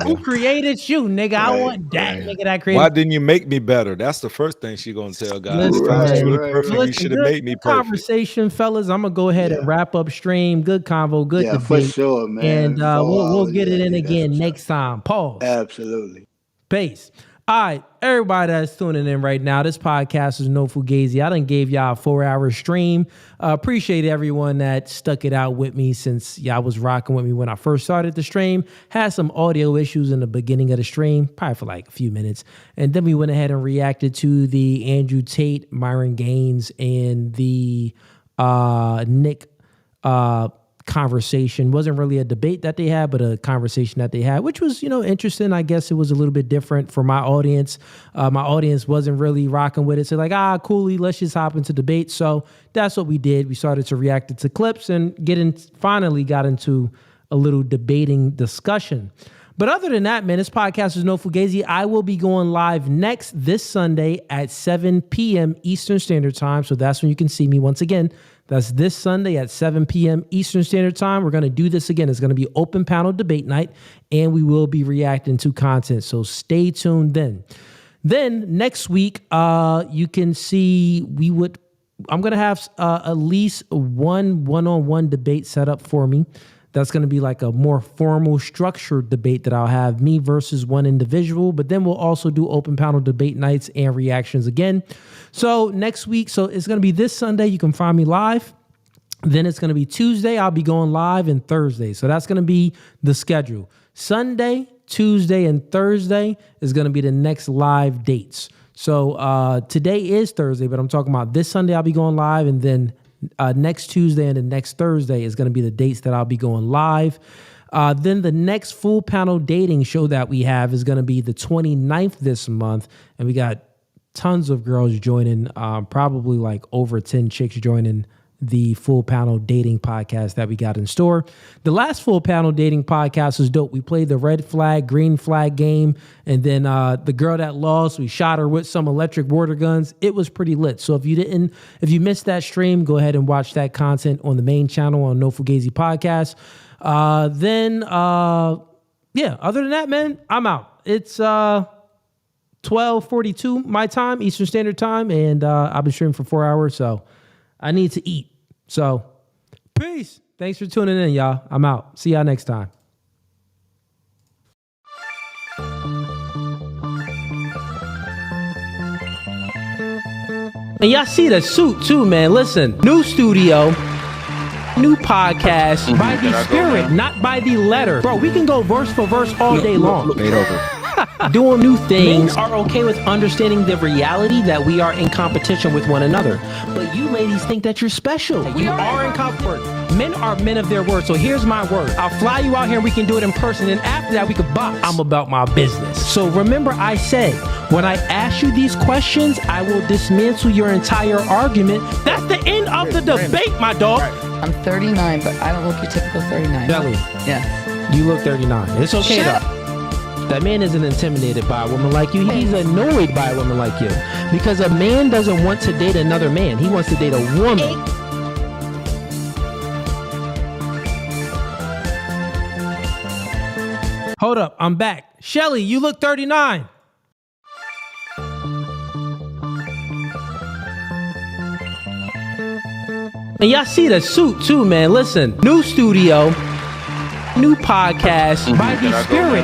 Who created you, nigga? I want that nigga that created. Why didn't you make me better? That's the first thing she gonna tell God. If I was truly perfect, you should have made me perfect. Conversation, fellas. I'm gonna go ahead and wrap up stream. Good convo, good debate. For sure, man. And we'll get it in again next time. Pause. Absolutely. Peace. All right, everybody that's tuning in right now, this podcast is No Fugazi. I done gave y'all a 4-hour stream. Appreciate everyone that stuck it out with me since y'all was rocking with me when I first started the stream. Had some audio issues in the beginning of the stream, probably for like a few minutes. And then we went ahead and reacted to the Andrew Tate, Myron Gaines, and the Nick conversation. Wasn't really a debate that they had, but a conversation that they had, which was, interesting. I guess it was a little bit different for my audience. My audience wasn't really rocking with it. So like, coolly, let's just hop into debate. So that's what we did. We started to react to clips and finally got into a little debating discussion. But other than that, man, this podcast is No Fugazi. I will be going live this Sunday at 7 p.m. Eastern Standard Time. So that's when you can see me once again. That's this Sunday at 7 p.m. Eastern Standard Time. We're going to do this again. It's going to be open panel debate night, and we will be reacting to content. So stay tuned then. Then next week, you can see I'm going to have at least one-on-one debate set up for me. That's going to be like a more formal, structured debate that I'll have me versus one individual. But then we'll also do open panel debate nights and reactions again. So next week, so it's going to be this Sunday. You can find me live. Then it's going to be Tuesday. I'll be going live, and Thursday. So that's going to be the schedule. Sunday, Tuesday, and Thursday is going to be the next live dates. So today is Thursday, but I'm talking about this Sunday I'll be going live, and then next Tuesday and the next Thursday is going to be the dates that I'll be going live. Then the next full panel dating show that we have is going to be the 29th this month. And we got tons of girls joining, probably like over 10 chicks joining the full panel dating podcast that we got in store. The last full panel dating podcast was dope. We played the red flag, green flag game. And then the girl that lost, we shot her with some electric water guns. It was pretty lit. So if you missed that stream, go ahead and watch that content on the main channel on No Fugazi Podcast. Other than that, man, I'm out. It's 12:42 my time, Eastern Standard Time. And I've been streaming for 4 hours. So I need to eat. So, peace. Thanks for tuning in, y'all. I'm out. See y'all next time. And y'all see the suit too, man. Listen, new studio, new podcast by the spirit, not by the letter. Bro, we can go verse for verse all day long. Doing new things. Men are okay with understanding the reality that we are in competition with one another. But you ladies think that you're special. You are in competition. Men are men of their word. So here's my word. I'll fly you out here and we can do it in person. And after that, we could box. I'm about my business. So remember I said, when I ask you these questions, I will dismantle your entire argument. That's the end of the debate, my dog. I'm 39, but I don't look your typical 39. Belly. Yeah. You look 39. It's okay though. That man isn't intimidated by a woman like you. He's annoyed by a woman like you. Because a man doesn't want to date another man. He wants to date a woman. Hold up, I'm back. Shelly, you look 39. And y'all see the suit too, man. Listen, new studio, new podcast by the spirit,